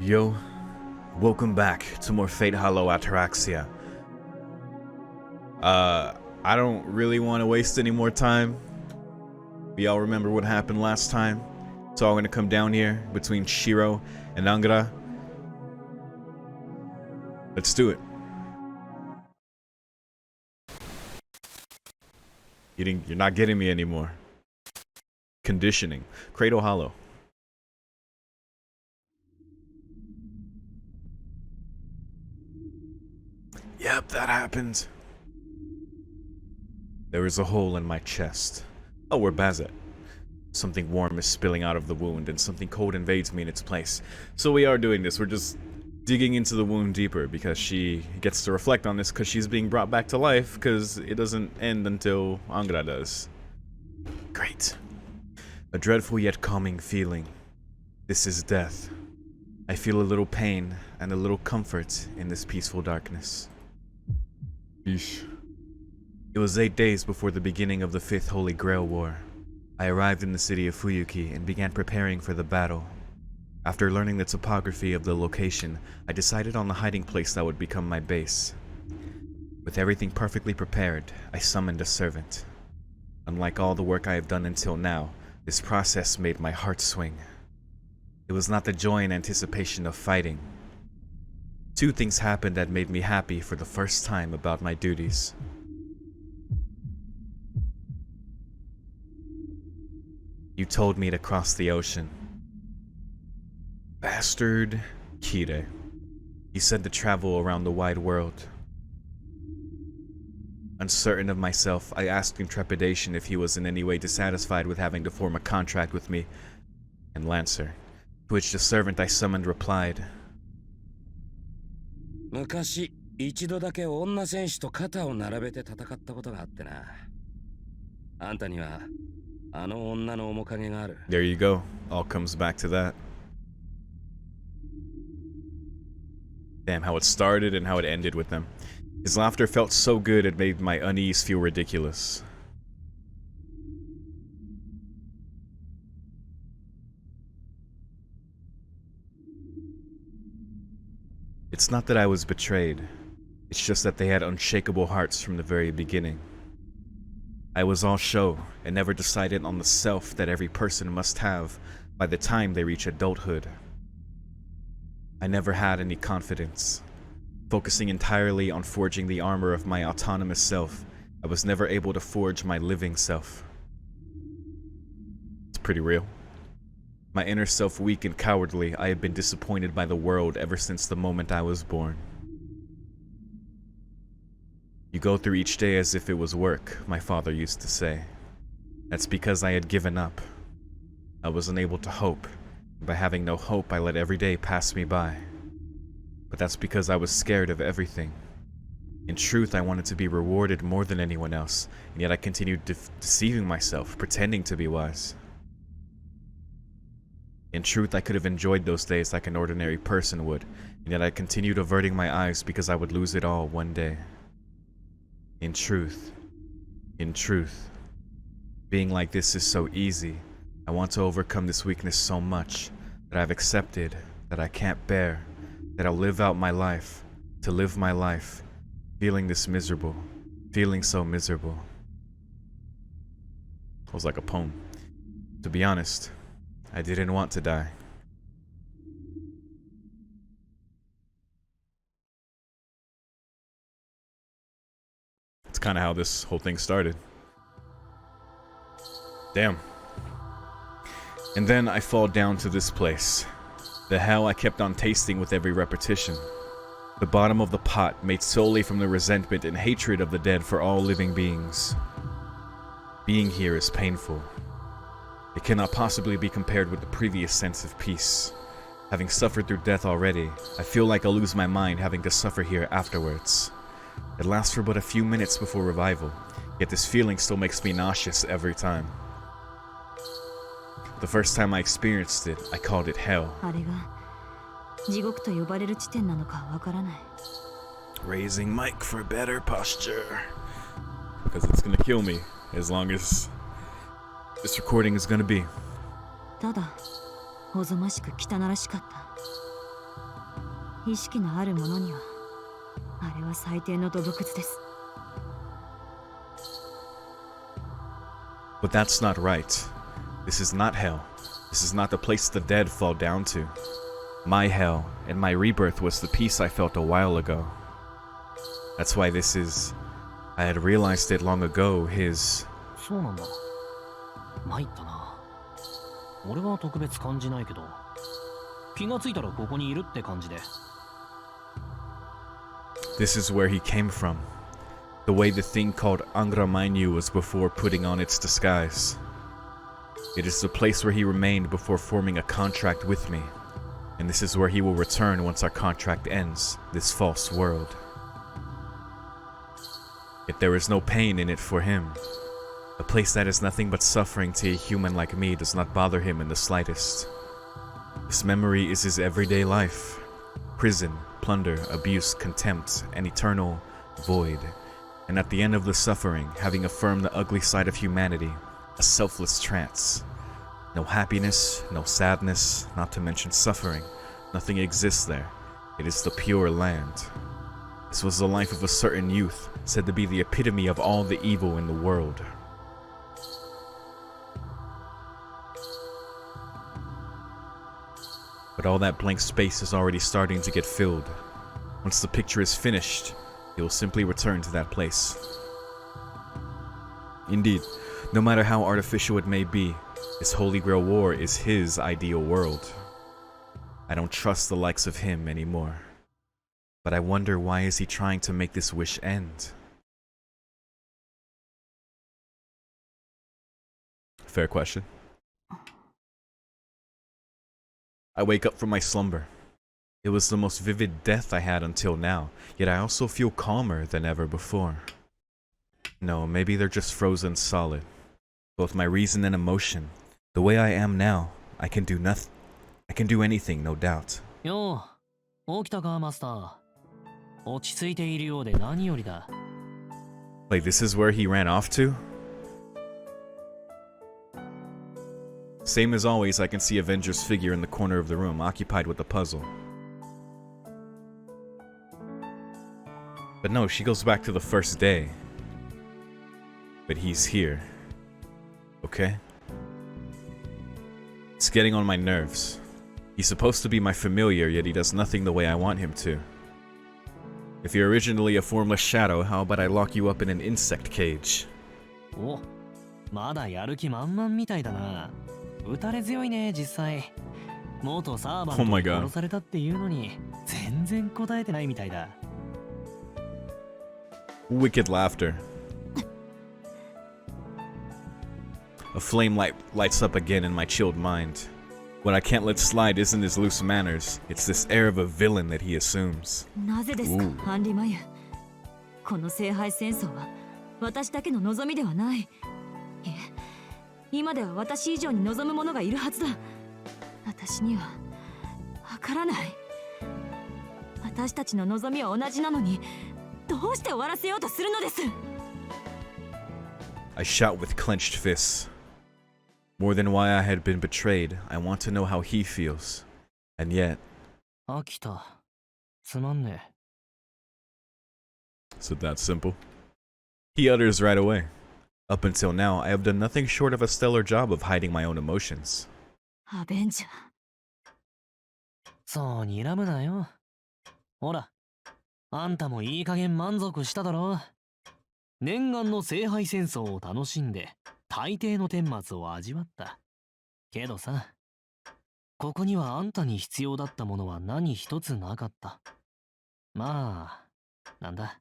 Yo, welcome back to more Fate Hollow Ataraxia. I don't really want to waste any more time. We all remember what happened last time. It's all gonna come down here between Shiro and Angara. Let's do it. You're not getting me anymore. Conditioning. Cradle Hollow. Yep, that happened. There is a hole in my chest. Oh, we're Bazet. Something warm is spilling out of the wound, and something cold invades me in its place. So we are doing this. We're just digging into the wound deeper, because she gets to reflect on this, because she's being brought back to life, because it doesn't end until Angara does. Great. A dreadful yet calming feeling. This is death. I feel a little pain and a little comfort in this peaceful darkness. Yeesh. It was 8 days before the beginning of the 5th Holy Grail War. I arrived in the city of Fuyuki and began preparing for the battle. After learning the topography of the location, I decided on the hiding place that would become my base. With everything perfectly prepared, I summoned a servant. Unlike all the work I have done until now, this process made my heart swing. It was not the joy and anticipation of fighting. Two things happened that made me happy for the first time about my duties. You told me to cross the ocean. Bastard Kire. He said to travel around the wide world. Uncertain of myself, I asked in trepidation if he was in any way dissatisfied with having to form a contract with me and Lancer, to which the servant I summoned replied, 昔一度だけ女戦士と肩を並べて戦ったことがあってな。あんたにはあの女の面影がある。 There you go. All comes back to that. Damn, how it started and how it ended with them. His laughter felt so good it made my unease feel ridiculous. It's not that I was betrayed. It's just that they had unshakable hearts from the very beginning. I was all show and never decided on the self that every person must have by the time they reach adulthood. I never had any confidence. Focusing entirely on forging the armor of my autonomous self, I was never able to forge my living self. It's pretty real. My inner self weak and cowardly, I have been disappointed by the world ever since the moment I was born. You go through each day as if it was work, my father used to say. That's because I had given up. I was unable to hope. By having no hope, I let every day pass me by. But that's because I was scared of everything. In truth, I wanted to be rewarded more than anyone else, and yet I continued deceiving myself, pretending to be wise. In truth, I could have enjoyed those days like an ordinary person would, and yet I continued averting my eyes because I would lose it all one day. In truth, being like this is so easy. I want to overcome this weakness so much that I've accepted that I can't bear, that I'll live out my life, to live my life, feeling this miserable, feeling so miserable. It was like a poem. To be honest, I didn't want to die. It's kind of how this whole thing started. Damn. And then I fall down to this place. The hell I kept on tasting with every repetition. The bottom of the pot made solely from the resentment and hatred of the dead for all living beings. Being here is painful. It cannot possibly be compared with the previous sense of peace. Having suffered through death already, I feel like I'll lose my mind having to suffer here afterwards. It lasts for but a few minutes before revival, yet this feeling still makes me nauseous every time. The first time I experienced it, I called it hell. Raising mic for better posture. Because it's gonna kill me as long as this recording is gonna be. 意識のある者にはあれは最低の土木です。 But that's not right. This is not hell. This is not the place the dead fall down to. My hell and my rebirth was the peace I felt a while ago. That's why this is... I had realized it long ago, his... そうなんだ。参ったな。俺は特別感じないけど、気がついたらここにいるって感じで。This is where he came from. The way the thing called Angra Mainyu was before putting on its disguise. It is the place where he remained before forming a contract with me. And this is where he will return once our contract ends, this false world. Yet there is no pain in it for him. A place that is nothing but suffering to a human like me does not bother him in the slightest. This memory is his everyday life. Prison, plunder, abuse, contempt, an eternal void. And at the end of the suffering, having affirmed the ugly side of humanity, a selfless trance. No happiness, no sadness, not to mention suffering. Nothing exists there. It is the pure land. This was the life of a certain youth, said to be the epitome of all the evil in the world. But all that blank space is already starting to get filled. Once the picture is finished, he will simply return to that place. Indeed, no matter how artificial it may be, this Holy Grail War is his ideal world. I don't trust the likes of him anymore. But I wonder, why is he trying to make this wish end? Fair question. I wake up from my slumber. It was the most vivid death I had until now, yet I also feel calmer than ever before. No, maybe they're just frozen solid. Both my reason and emotion. The way I am now, I can do nothing. I can do anything, no doubt. よう、起きたか、マスター。落ち着いているようで何よりだ。Wait, this is where he ran off to? Same as always, I can see Avenger's figure in the corner of the room, occupied with a puzzle. But no, she goes back to the first day. But he's here. Okay? It's getting on my nerves. He's supposed to be my familiar, yet he does nothing the way I want him to. If you're originally a formless shadow, how about I lock you up in an insect cage? お、まだやる気満々みたいだな。打たれ強いね、実際。元サーバントに殺されたっていうのに、全然答えてないみたいだ。Wicked laughter. A flame lights up again in my chilled mind. What I can't let slide isn't his loose manners, it's this air of a villain that he assumes. なぜですか、ハンリマユ。この聖杯戦争は私だけの望みではない。いえ、今では私以上に望む者がいるはずだ。私にはわからない。私たちの望みは同じなのに、どうして終わらせようとするのです。I shout with clenched fists. More than why I had been betrayed, I want to know how he feels. And yet... 飽きた。つまんねえ。Is it that simple? He utters right away. Up until now, I have done nothing short of a stellar job of hiding my own emotions. アベンジャー。そう睨むなよ。ほら、あんたもいい加減満足しただろ。念願の聖杯戦争を楽しんで、大抵の顛末を味わった。けどさ、ここにはあんたに必要だったものは何一つなかった。まあ、なんだ。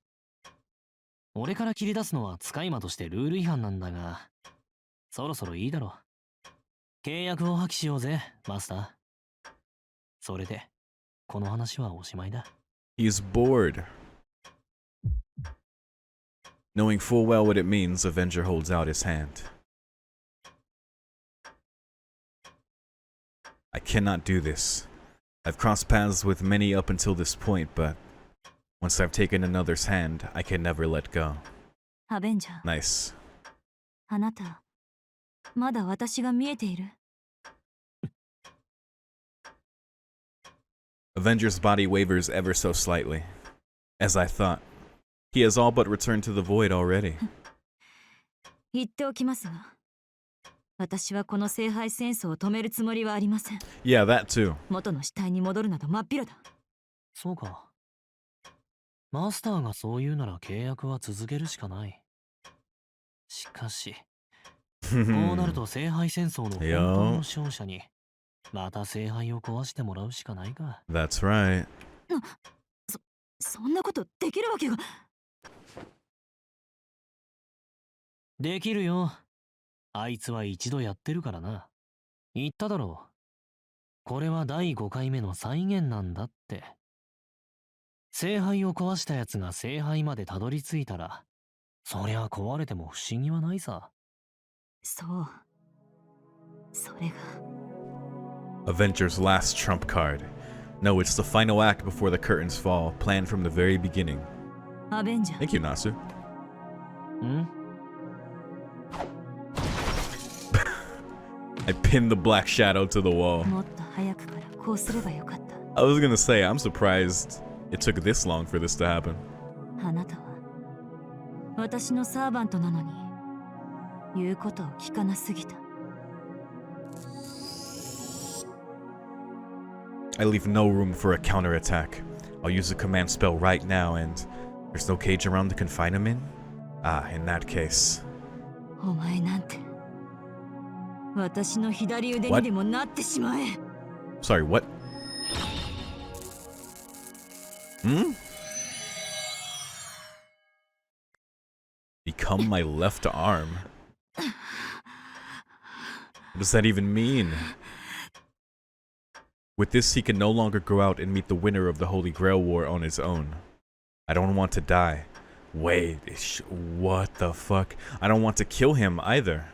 俺から切り出すのは使い魔としてルール違反なんだが、そろそろいいだろう。契約を破棄しようぜ、マスター。それで、この話はおしまいだ。He's bored. Knowing full well what it means, Avenger holds out his hand. I cannot do this. I've crossed paths with many up until this point, but once I've taken another's hand, I can never let go. アベンジャー。Nice. あなた、まだ私が見えている。Avenger's body wavers ever so slightly. As I thought. He has all but returned to the void already. 言っておきますが、私はこの聖杯戦争を止めるつもりはありません。 Yeah, that too. 元の死体に戻るなど真っ平だ。そうか。マスターがそう言うなら契約は続けるしかない。しかし、こうなると聖杯戦争の本当の勝者にまた聖杯を壊してもらうしかないか。That's right. そんなことできるわけが。できるよ。あいつは一度やってるからな。言っただろう。これは第5回目の再現なんだって。聖杯を壊したやつが聖杯までたどり着いたら、そりゃ壊れても不思議はないさ。そう。それが。Avenger's last trump card. No, it's the final act before the curtains fall, planned from the very beginning. アベンジャー。 Thank you, Nasu. ん I pinned the black shadow to the wall. もっと早くからこうすればよかった。 I was gonna say, I'm surprised it took this long for this to happen. あなたは私のサーバントなのに言うことを聞かなすぎた。 I leave no room for a counterattack. I'll use a command spell right now, and there's no cage around to confine him in? Ah, in that case. お前なんて私の左腕にでもなってしまえ。 Sorry, what? Hmm? Become my left arm? What does that even mean? With this, he can no longer go out and meet the winner of the Holy Grail War on his own. I don't want to die. Wait, what the fuck? I don't want to kill him either.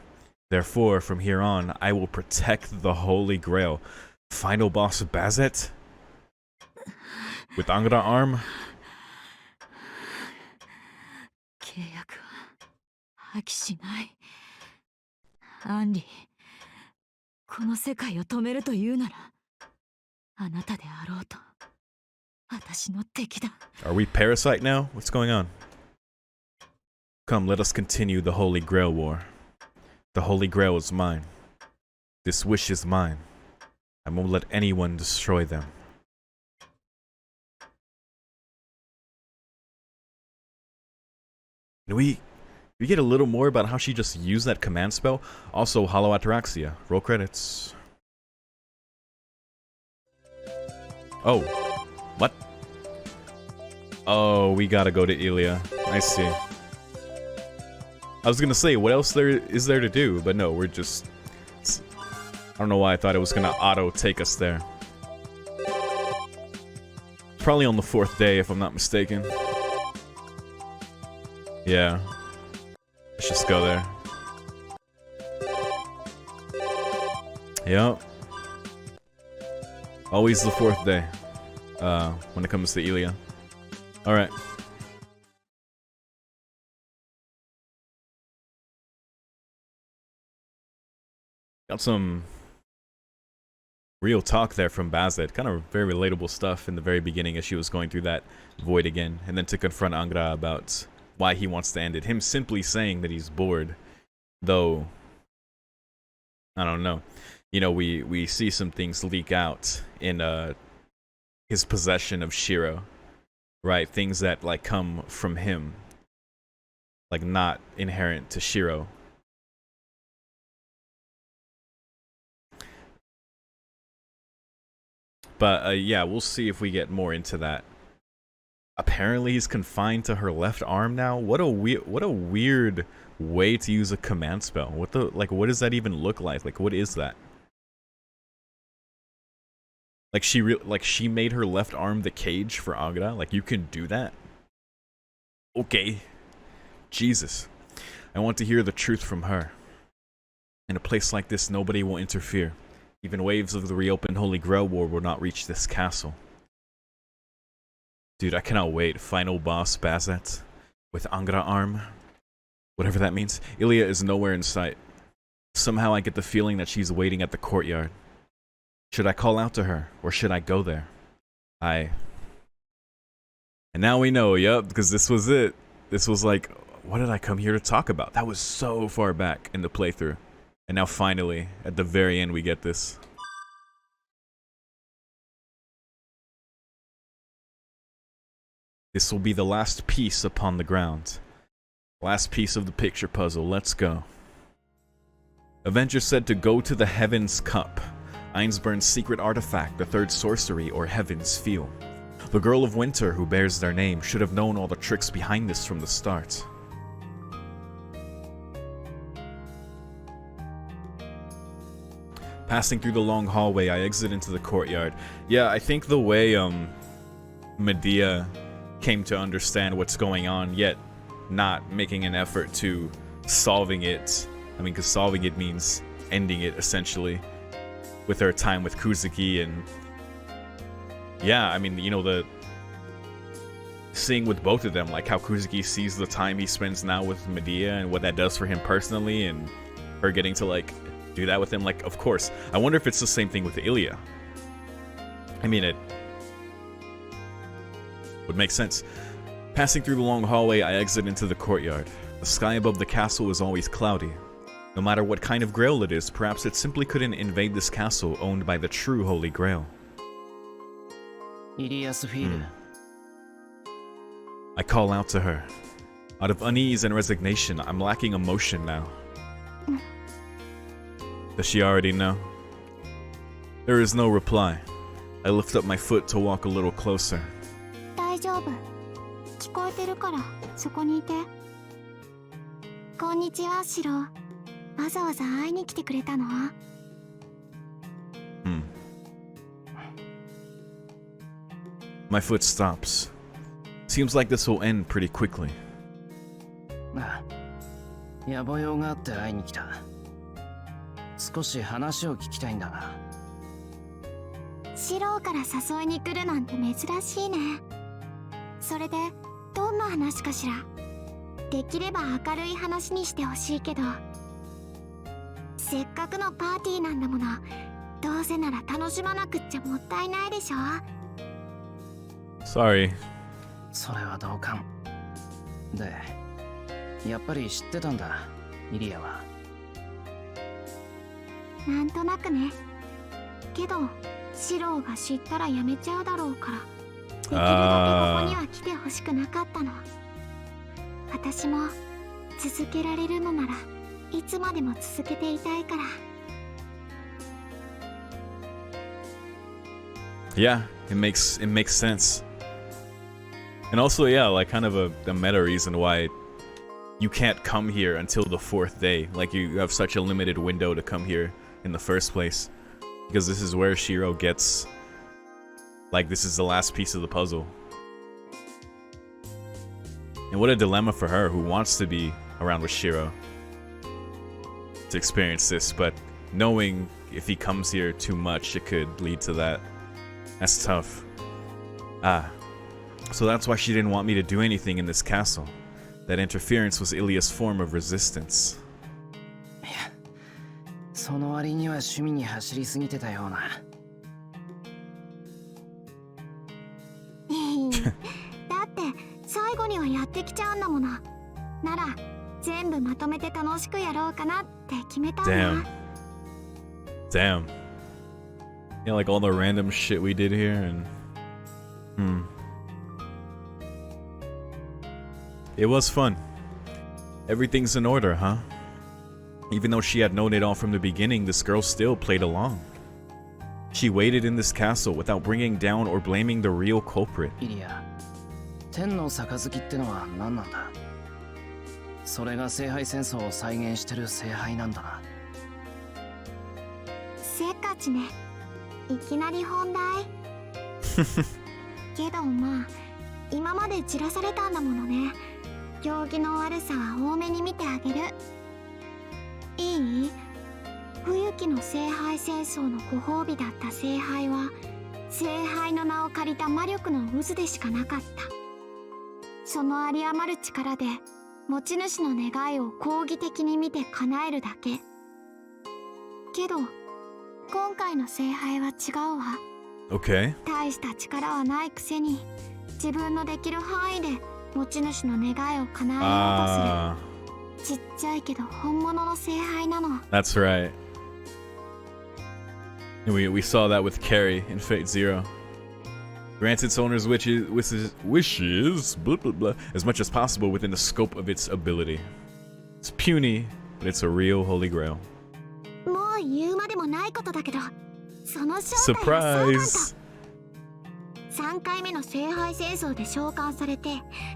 Therefore, from here on, I will protect the Holy Grail. Final boss Bazet? With Angara arm? 契約は破棄しない。アンリ、この世界を止めるというなら、あなたであろうと私の敵だ。 Are we Parasite now? What's going on? Come, let us continue the Holy Grail War. The Holy Grail is mine. This wish is mine. I won't let anyone destroy them. Do we get a little more about how she just used that command spell? Also, Hollow Ataraxia. Roll credits. Oh. What? Oh, we gotta go to Ilya. I see. I was gonna say, what else is there to do? But no, we're just... I don't know why I thought it was gonna auto take us there. Probably on the 4th day, if I'm not mistaken. Yeah. Let's just go there. Yep. Always the 4th day. When it comes to Ilya. Alright. Got some real talk there from Bazet. Kind of very relatable stuff in the very beginning as she was going through that void again. And then to confront Angra about why he wants to end it. Him simply saying that he's bored. Though, I don't know. You know, we see some things leak out in his possession of Shiro. Right? Things that, like, come from him. Like, not inherent to Shiro. But yeah, we'll see if we get more into that. Apparently, he's confined to her left arm now. What a weird way to use a command spell. What does that even look like? Like, what is that? Like she made her left arm the cage for Agra. Like, you can do that. Okay, Jesus, I want to hear the truth from her. In a place like this, nobody will interfere. Even waves of the reopened Holy Grail War will not reach this castle. Dude, I cannot wait. Final boss Bazet with Angra arm. Whatever that means. Ilya is nowhere in sight. Somehow I get the feeling that she's waiting at the courtyard. Should I call out to her, or should I go there? And now we know, yup, because this was it. This was like, what did I come here to talk about? That was so far back in the playthrough. And now finally, at the very end, we get this. This will be the last piece upon the ground. Last piece of the picture puzzle. Let's go. Avenger said to go to the Heaven's Cup, Einsburn's secret artifact, the third sorcery, or Heaven's Feel. The Girl of Winter, who bears their name, should have known all the tricks behind this from the start. Passing through the long hallway, I exit into the courtyard. Yeah, I think the way Medea came to understand what's going on, yet not making an effort to solving it. I mean, because solving it means ending it, essentially, with her time with Kuzuki. And yeah, I mean, you know, the seeing with both of them, like how Kuzuki sees the time he spends now with Medea and what that does for him personally, and her getting to like do that with him. Like, of course, I wonder if it's the same thing with Ilya. I mean, it would make sense. Passing through the long hallway, I exit into the courtyard. The sky above the castle is always cloudy. No matter what kind of grail it is, perhaps it simply couldn't invade this castle owned by the true Holy Grail. I call out to her. Out of unease and resignation, I'm lacking emotion now. Does she already know? There is no reply. I lift up my foot to walk a little closer. 大丈夫。聞こえてるからそこにいて。こんにちは、シロ。わざわざ会いに来てくれたの？ My foot stops. Seems like this will end pretty quickly. 野暮用があって会いに来た。少し話を聞きたいんだが。シロから誘いに来るなんて珍しいね。それでどんな話かしら。できれば明るい話にしてほしいけど。せっかくのパーティーなんだもの。どうせなら楽しまなくっちゃもったいないでしょ。Sorry. それは同感。で、やっぱり知ってたんだ、イリアは。なんとなくね。けど、シローが知ったらやめちゃうだろうから、できるだけここには来てほしくなかったの。私も続けられるのならいつまでも続けていたいから。Yeah, it makes sense. And also, yeah, like kind of a meta reason why you can't come here until the 4th day. Like you have such a limited window to come here in the first place. Because this is where Shiro gets, like, this is the last piece of the puzzle. And what a dilemma for her, who wants to be around with Shiro to experience this, but knowing if he comes here too much, it could lead to that. That's tough. So that's why she didn't want me to do anything in this castle. That interference was Ilya's form of resistance. その割には趣味に走りすぎてたような。だって最後にはやってきちゃうんだもの。なら全部まとめて楽しくやろうかなって決めたんだ。Damn. Yeah, like all the random shit we did here and It was fun. Everything's in order, huh? Even though she had known it all from the beginning, this girl still played along. She waited in this castle without bringing down or blaming the real culprit. イリア、天の杯ってのは何なんだ？それが聖杯戦争を再現してる聖杯なんだな。せっかちね。いきなり本題。けどまあ今まで散らされたんだものね。行儀の悪さは多めに見てあげる。いい？冬季の聖杯戦争のご褒美だった聖杯は聖杯の名を借りた魔力の渦でしかなかった。その有り余る力で持ち主の願いを抗議的に見て叶えるだけ。けど今回の聖杯は違うわ。Okay. 大した力はないくせに自分のできる範囲で持ち主の願いを叶えようとする、ちっちゃいけど本物の聖杯なの。 That's right. And we saw that with Carrie in Fate Zero. Grants its owner's wishes blah, blah, blah, as much as possible within the scope of its ability. It's puny, but it's a real holy grail. もう言うまでもないことだけど、その正体はそうなんだ。 Surprise! 3回目の聖杯戦争で召喚されて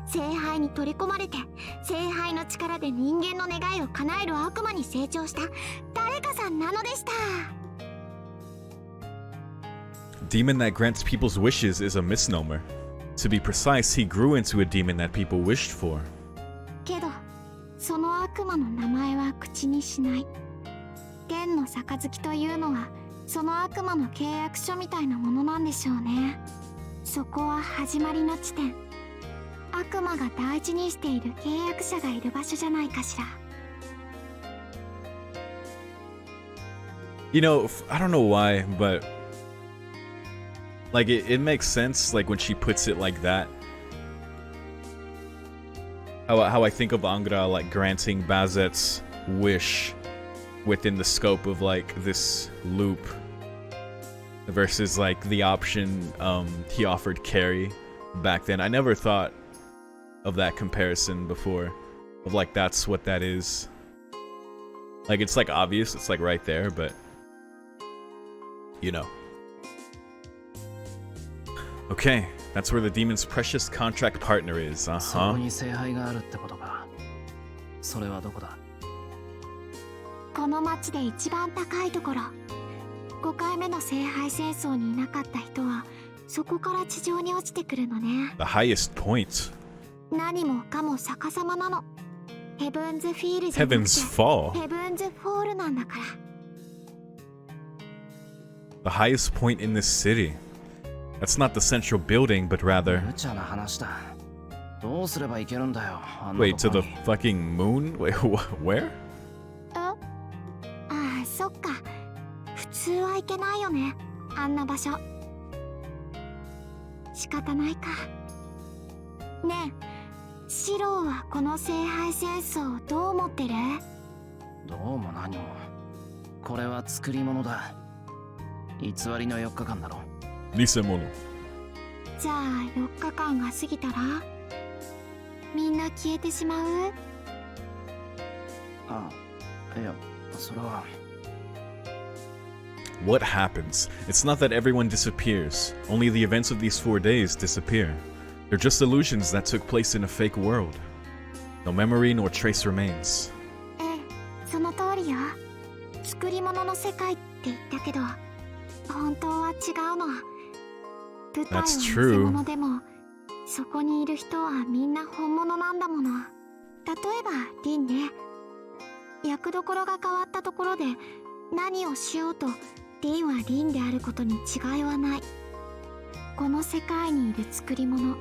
聖杯に取り込まれて聖杯の力で人間の願いを叶える悪魔に成長した誰かさんなのでした。 Demon that grants people's wishes is a misnomer. To be precise, he grew into a demon that people wished for. けどその悪魔の名前は口にしない。天の杯というのはその悪魔の契約書みたいなものなんでしょうね。そこは始まりの地点。悪魔が大事にしている契約者がいる場所じゃないかしら。 You know, I don't know why, but like it makes sense like when she puts it like that. How I think of Angra like granting Bazet's wish within the scope of like this loop versus like the option he offered Carrie back then. I never thought of that comparison before, of like that's what that is. Like it's like obvious, it's like right there, but you know. Okay, that's where the demon's precious contract partner is. そこに聖杯があるってことか。それはどこだ？この町で一番高いところ。5回目の聖杯戦争にいなかった人はそこから地上に落ちてくるのね。 The highest point. 何もかも逆さまなの。ヘブンズフィールじゃなくて Heaven's Fall. ヘブンズフォールなんだから。 The highest point in this city. That's not the central building, but rather... 無茶な話だ。どうすればいけるんだよ。あんな Wait, と to こ the に。 fucking moon? Wait, where? ああ、そっか。普通はいけないよね。あんな場所。仕方ないか。ねえ、シローはこの聖杯戦争どう思ってる？どうも何も。これは作り物だ。偽りの4日間だろ。Nisemono. じゃあ4日間が過ぎたらみんな消えてしまう？あ、いや、それは。What happens? It's not that everyone disappears. Only the events of these 4 days disappear. They're just illusions that took place in a fake world. No memory nor trace remains. ええ、その通りよ。作り物の世界って言ったけど本当は違うの。舞台は That's 偽 true. 物でもそこにいる人はみんな本物なんだもの。例えばリンね。役どころが変わったところで何をしようとリンはリンであることに違いはない。この世界にいる作り物。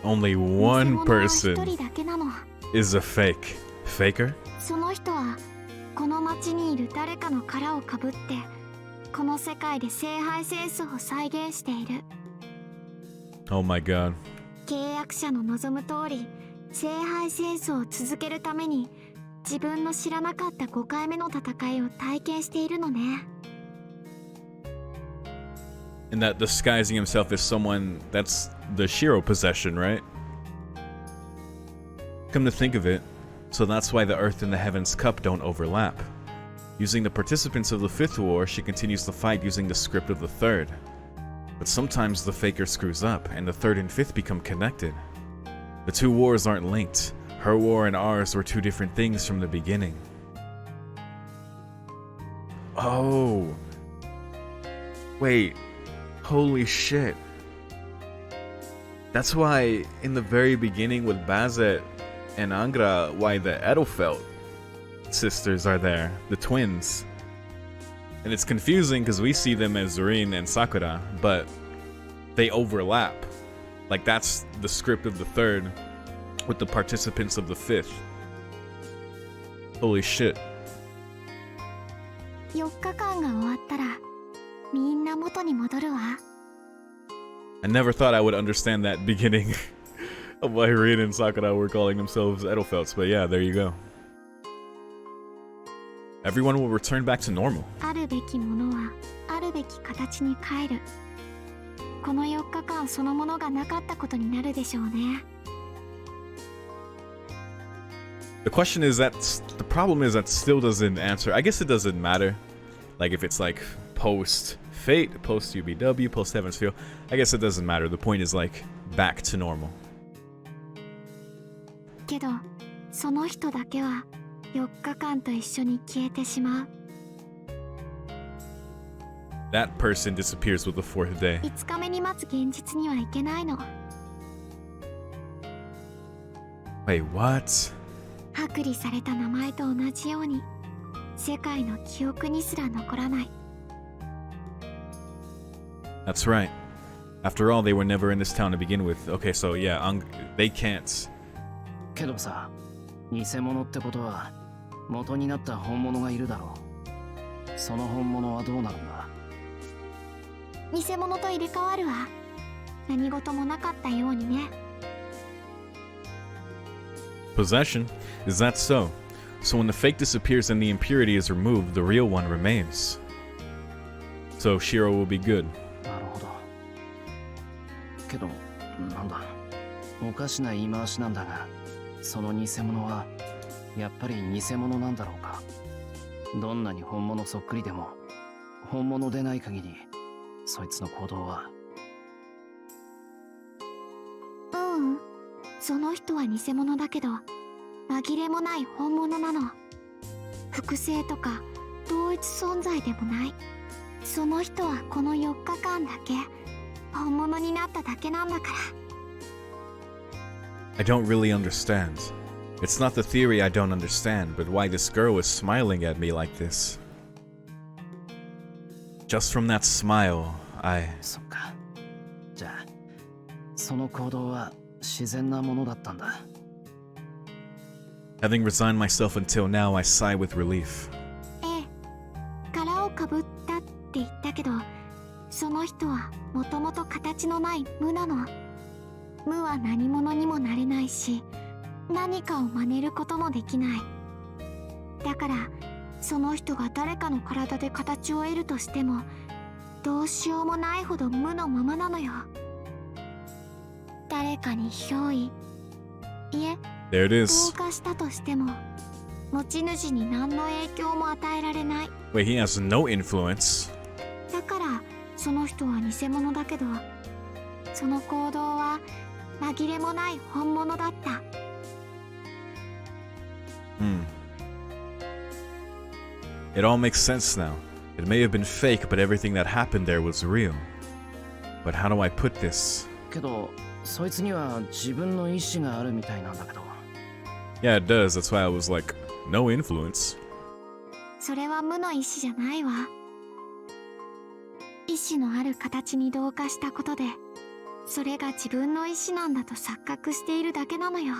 Only 偽 one 物は一 person 人だけなの。 is a fake. Faker? その人はこの町にいる誰かの殻をかぶってこの世界で聖杯戦争を再現している。 Oh my god. 契約者の望む通り聖杯戦争を続けるために自分の知らなかった5回目の戦いを体験しているのね。 And that disguising himself as someone that's the Shiro possession, right? Come to think of it, so that's why the Earth and the Heavens Cup don't overlap. Using the participants of the 5th war, she continues the fight using the script of the 3rd. But sometimes the faker screws up, and the 3rd and 5th become connected. The 2 wars aren't linked. Her war and ours were 2 different things from the beginning. Oh. Wait. Holy shit. That's why in the very beginning with Bazet and Angra, why the Edelfelt sisters are there, the twins. And it's confusing because we see them as Zurin and Sakura, but they overlap. Like that's the script of the 3rd with the participants of the 5th. Holy shit. 4日間が終わったらみんな元に戻るわ。I never thought I would understand that beginning of why Rin and Sakura were calling themselves Edelfelts, but yeah, there you go. Everyone will return back to normal. あるべきものはあるべき形に変える。この4日間そのものがなかったことになるでしょうね。The question is that the problem is that still doesn't answer. I guess it doesn't matter. Like if it's like post Fate, post UBW, post Heaven's Feel. I guess it doesn't matter. The point is like back to normal. けどその人だけは4日間と一緒に消えてしまう。 That person disappears with the 4th day. 5日目に待つ現実にはいけないの。 Wait, what? 剥離された名前と同じように世界の記憶にすら残らない。 That's right. After all, they were never in this town to begin with. Okay, so yeah, they can't. けどさ、偽物ってことは元になった本物がいるだろう。その本物はどうなるんだ？偽物と入れ替わるわ。何事もなかったようにね。 Possession? Is that so? So when the fake disappears and the impurity is removed, the real one remains. So Shiro will be good. なるほど。けど、なんだ。おかしな言い回しなんだが、その偽物はやっぱり偽物なんだろうか。どんなに本物そっくりでも、本物でない限り、そいつの行動は。その人は偽物だけど紛れもない本物なの。複製とか同一存在でもない。その人はこの4日間だけ本物になっただけなんだから。 I don't really understand. It's not the theory I don't understand, but why this girl is smiling at me like this. Just from that smile, そっか。じゃあ、その行動は自然なものだったんだ。Having resigned myself until now, I sigh with relief. ええ、殻をかぶったって言ったけど、その人はもともと形のない無なの。無は何者にもなれないし、何かを真似ることもできない。だから、その人が誰かの体で形を得るとしても、どうしようもないほど無のままなのよ。誰かに憑依、いえ、 There it 同 is. 化したとしても、持ち主に何の影響も与えられない。 Wait, he has no influence. だからその人は偽物だけど、その行動は紛れもない本物だった。 It all makes sense now. It may have been fake, but everything that happened there was real. But how do I put this? けど、そいつには自分の意志があるみたいなんだけど。Yeah, it does. That's why I was like, no influence. それは無の意志じゃないわ。意志のある形に同化したことで、それが自分の意志なんだと錯覚しているだけなのよ。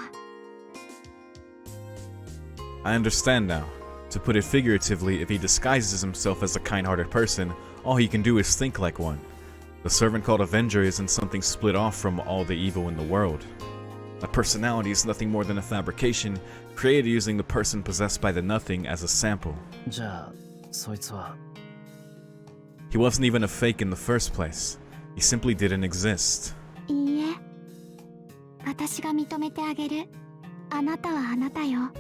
I understand now. To put it figuratively, if he disguises himself as a kind-hearted person, all he can do is think like one. The servant called Avenger isn't something split off from all the evil in the world. A personality is nothing more than a fabrication, created using the person possessed by the nothing as a sample. じゃあ、そいつは。He wasn't even a fake in the first place. He simply didn't exist. いいえ、私が認めてあげる。あなたはあなたよ、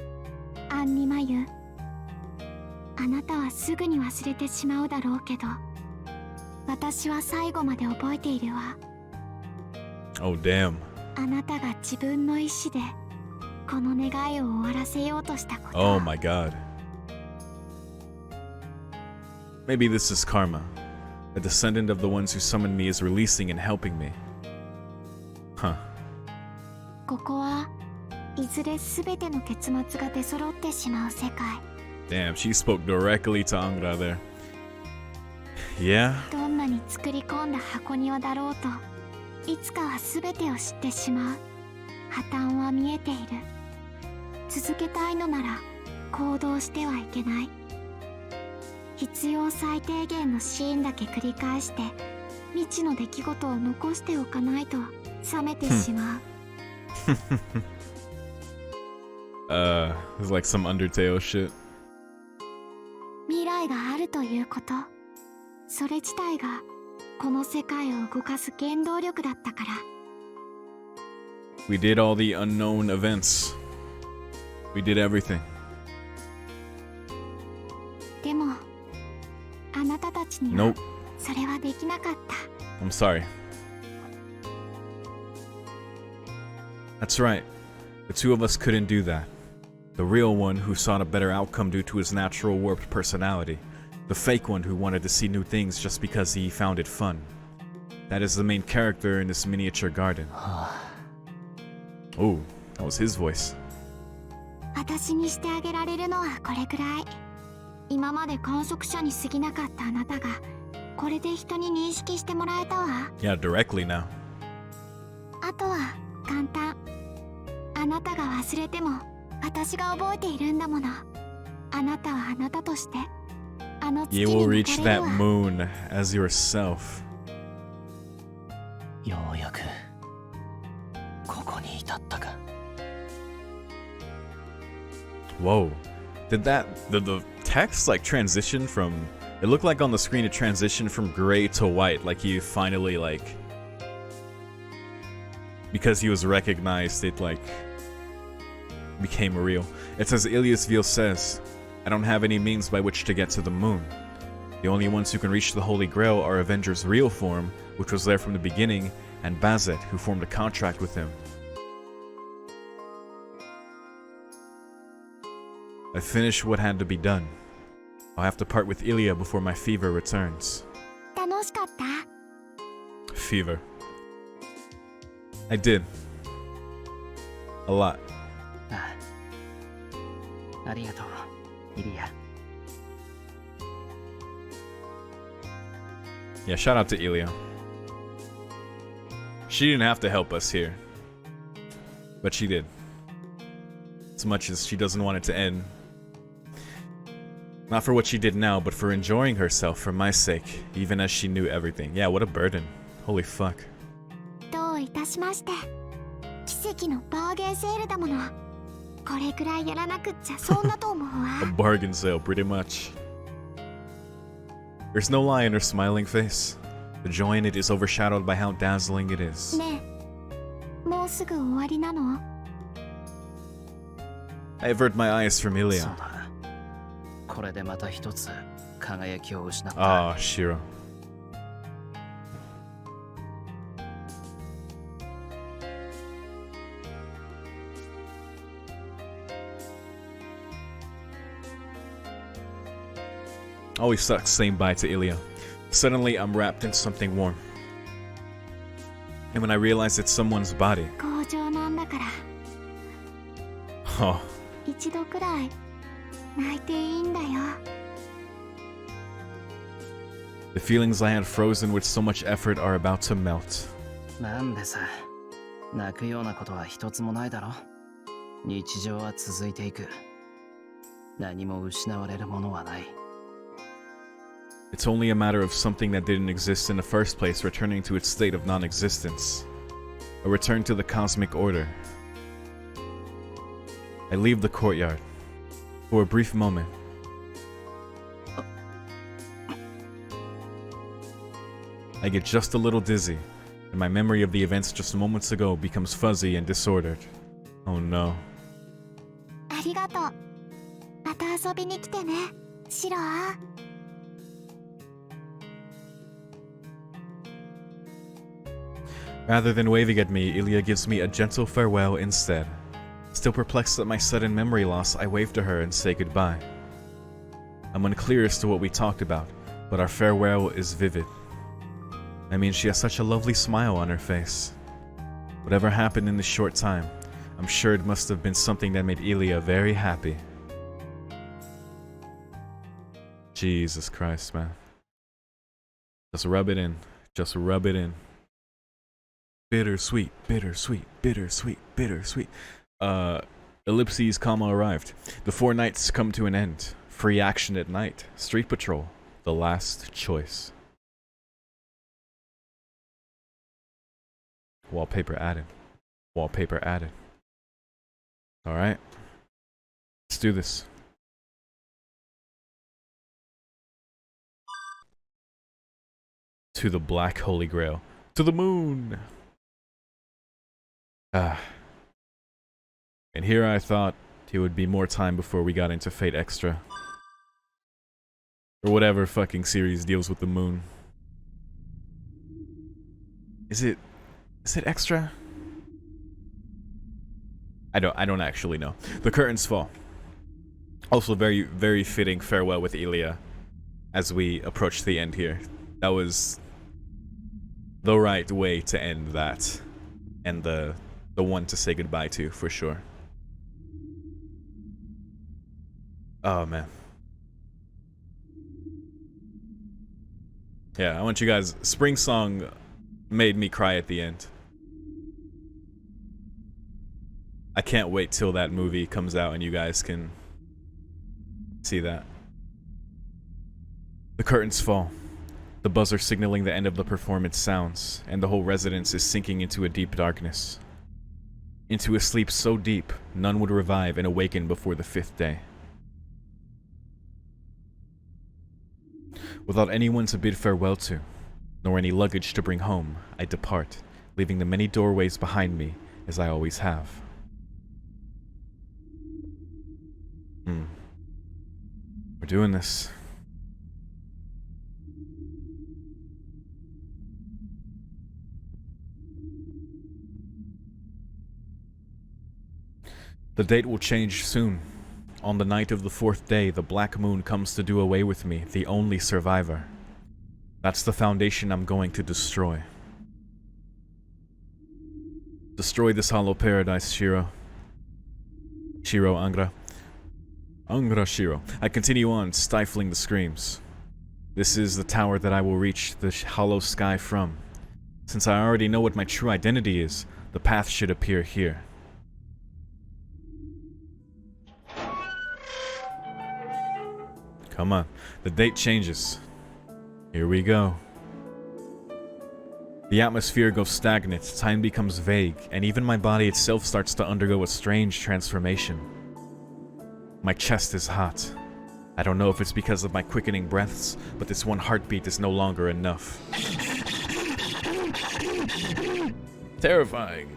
アンニマユ。あなたはすぐに忘れてしまうだろうけど、私は最後まで覚えているわ。 Oh, damn. あなたが自分の意志でこの願いを終わらせようとしたこと。 Oh my god. Maybe this is karma. A descendant of the ones who summoned me is releasing and helping me. Huh. ここはいずれ全ての結末が出揃ってしまう世界。 Damn, she spoke directly to Angra there. Yeah? どんなに作り込んだ箱庭だろうと、いつかは全てを知ってしまう。破綻は見えている。続けたいのなら行動してはいけない。必要最低限のシーンだけ繰り返して未知の出来事を残しておかないと冷めてしまう。It's like some Undertale shit. 未来があるということ、それ自体がこの世界を動かす原動力だったから。 We did all the unknown events. We did everything. でもあなたたちには Nope. それはできなかった。 I'm sorry. That's right. The two of us couldn't do that. The real one who sought a better outcome due to his natural warped personality. The fake one who wanted to see new things just because he found it fun. That is the main character in this miniature garden. Oh, that was his voice. 私にしてあげられるのはこれくらい。今まで観測者に過ぎなかったあなたがこれで人に認識してもらえたわ。 Yeah, directly now. あとは簡単。あなたが忘れても私が覚えているんだもの。あなたはあなたとしてあの月 You に will 向 reach かれる that わ。 moon as yourself. ようやくここに至ったか。 Whoa. Did the text like transition from, it looked like on the screen it transitioned from gray to white, like he finally like, because he was recognized, it like became real. It says, Iliasville says, I don't have any means by which to get to the moon. The only ones who can reach the Holy Grail are Avenger's real form, which was there from the beginning, and Bazet, who formed a contract with him. I finished what had to be done. I'll have to part with Ilya before my fever returns. 楽しかった？ Fever. I did. A lot. ああ、ありがとう、イリア。 Yeah, shout out to Ilya. She didn't have to help us here. But she did. As much as she doesn't want it to end. Not for what she did now, but for enjoying herself for my sake, even as she knew everything. Yeah, what a burden. Holy fuck. どういたしまして。奇跡のバーゲンセールだもの。これくらいやらなくっちゃそんなと思う A わ。 bargain sale, pretty much. There's no lie in her smiling face. The joy in it is overshadowed by how dazzling it is. ねえ、もうすぐ終わりなの？ I avert my eyes from そう Ilya. だ。これでまた一つ輝きを失った。 Ah, Shiro. Always sucks saying bye to Ilya. Suddenly, I'm wrapped in something warm. And when I realize it's someone's body, 工場なんだから oh, 一度くらい泣いていいんだよ。 the feelings I had frozen with so much effort are about to melt. なんでさ、泣くようなことは一つもないだろ。日常は続いていく。何も失われるものはない。 It's only a matter of something that didn't exist in the first place returning to its state of non-existence. A return to the cosmic order. I leave the courtyard. For a brief moment. I get just a little dizzy, and my memory of the events just moments ago becomes fuzzy and disordered. Oh no. ありがとう。また遊びに来てね、シロー。 Rather than waving at me, Ilya gives me a gentle farewell instead. Still perplexed at my sudden memory loss, I wave to her and say goodbye. I'm unclear as to what we talked about, but our farewell is vivid. I mean, she has such a lovely smile on her face. Whatever happened in this short time, I'm sure it must have been something that made Ilya very happy. Jesus Christ, man. Just rub it in. Just rub it in. Bittersweet, bittersweet, bittersweet, bittersweet. Ellipses, comma, arrived. The 4 nights come to an end. Free action at night. Street patrol. The last choice. Wallpaper added. Wallpaper added. Alright. Let's do this. To the Black Holy Grail. To the moon! Ah. And here I thought it would be more time before we got into Fate Extra. Or whatever fucking series deals with the moon. Is it extra? I don't actually know. The curtains fall. Also very, very fitting farewell with Ilya as we approach the end here. That was the right way to end that. And the one to say goodbye to, for sure. Oh, man. Yeah, I want you guys... Spring Song made me cry at the end. I can't wait till that movie comes out and you guys can see that. The curtains fall. The buzzer signaling the end of the performance sounds, and the whole residence is sinking into a deep darkness. Into a sleep so deep, none would revive and awaken before the 5th day. Without anyone to bid farewell to, nor any luggage to bring home, I depart, leaving the many doorways behind me, as I always have. We're doing this. The date will change soon. On the night of the 4th day, the black moon comes to do away with me, the only survivor. That's the foundation I'm going to destroy. Destroy this hollow paradise, Shiro. Shiro, Angra. Angra, Shiro. I continue on, stifling the screams. This is the tower that I will reach the hollow sky from. Since I already know what my true identity is, the path should appear here. Come on. The date changes. Here we go. The atmosphere goes stagnant, time becomes vague, and even my body itself starts to undergo a strange transformation. My chest is hot. I don't know if it's because of my quickening breaths, but this one heartbeat is no longer enough. Terrifying.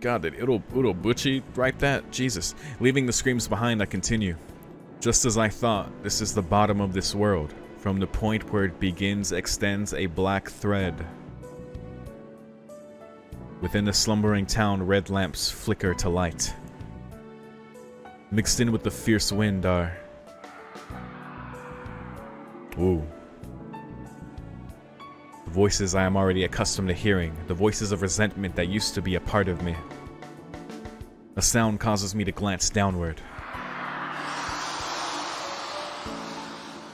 God, did Urobuchi write that? Jesus. Leaving the screams behind, I continue. Just as I thought, this is the bottom of this world. From the point where it begins extends a black thread. Within the slumbering town, red lamps flicker to light. Mixed in with the fierce wind are... Ooh. The voices I am already accustomed to hearing, the voices of resentment that used to be a part of me. A sound causes me to glance downward.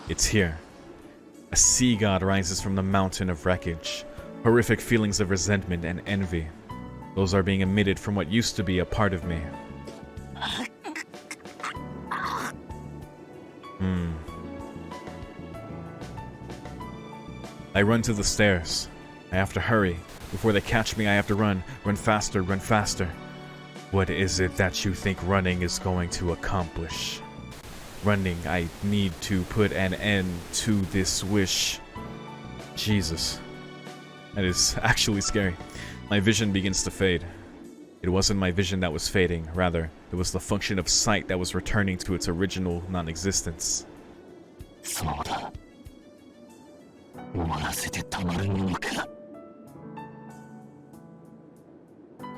It's here. A sea god rises from the mountain of wreckage. Horrific feelings of resentment and envy. Those are being emitted from what used to be a part of me. I run to the stairs. I have to hurry. Before they catch me, I have to run. Run faster, run faster. What is it that you think running is going to accomplish? Running, I need to put an end to this wish. Jesus. That is actually scary. My vision begins to fade. It wasn't my vision that was fading, rather, it was the function of sight that was returning to its original non-existence.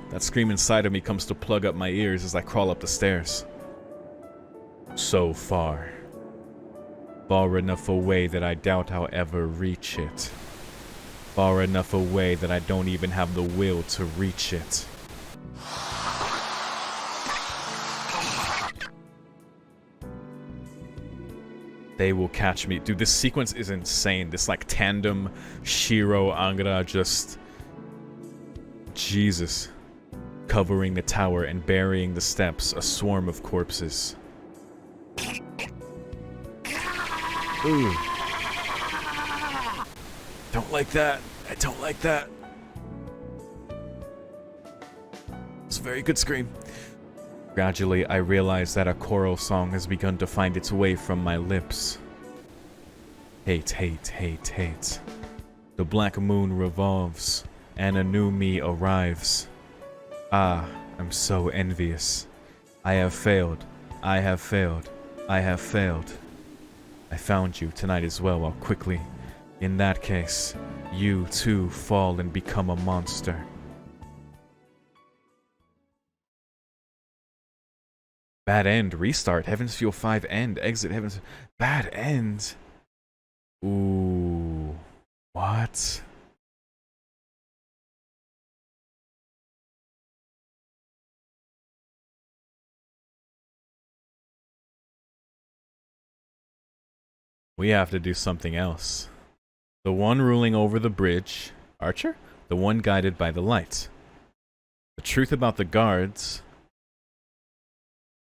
That scream inside of me comes to plug up my ears as I crawl up the stairs. So far. Far enough away that I doubt I'll ever reach it. Far enough away that I don't even have the will to reach it. They will catch me. Dude, this sequence is insane. This like tandem Shiro Angra just... Jesus. Covering the tower and burying the steps, a swarm of corpses. Ooh. Don't like that. I don't like that. It's a very good scream. Gradually, I realize that a choral song has begun to find its way from my lips. Hate, hate, hate, hate. The black moon revolves, and a new me arrives. Ah, I'm so envious. I have failed. I have failed. I have failed. I found you tonight as well, while quickly. In that case, you too fall and become a monster. Bad end. Restart. Heaven's Feel 5 end. Exit Heaven's... Bad end. Ooh. What? We have to do something else. The one ruling over the bridge, Archer? The one guided by the light. The truth about the guards.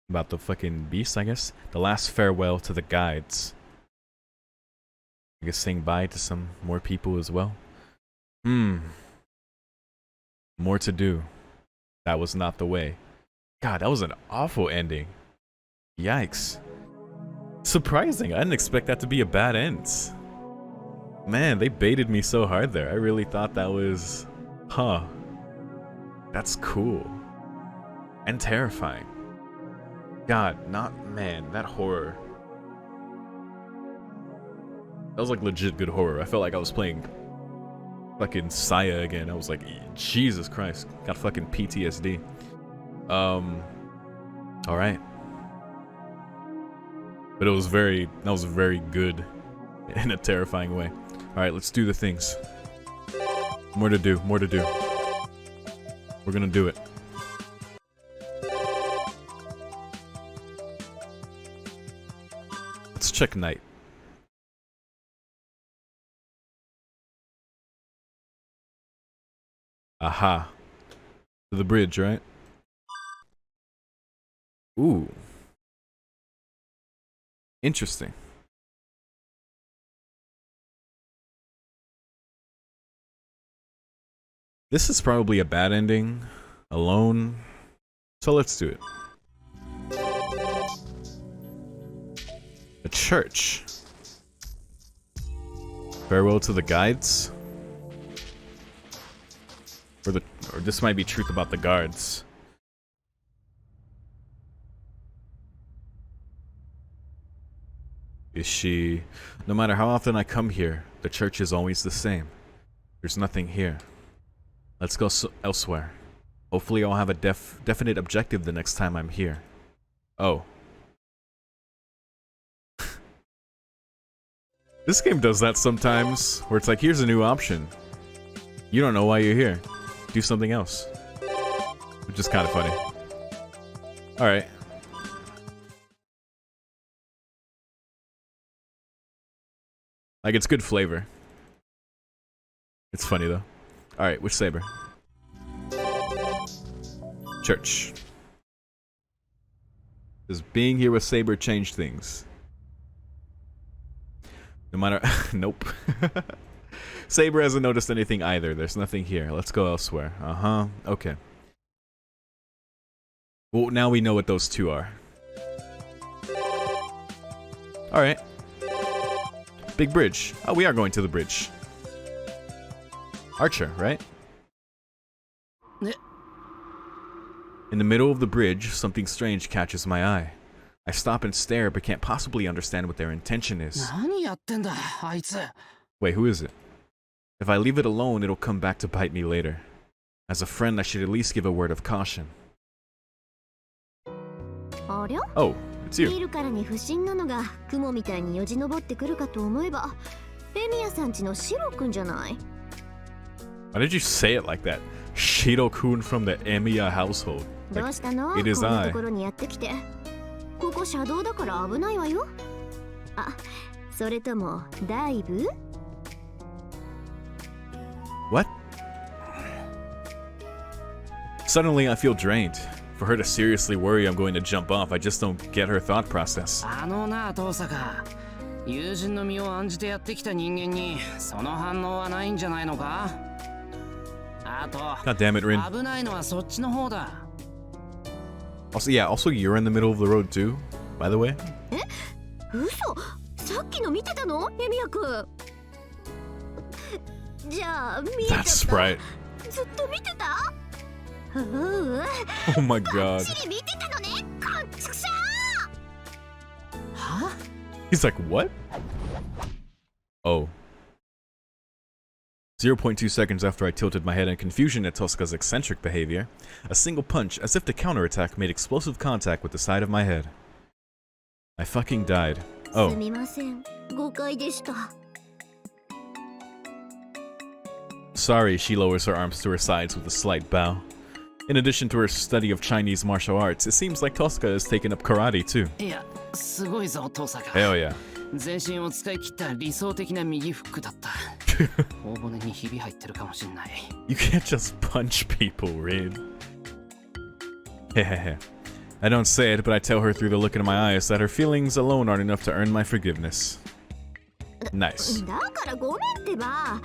About the fucking beast, I guess. The last farewell to the guides. I guess saying bye to some more people as well. More to do. That was not the way. God, that was an awful ending. Yikes. Surprising. I didn't expect that to be a bad end. Man, they baited me so hard there. I really thought that was... Huh. That's cool. And terrifying. God, not... Man, that horror. That was like legit good horror. I felt like I was playing fucking Saya again. I was like, Jesus Christ. Got fucking PTSD. Alright. But it was very... That was very good. In a terrifying way. Alright, let's do the things. More to do. More to do. We're gonna do it. Let's check night. Aha. To the bridge, right? Ooh. Interesting. This is probably a bad ending. Alone. So let's do it. A church. Farewell to the guides. Or this might be truth about the guards. Is she... No matter how often I come here, the church is always the same. There's nothing here. Let's go elsewhere. Hopefully I'll have a definite objective the next time I'm here. Oh. This game does that sometimes, where it's like, here's a new option. You don't know why you're here. Do something else. Which is kind of funny. Alright. Like, it's good flavor. It's funny, though. Alright, which saber? Church. Does being here with Saber change things? No matter... Nope. Saber hasn't noticed anything either. There's nothing here. Let's go elsewhere. Uh-huh. Okay. Well, now we know what those two are. Alright. Big bridge. Oh, we are going to the bridge. Archer, right? In the middle of the bridge, something strange catches my eye. I stop and stare, but can't possibly understand what their intention is. Wait, who is it? If I leave it alone, it'll come back to bite me later. As a friend, I should at least give a word of caution. Oh, it's you. Why did you say it like that? Shiro-kun from the Emiya household. Like, it is I. What? Suddenly I feel drained. For her to seriously worry I'm going to jump off, I just don't get her thought process. 友人の身を案じてやってきた人間にその反応はないんじゃないのか。あと God damn it, Rin. 危ないのはそっちの方だ。 Also, yeah, also you're in the middle of the road too, by the way. 嘘、さっきの見てたのエミヤくん。じゃあ見えちゃった。 That's right. ずっと見てた。Oh my god. 見てたのね、こっちくしょ は？ He's like, what? Oh. 0.2 seconds after I tilted my head in confusion at Tosca's eccentric behavior, a single punch, as if to counterattack, made explosive contact with the side of my head. I fucking died. す Oh. みません、誤解でした。 Sorry, she lowers her arms to her sides with a slight bow. In addition to her study of Chinese martial arts, it seems like Tosca has taken up karate too. いや、すごいぞ、遠坂。 Hell yeah. 全身を使い切った理想的な右フックだった。頬骨にひび入ってるかもしんない。You can't just punch people, Rin. Hehehe. I don't say it, but I tell her through the look in my eyes that her feelings alone aren't enough to earn my forgiveness. Nice. だからごめんってば。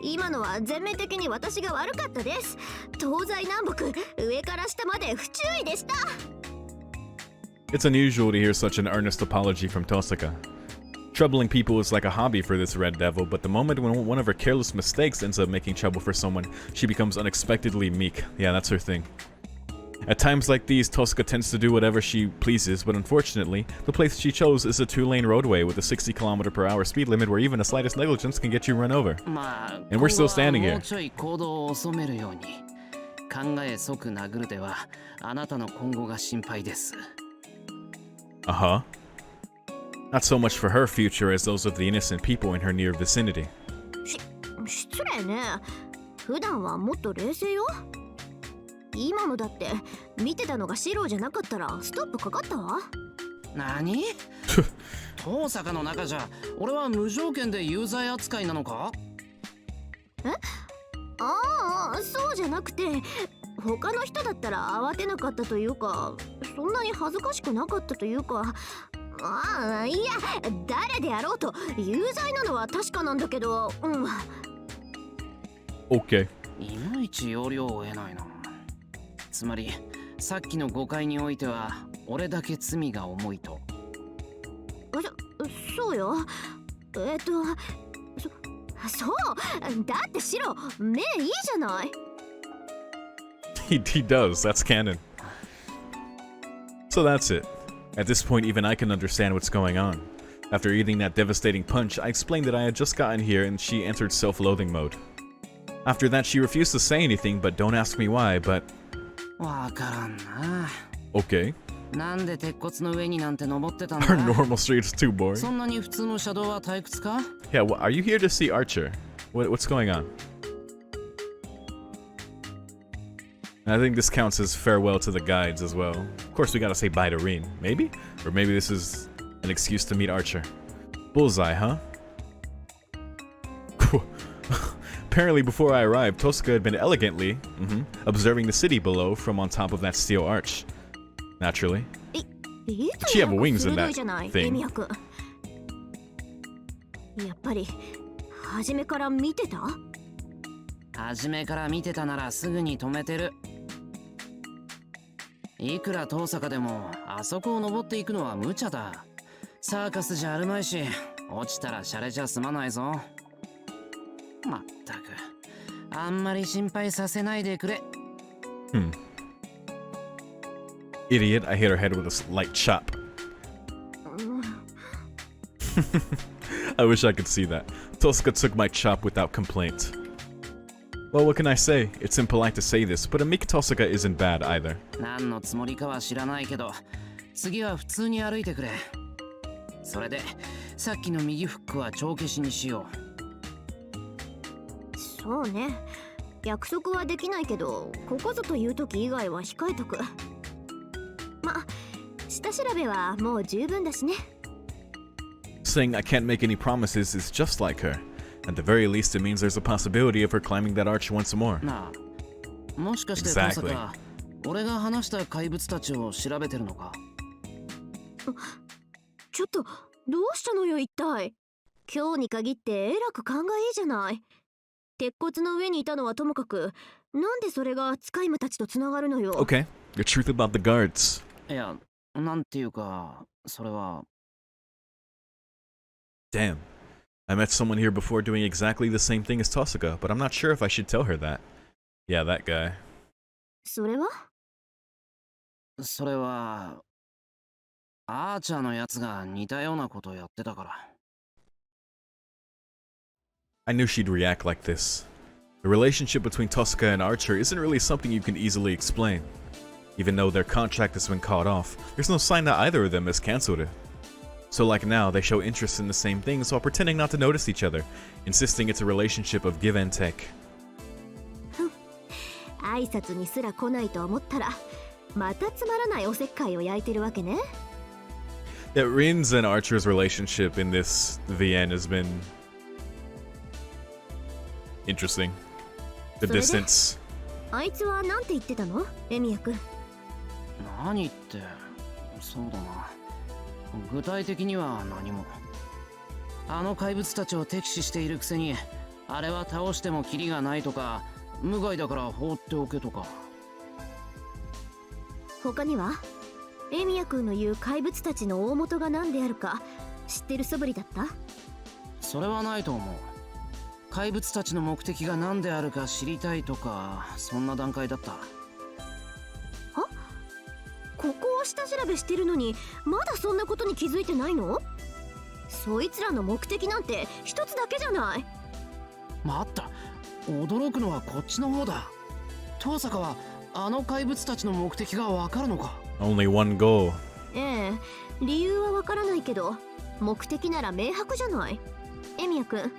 今のは全面的に私が悪かったです。東西南北、上から下まで不注意でした。It's unusual to hear such an earnest apology from Tosaka. Troubling people is like a hobby for this red devil, but the moment when one of her careless mistakes ends up making trouble for someone, she becomes unexpectedly meek. Yeah, that's her thing. At times like these, Tosca tends to do whatever she pleases, but unfortunately, the place she chose is a 2-lane roadway with a 60km/h speed limit where even the slightest negligence can get you run over. まあ、 And we're still standing here. もうちょい行動を遅めるように。考え即殴るでは、あなたの今後が心配です。Uh-huh. Not so much for her future as those of the innocent people in her near vicinity. 失礼ね。普段はもっと冷静よ。今のだって見てたのがシローじゃなかったらストップかかったわ。何？遠坂の中じゃ俺は無条件で有罪扱いなのか？え？ああ、そうじゃなくて、他の人だったら慌てなかったというか、そんなに恥ずかしくなかったというか、ああ、いや、誰であろうと有罪なのは確かなんだけど、うん。Okay. いまいち要領を得ないな。つまりさっきの誤解においては俺だけ罪が重いと。そうよ。そうだってシロ、目いいじゃない。He does. That's canon. So that's it. At this point, even I can understand what's going on. After eating that devastating punch, I explained that I had just gotten here and she entered self-loathing mode. After that, she refused to say anything, but don't ask me why, but... わからんな。 Okay. なんで鉄骨の上になんて登ってたんだ。 Our normal street is too boring. そんなに普通の車道は退屈か？ Yeah, are you here to see Archer? What's going on? I think this counts as farewell to the guides as well. Of course, we gotta say bye to Rin. Maybe? Or maybe this is an excuse to meet Archer. Bullseye, huh? Apparently, before I arrived, Tosca had been elegantly observing the city below from on top of that steel arch. Naturally. She have wings in that thing. やっぱり初めから見てた？初めから見てたならすぐに止めてる。いくら遠坂でもあそこを登っていくのは無茶だ。サーカスじゃあるまいし、落ちたらシャレじゃ済まないぞ。まったく、あんまり心配させないでくれ。Idiot, I hit her head with a light chop. I wish I could see that. Tosca took my chop without complaint. Well, what can I say? It's impolite to say this, but a meek Tosca isn't bad either. 何のつもりかは知らないけど、次は普通に歩いてくれ。それで、さっきの右フックは帳消しにしよう。そうね。約束はできないけど、ここぞという時以外は控えとく。ま、下調べはもう十分だしね。Saying I can't make any promises is just like her. At the very least, it means there's a possibility of her climbing that arch once more. なあ、もしかしてまさか、俺が話した怪物たちを調べてるのか？ちょっとどうしたのよ一体。今日に限ってえらく勘がいいじゃない。鉄骨の上にいたのはともかく、なんでそれが使い魔たちとつながるのよ。 Okay, the truth about the guards. いや、なんていうか、それは。Damn. I met someone here before doing exactly the same thing as Tosuka, but I'm not sure if I should tell her that. Yeah, that guy. それはそれは、アーチャーのやつが似たようなことをやってたから。I knew she'd react like this. The relationship between Tosuka and Archer isn't really something you can easily explain. Even though their contract has been called off, there's no sign that either of them has cancelled it. So like now, they show interest in the same things while pretending not to notice each other, insisting it's a relationship of give and take. 挨拶にすら来ないと思ったら、またつまらないおせっかいを焼いてるわけね。Yeah, Rin's and Archer's relationship in this VN has been interesting. The distance. あいつはなんて言ってたの、エミヤ君。何って、そうだな。具体的には何も。あの怪物たちを敵視しているくせに、あれは倒してもキリがないとか、無害だから放っておけとか。他にはエミヤ君の言う怪物たちの大元が何であるか知ってる素振りだった？それはないと思う。怪物たちの目的が何であるか知りたいとか、そんな段階だった。ここを下調べしてるのにまだそんなことに気づいてないの？そいつらの目的なんて一つだけじゃない。待った、驚くのはこっちの方だ。遠坂はあの怪物たちの目的がわかるのか？ Only one goal. ええ、理由はわからないけど目的なら明白じゃない。エミヤ君、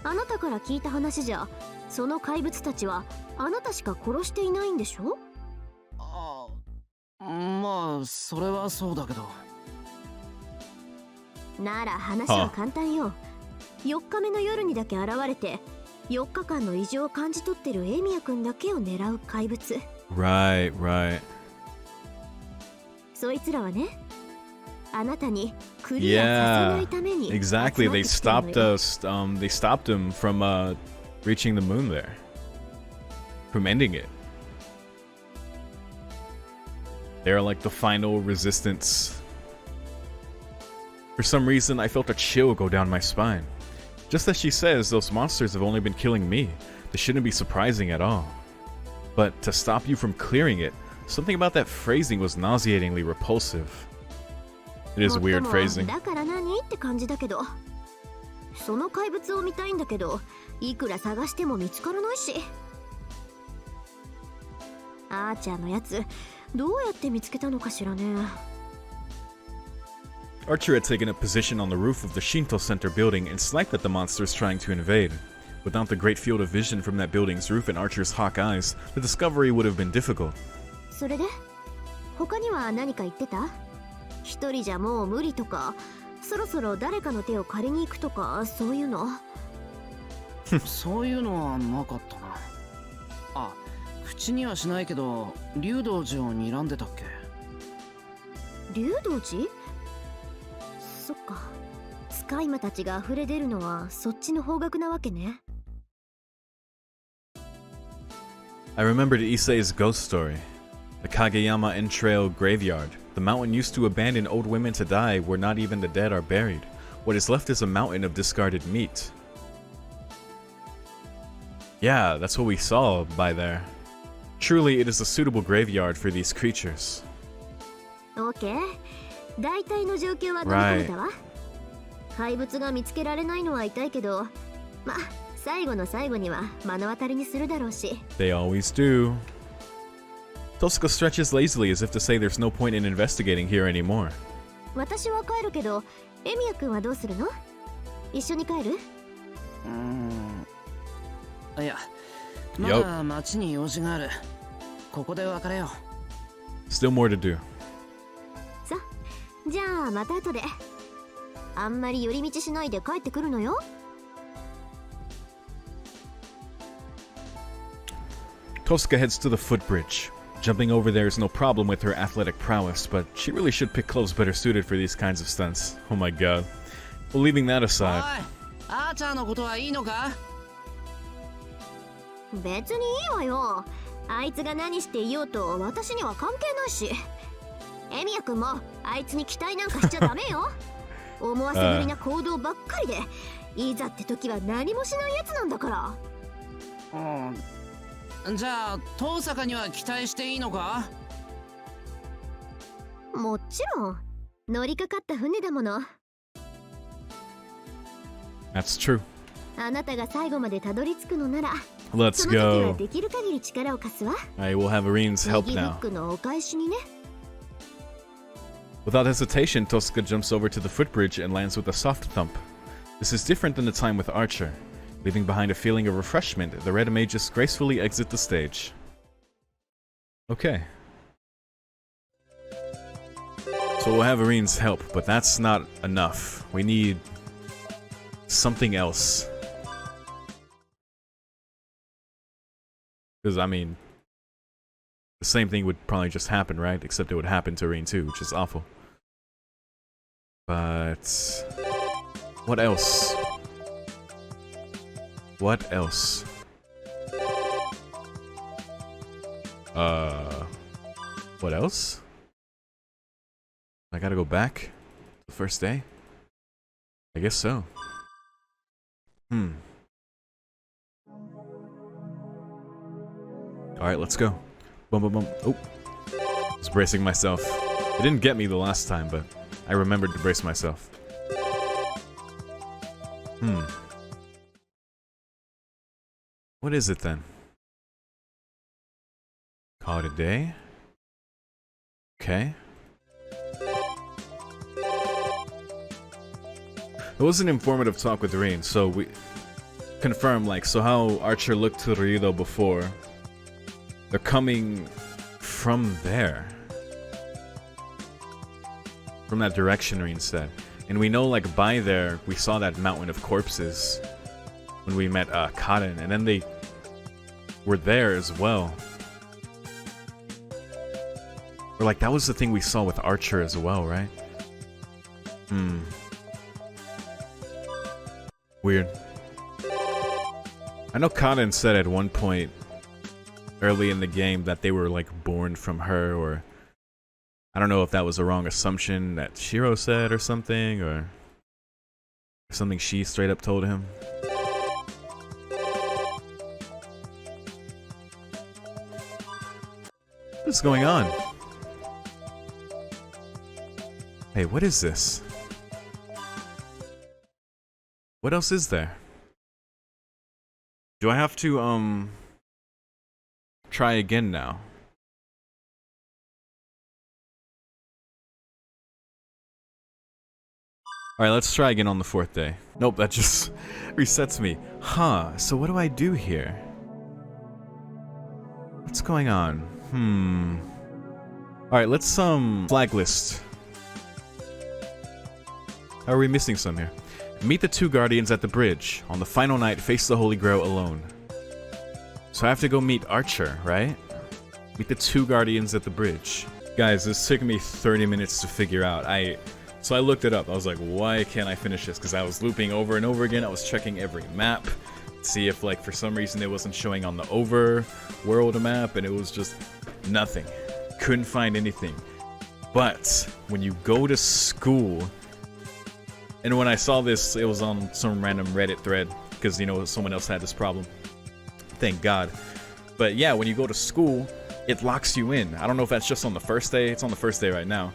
あなたから聞いた話じゃ、その怪物たちはあなたしか殺していないんでしょ？ああ、まあそれはそうだけど。なら話は簡単よ。4日目の夜にだけ現れて4日間の異常を感じ取ってるエミヤ君だけを狙う怪物。 Right. そいつらはね、あなたにクリアさせないために Exactly. They 集まってきてるのよ。 stopped us. They stopped him from reaching the moon there, from ending it. They're like the final resistance. For some reason, I felt a chill go down my spine. Just as she says, those monsters have only been killing me. This shouldn't be surprising at all. But to stop you from clearing it, something about that phrasing was nauseatingly repulsive. It is weird もっとも phrasing. だから何って感じだけど、その怪物を見たいんだけど、いくら探しても見つからないし。あーちゃんのやつ、どうやって見つけたのかしらね。Archer had taken a position on the roof of the Shinto Center building and sniped at the monsters trying to invade. Without the great field of vision from that building's roof and Archer's hawk eyes, the discovery would have been difficult. それで他には何か言ってた？一人じゃもう無理とか、そろそろ誰かの手を借りに行くとか、そういうの。そういうのはなかったな。あ、口にはしないけど、竜道寺を睨んでたっけ？竜道寺？そっか、使い魔たちが溢れ出るのはそっちの方角なわけね。I remembered Issei's ghost story. The Kageyama Entrail Graveyard. The mountain used to abandon old women to die where not even the dead are buried. What is left is a mountain of discarded meat. Yeah, that's what we saw by there. Truly, it is a suitable graveyard for these creatures. オッケー。大体の状況は飲み込めたわ。怪物が見つけられないのは痛いけど、ま、最後の最後には目の当たりにするだろうし。They always do. Tosuka stretches lazily as if to say there's no point in investigating here anymore. 私は帰るけど、エミヤ君はどうするの？一緒に帰る？いや、まだ町に用事がある。ここで別れよう。Still more to do. さ、じゃあまた後で。あんまり寄り道しないで帰ってくるのよ。Tosuka heads to the footbridge. Jumping over there is no problem with her athletic prowess, but she really should pick clothes better suited for these kinds of stunts. Oh my god. Well, leaving that aside. あーちゃんのことはいいのか？別にいいわよ。あいつが何していようと私には関係ないし。エミヤ君もあいつに期待なんかしちゃダメよ。思わせぶりな行動ばっかりで、いざって時は何もしないやつなんだから。じゃあ遠坂には期待していいのか？もちろん乗りかかった船だもの。That's true. あなたが最後までたどり着くのなら、 Let's その時は go. できる限り力を貸すわ。 I will have Arine's help 右フッ now. クのお返しにね。Without hesitation, Tosca jumps over to the footbridge and lands with a soft thump. This is different than the time with Archer. Leaving behind a feeling of refreshment, the red mages gracefully exit the stage. Okay. So we'll have Arine's help, but that's not enough. We need something else. Because, I mean, the same thing would probably just happen, right? Except it would happen to Arine too, which is awful. But what else? What else? What else? I gotta go back the first day? I guess so. Alright, let's go. Boom, boom, boom. Oh. I was bracing myself. It didn't get me the last time, but I remembered to brace myself. What is it then? Call it a day? Okay. It was an informative talk with Rain, so we confirm, like, so how Archer looked to Ryo before, they're coming from there. From that direction, Rain said. And we know, like, by there, we saw that mountain of corpses when we met Kaden, and then they were there as well. Or, like, that was the thing we saw with Archer as well, right? Weird. I know Kaden said at one point early in the game that they were, like, born from her, or I don't know if that was a wrong assumption that Shiro said or something, or something she straight up told him. What's going on? Hey, what is this? What else is there? Do I have to, try again now? Alright, let's try again on the 4th day. Nope, that just resets me. Huh, so what do I do here? What's going on? Alright, let's, flag list. How are we missing some here? Meet the 2 guardians at the bridge. On the final night, face the Holy Grail alone. So I have to go meet Archer, right? Meet the 2 guardians at the bridge. Guys, this took me 30 minutes to figure out. So I looked it up. I was like, why can't I finish this? Because I was looping over and over again. I was checking every map. See if, like, for some reason it wasn't showing on the overworld map, and it was just nothing. Couldn't find anything. But when you go to school, and when I saw this, it was on some random Reddit thread, because, you know, someone else had this problem. Thank God. But yeah, when you go to school, it locks you in. I don't know if that's just on the first day. It's on the first day right now.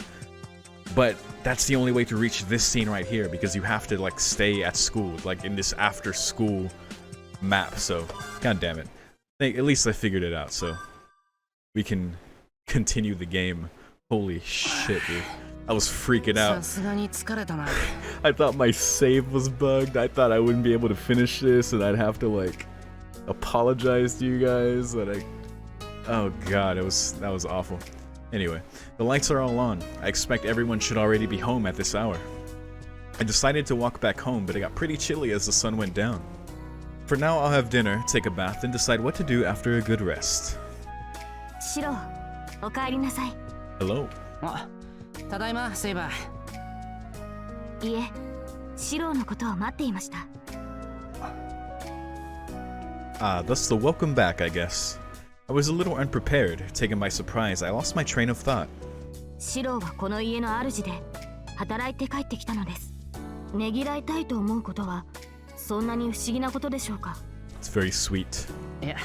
But that's the only way to reach this scene right here, because you have to, like, stay at school, like, in this after-school map. So, god damn it. At least I figured it out, so we can continue the game. Holy shit, dude. I was freaking out. I thought my save was bugged. I thought I wouldn't be able to finish this, and I'd have to, like, apologize to you guys. That oh god, that was awful. Anyway, the lights are all on. I expect everyone should already be home at this hour. I decided to walk back home, but it got pretty chilly as the sun went down. For now, I'll have dinner, take a bath, and decide what to do after a good rest. シロ、おかえりなさい。 Hello. あ、ただいまセイバー。いえ、シローのことを待っていました。Ah, thus the welcome back, I guess. I was a little unprepared, taken by surprise. I lost my train of thought. シローはこの家の主で働いて帰ってきたのです。ねぎらいたいと思うことはそんなに不思議なことでしょうか。 It's very sweet. いや、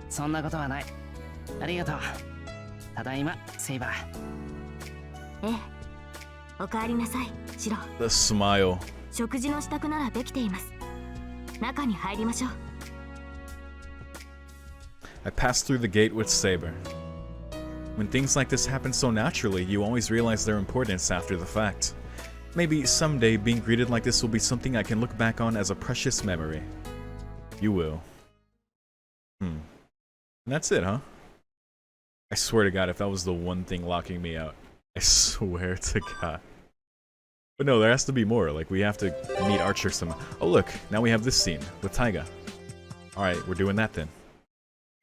そんなことはない。ありがとう。ただいまセイバー。ええ、おかえりなさい、シロー。 The smile. 食事の支度ならできています。中に入りましょう。 I passed through the gate with Saber. When things like this happen so naturally, you always realize their importance after the fact. Maybe someday being greeted like this will be something I can look back on as a precious memory. You will. And that's it, huh? I swear to God, if that was the one thing locking me out. I swear to God. But no, there has to be more. Like, we have to meet Archer somehow. Oh, look, now we have this scene with Taiga. Alright, we're doing that then.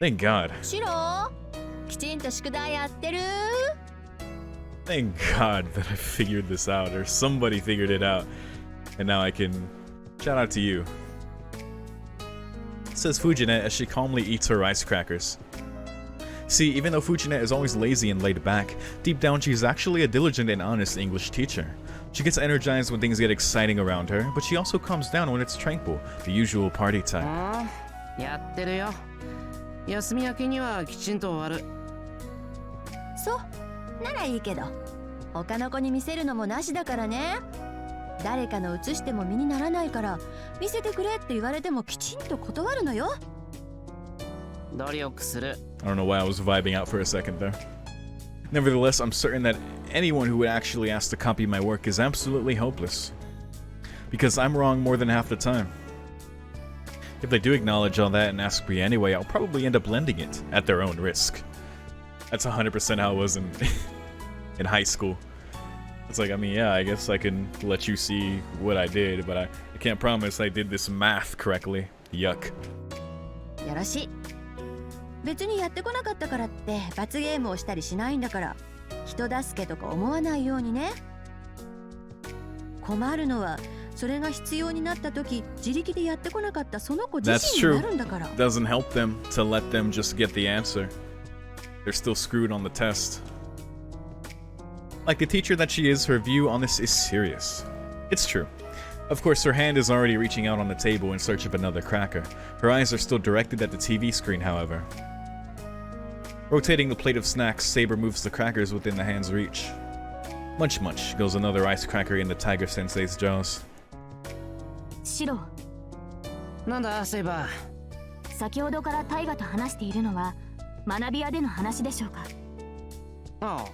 Thank God. シロー、きちんと宿題やってる？ Thank God that I figured this out, or somebody figured it out. And now I can shout out to you. Says Fujine as she calmly eats her rice crackers. See, even though Fujine is always lazy and laid back, deep down she's actually a diligent and honest English teacher. She gets energized when things get exciting around her, but she also calms down when it's tranquil, the usual party type. やってるよ。休み明けにはきちんと終わる。そうならいいけど、他の子に見せるのもなしだからね。誰かの写しても身にならないから見せてくれって言われてもきちんと断るのよ。努力する。 I don't know why I was vibing out for a second there. Nevertheless, I'm certain that anyone who would actually ask to copy my work is absolutely hopeless. Because I'm wrong more than half the time. If they do acknowledge all that and ask me anyway, I'll probably end up lending it at their own risk. That's 100% how it was in high school. It's like, I mean, yeah, I guess I can let you see what I did, but I can't promise I did this math correctly. Yuck. よろしい。別にやってこなかったからって罰ゲームをしたりしないんだから、人助けとか思わないようにね。困るのはそれが必要になった時自力でやってこなかったその子自 That's 身に true. なるんだから。 Doesn't help them to let them just get the answer. They're still screwed on the test. Like the teacher that she is, her view on this is serious. It's true. Of course, her hand is already reaching out on the table in search of another cracker. Her eyes are still directed at the TV screen, however. Rotating the plate of snacks, Saber moves the crackers within the hand's reach. Munch munch goes another ice cracker in the Tiger Sensei's jaws. シロー、なんだセイバー。先ほどからタイガと話しているのは学び屋での話でしょうか。ああ。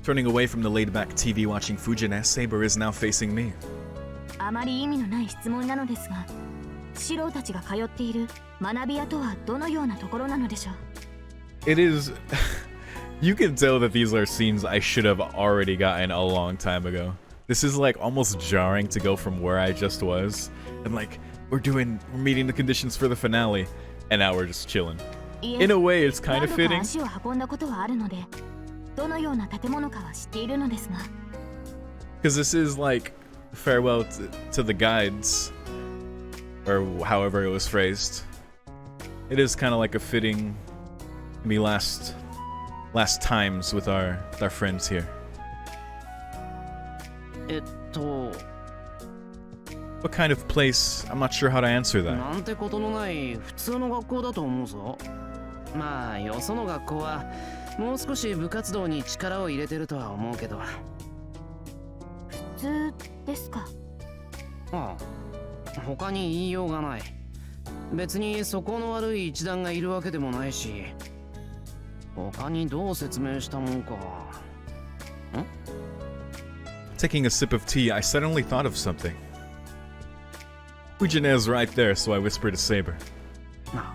Turning away from the laid-back TV-watching Fujine, Saber is now facing me. あまり意味のない質問なのですが、シローたちが通っている学び屋とはどのようなところなのでしょう。 It is... You can tell that these are scenes I should have already gotten a long time ago. This is like almost jarring to go from where I just was, and like, we're meeting the conditions for the finale, and now we're just chilling. In a way, it's kind of 何度か fitting. 足を運んだことはあるので、どのような建物かは知っているのですが。 Because this is like farewell to the guides, or however it was phrased. It is kind of like a fitting, maybe last times with our friends here. What kind of place? I'm not sure how to answer that. なんてことのない普通の学校だと思うぞ。まあよその学校はもう少し部活動に力を入れてるとは思うけど。普通ですか。ああ、他に言いようがない。別に素行の悪い一団がいるわけでもないし、他にどう説明したもんか。Taking a sip of tea, I suddenly thought of something. Fujine's right there, so I whispered to Saber. なあ、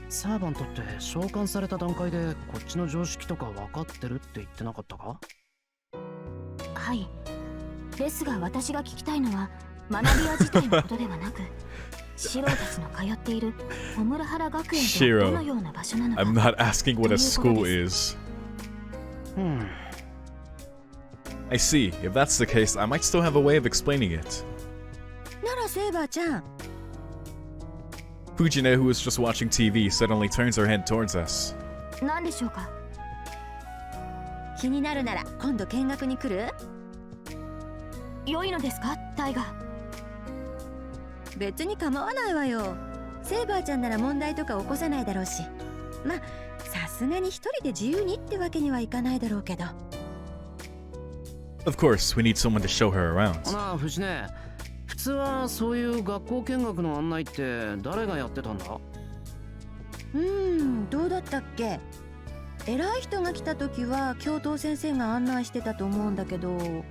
サーバントって召喚された段階でこっちの常識とか分かってるって言ってなかったか？はい。ですが私が聞きたいのは学び屋自体のことではなく、シロたちの通っているオムラハラ学園と Shiro, どのような場所なのか。 I'm not asking what a school is. I see. If that's the case, I might still have a way of explaining it. ならセイバーちゃん、 Fujine, who was just watching TV, suddenly turns her head towards us. 何でしょうか。気になるなら今度見学に来る？良いのですか、タイガ。別に構わないわよ。セイバーちゃんなら問題とか起こさないだろうし、まあさすがに一人で自由にってわけにはいかないだろうけど。 Of course, we need someone to show her around. なあ藤根、普通はそういう学校見学の案内って誰がやってたんだ？どうだったっけ？偉い人が来た時は教頭先生が案内してたと思うんだけど。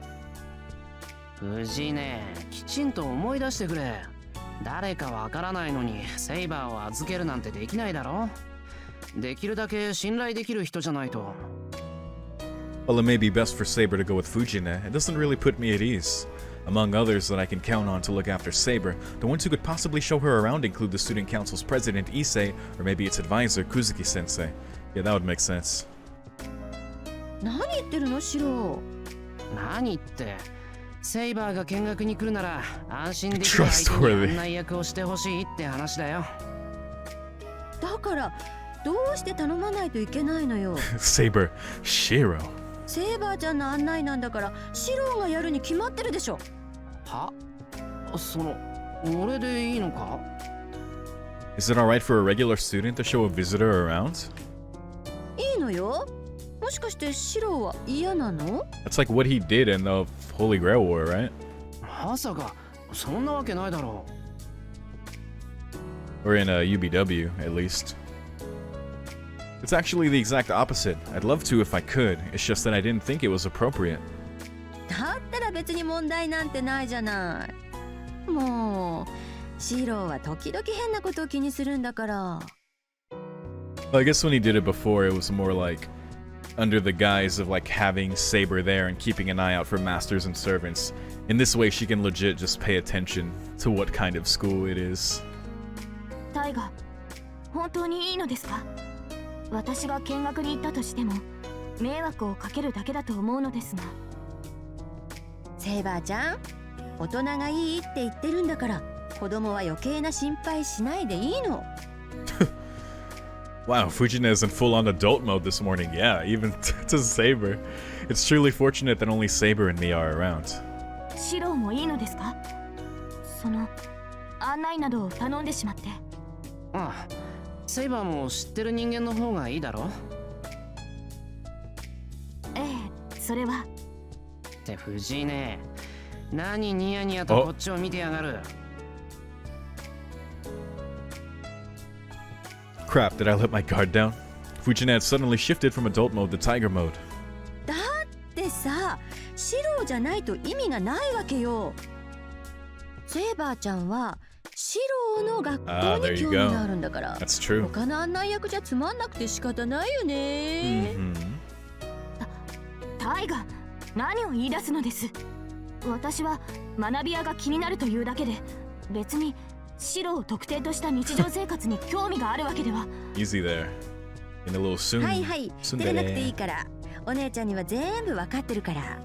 藤根、きちんと思い出してくれ。誰かわからないのにセイバーを預けるなんてできないだろ。できるだけ信頼できる人じゃないと。 While it may be best for Saber to go with Fujine, it doesn't really put me at ease. Among others that I can count on to look after Saber, the ones who could possibly show her around include the student council's president Issei, or maybe its advisor Kuzuki-sensei. Yeah, that would make sense. 何言ってるのシロ？何って、セイバーが見学に来るなら安心できる相手に案内役をしてほしいって話だよ。だからどうして頼まないといけないのよ。Saber, Shiro. セイバーちゃんの案内なんだからシロがやるに決まってるでしょ。は？その、俺でいいのか？ Is it alright for a regular student to show a visitor around? いいのよ。もしかしてシロは嫌なの？ That's like what he did in the Holy Grail War, right? まさか、そんなわけないだろう。 Or in UBW, at least. It's actually the exact opposite. I'd love to if I could, it's just that I didn't think it was appropriate. だったら別に問題なんてないじゃない。もうシロは時々変なことを気にするんだから。 Well, I guess when he did it before, it was more like under the guise of like having Saber there and keeping an eye out for masters and servants. In this way, she can legit just pay attention to what kind of school it is. タイガ、本当にいいのですか？私が見学に行ったとしても迷惑をかけるだけだと思うのですが。セイバーちゃん、大人がいいって言ってるんだから子供は余計な心配しないでいいの。Wow, Fujina is in full-on adult mode this morning. Yeah, even to Saber. It's truly fortunate that only Saber and me are around. シロもいいのですか？その案内などを頼んでしまって。ああ、セイバーも知ってる人間の方がいいだろ。ええ、それは。って藤井ね、何ニヤニヤとこっちを見てやがる。Crap, did I let my guard down? Fujina had suddenly shifted from adult mode to tiger mode. だってさ、シロじゃないと意味がないわけよ。セイバーちゃんはシロの学校に興味があるんだから。That's true. 他の案内役じゃつまんなくて仕方ないよね。タイガ、何を言い出すのです。私は学び屋が気になるというだけで、別にシロを特定とした日常生活に興味があるわけでは。Easy there. In a little soon. はいはい、照れなくていいから。お姉ちゃんには全部わかってるから。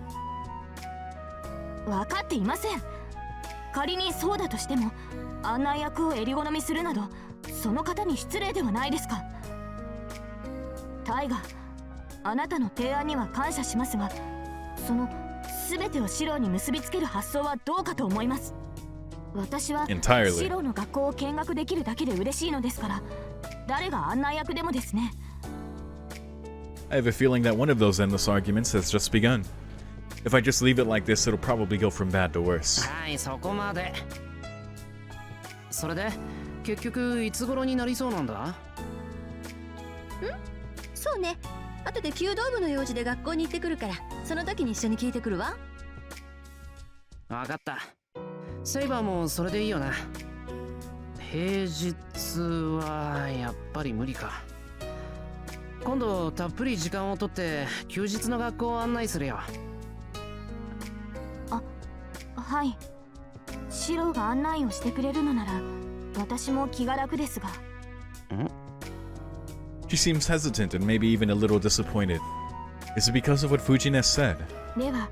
分かっていません。仮にそうだとしても、案内役を襟好みするなど、その方に失礼ではないですか。タイガ、あなたの提案には感謝しますが、その全てをシロに結びつける発想はどうかと思います。私はシロの学校を見学できるだけで嬉しいのですから、誰が案内役でもですね。I have a feeling that one of those endless arguments has just begun. If I just leave it like this, it'll probably go from bad to worse. はい、そこまで。それで結局いつ頃になりそうなんだ？そうね。後で弓道部の用事で学校に行ってくるから、その時に一緒に聞いてくるわ。わかった。セイバーもそれでいいよな。平日はやっぱり無理か。今度たっぷり時間をとって休日の学校を案内するよ。はい。シロが案内をしてくれるのなら私も気が楽ですが。She seems hesitant and maybe even a little disappointed. Is it because of what Fujines said? では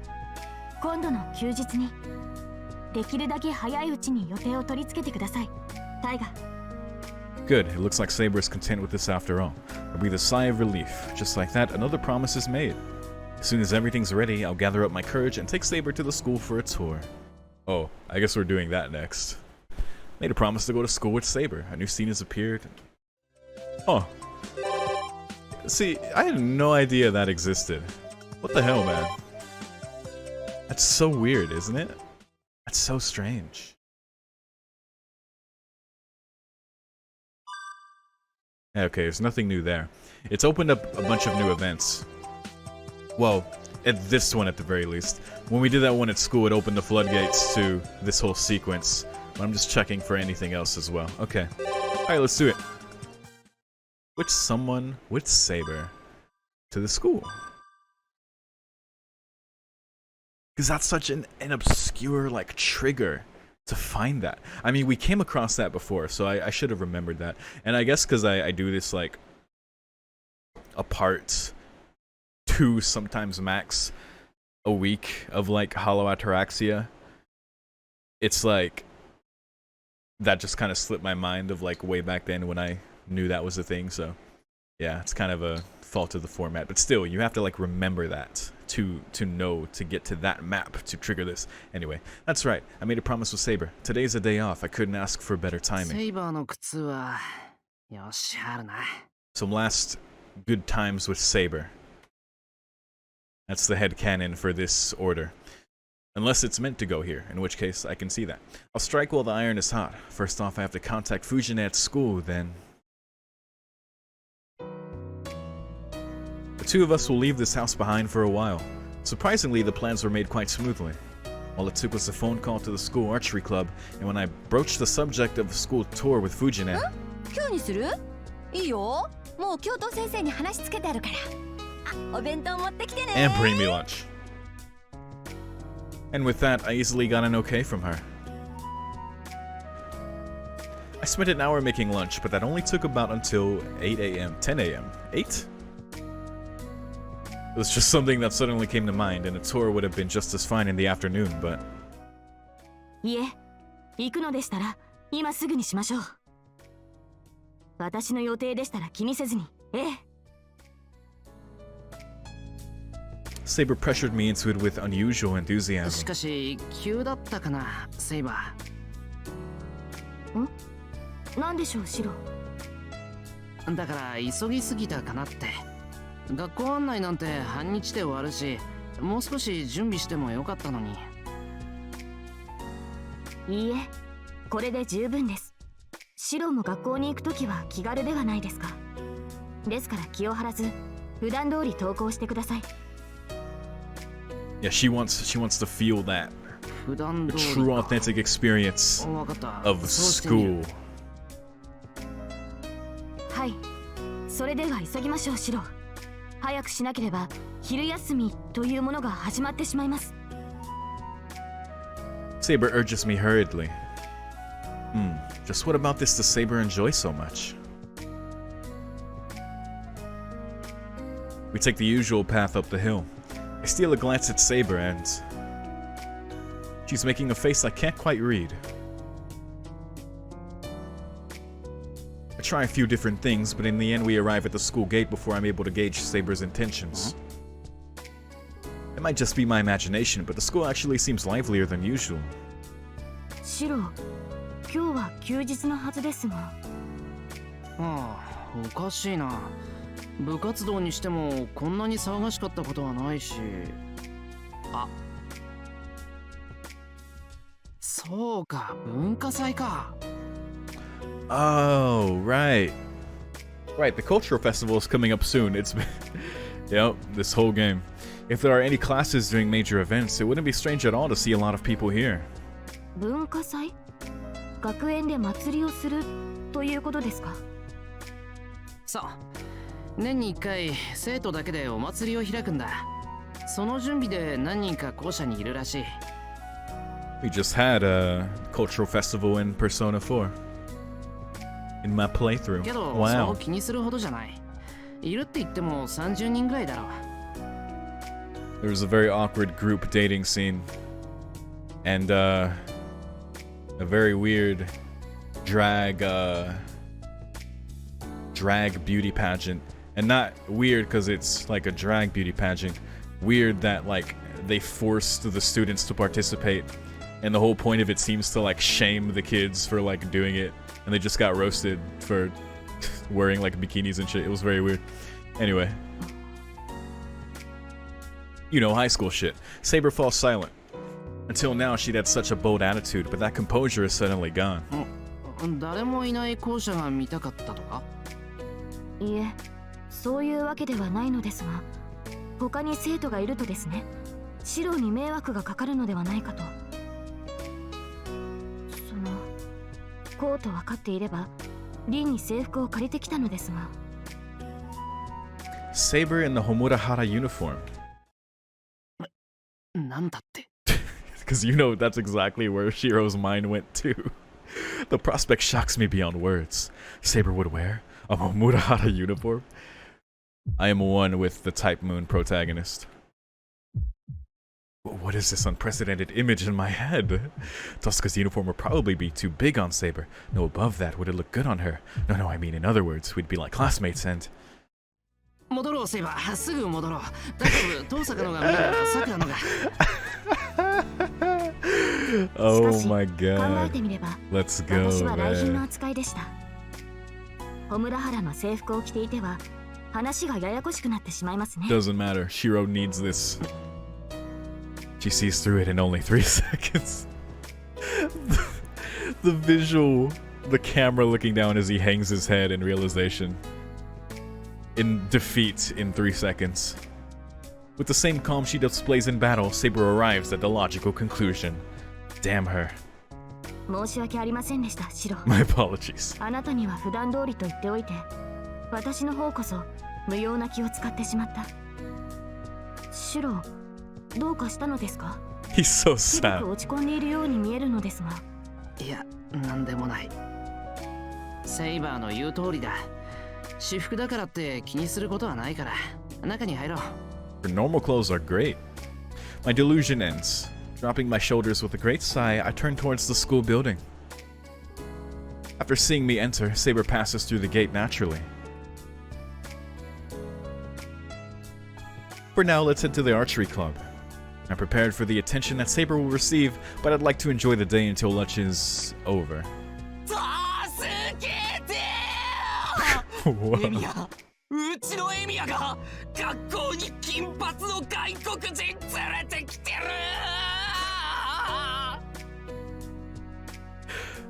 今度の休日にできるだけ早いうちに予定を取り付けてください。タイガ。Good, it looks like Saber is content with this after all. I breathe a sigh of relief. Just like that, another promise is made. As soon as everything's ready, I'll gather up my courage and take Saber to the school for a tour. Oh, I guess we're doing that next. Made a promise to go to school with Saber. A new scene has appeared. Oh. See, I had no idea that existed. What the hell, man? That's so weird, isn't it? That's so strange. Okay, there's nothing new there. It's opened up a bunch of new events. Well, at this one at the very least. When we did that one at school, it opened the floodgates to this whole sequence. But I'm just checking for anything else as well. Okay. Alright, let's do it. Which someone with Saber to the school? Because that's such an obscure, like, trigger to find that. I mean, we came across that before, so I should have remembered that. And I guess because I do this, like, a part 2, sometimes max, a week of, like, hollow ataraxia, it's like, that just kind of slipped my mind of, like, way back then when I knew that was a thing, so yeah, it's kind of a fault of the format. But still, you have to, like, remember that to know to get to that map to trigger this. Anyway, that's right. I made a promise with Saber. Today's a day off. I couldn't ask for better timing. Some last good times with Saber. That's the headcanon for this order. Unless it's meant to go here, in which case I can see that. I'll strike while the iron is hot. First off, I have to contact Fujine at school, then... The two of us will leave this house behind for a while. Surprisingly, the plans were made quite smoothly. All it took was a phone call to the school archery club, and when I broached the subject of the school tour with Fujine... 今日にする？いいよ。もう教頭先生に話つけてあるから。あ、お弁当持ってきてね。 And bring me lunch. And with that, I easily got an okay from her. I spent an hour making lunch, but that only took about until 8 a.m. 10 a.m. 8? It was just something that suddenly came to mind, and a tour would have been just as fine in the afternoon, but... いえ、行くのでしたら今すぐにしましょう。私の予定でしたら気にせずに。ええ。Saber pressured me into it with unusual enthusiasm. しかし急だったかな、セイバー。ん？なんでしょう、シロ。だから急ぎすぎたかなって。学校案内なんて半日で終わるし、もう少し準備してもよかったのに。いいえ、これで十分です。シロも学校に行くときは気軽ではないですか。ですから気を張らず、普段通り登校してください。Yeah, she wants to feel that the true authentic experience of school. はい、それでは急ぎましょう、シロ。早くしなければ昼休みというものが始まってしまいます。Saber urges me hurriedly. Just what about this does Saber enjoy so much? We take the usual path up the hill. I steal a glance at Saber and... she's making a face I can't quite read. I try a few different things, but in the end we arrive at the school gate before I'm able to gauge Saber's intentions. It might just be my imagination, but the school actually seems livelier than usual. シロ、今日は休日のはずですが。ああ、おかしいな。部活動にしてもこんなに騒がしかったことはないし。あ、そうか、文化祭か。Oh, right. Right, the cultural festival is coming up soon. It's been... yep, this whole game. If there are any classes doing major events, it wouldn't be strange at all to see a lot of people here. 文化祭？学園で祭りをするということですか？そう。年に1回生徒だけでお祭りを開くんだ。その準備で何人か校舎にいるらしい。We just had a cultural festival in Persona 4. in my playthrough. けど、そ Wow. う気にするほどじゃない。いるって言っても30人ぐらいだろう。There was a very awkward group dating scene. And, a very weird drag beauty pageant. And not weird because it's like a drag beauty pageant. Weird that, like, they forced the students to participate. And the whole point of it seems to, like, shame the kids for, like, doing it. And they just got roasted for wearing, like, bikinis and shit. It was very weird. Anyway. You know, high school shit. Saber falls silent. Until now, she'd had such a bold attitude, but that composure is suddenly gone. 誰もいない校舎が見たかったとか？いえ、そういうわけではないのですが、他に生徒がいるとですね、シロに迷惑がかかるのではないかと。その、こうと分かっていれば、リンに制服を借りてきたのですが。Saber in the Homurahara uniform. なんだって。Because you know that's exactly where Shiro's mind went too. The prospect shocks me beyond words. Saber would wear a Homurahara uniform? I am one with the Type Moon protagonist. What is this unprecedented image in my head? Tosca's uniform would probably be too big on Saber. No, above that, would it look good on her? No, I mean, in other words, we'd be like classmates and... 戻ろう、セイバー。すぐ戻ろう。大丈夫。遠坂のが見たら、さくらのが。Oh my 考 god. えてみれば、 Let's go, 私は来賓の man. 扱いでした。ホムラハラの制服を着ていては、話がややこしくなってしまいますね。Doesn't matter. Shiro needs this. She sees through it in only 3 seconds. The visual, the camera looking down as he hangs his head in realization. In defeat in 3 seconds. With the same calm she displays in battle, Saber arrives at the logical conclusion. Damn her. 申し訳ありませんでした、シロ。My apologies. あなたには普段通りと言っておいて、私の方こそ無用な気を使ってしまった。シロ、どうかしたのですか？ He's so すご sad. く落ち込んでいるように見えるのですが。いや、なんでもない。セイバーの言う通りだ。私服だからって気にすることはないから、中に入ろう。Her normal clothes are great. My delusion ends. Dropping my shoulders with a great sigh, I turn towards the school building. After seeing me enter, Saber passes through the gate naturally. For now, let's head to the archery club. I'm prepared for the attention that Saber will receive, but I'd like to enjoy the day until lunch is over. Whoa. エミヤ、うちのエミヤが学校に金髪の外国人連れてきてる。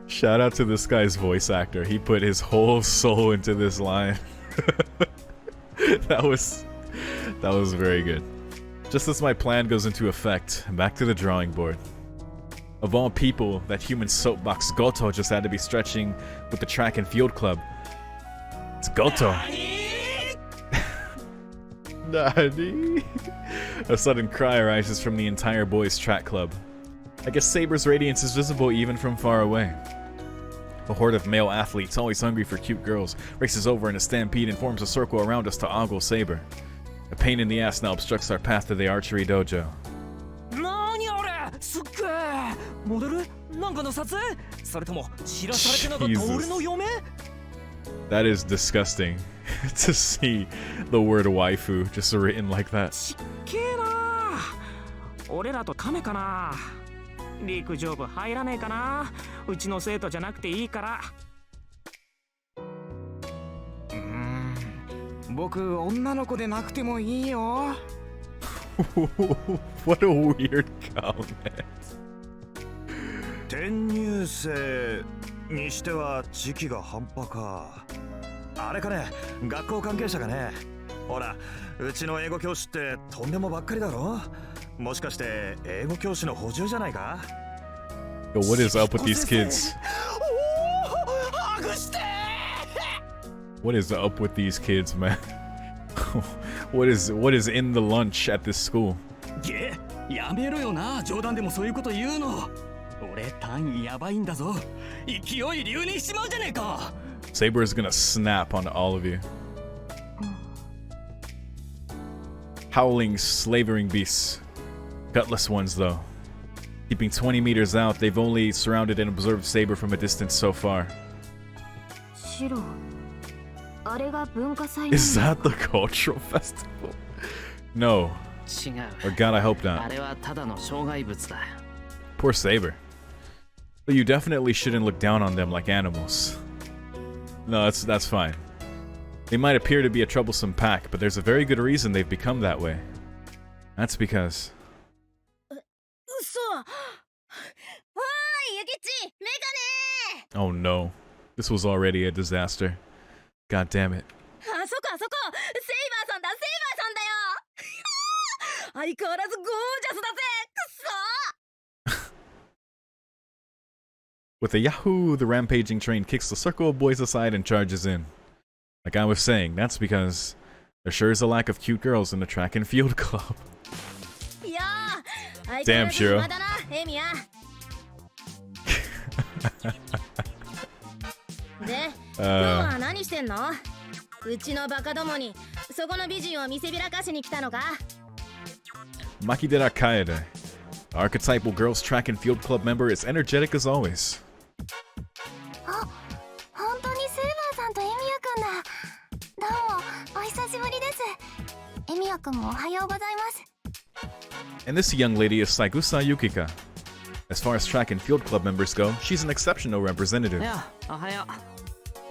Shout out to this guy's voice actor. He put his whole soul into this line. That was very good. Just as my plan goes into effect, back to the drawing board. Of all people, that human soapbox Goto just had to be stretching with the track and field club. It's Goto. Nani? A sudden cry arises from the entire boys' track club. I guess Saber's radiance is visible even from far away. A horde of male athletes, always hungry for cute girls, races over in a stampede and forms a circle around us to ogle Saber. A pain in the ass now obstructs our path to the archery dojo. なにあれ、すっげえ。モデル？なんかの撮影？それとも知らされてなかった俺の嫁？ That is disgusting to see the word waifu just written like that. ちっけえな。俺らとカメかな。陸上部入らねえかな。うちの生徒じゃなくていいから。僕女の子でなくてもいいよ。What a weird comment. 転入生にしては時期が半端か。あれかね、学校関係者がね。ほら、うちの英語教師ってとんでもばっかりだろ。もしかして英語教師の補充じゃないか？ Yo, what is up with these kids? What is up with these kids, man? What is in the lunch at this school? やめろよな、冗談でもそういうこと言うの。俺単位やばいんだぞ。勢い流にしちまうじゃねえか。Saber is gonna snap on all of you. Howling, slavering beasts. Gutless ones, though. Keeping 20 meters out, they've only surrounded and observed Saber from a distance so far. Is that the cultural festival? No. 違う Or God, I hope あ not. れはただの障害物だ Poor Saber. But you definitely shouldn't look down on them like animals. No, that's fine. They might appear to be a troublesome pack, but there's a very good reason they've become that way. That's because... 嘘おーいユキチメガネ Oh no. This was already a disaster. God damn it. あそこセイバーさんだセイバーさんだよ相変わらずゴージャスだぜくそ With a Yahoo, the rampaging train kicks the circle of boys aside and charges in. Like I was saying, that's because there sure is a lack of cute girls in the track and field club. いやー Damn, Shiro. だなエミヤで今日は何してんのうちのバカどもにそこの美人を見せびらかしに来たのか Makidera Kaede. The archetypal girls track and field club member is energetic as always. 本当にセイバーさんとエミヤくんだ。どうもお久しぶりです。エミヤくんもおはようございます。 And this young lady is Saigusa Yukika. As far as track and field club members go, she's an exceptional representative. いやおはよ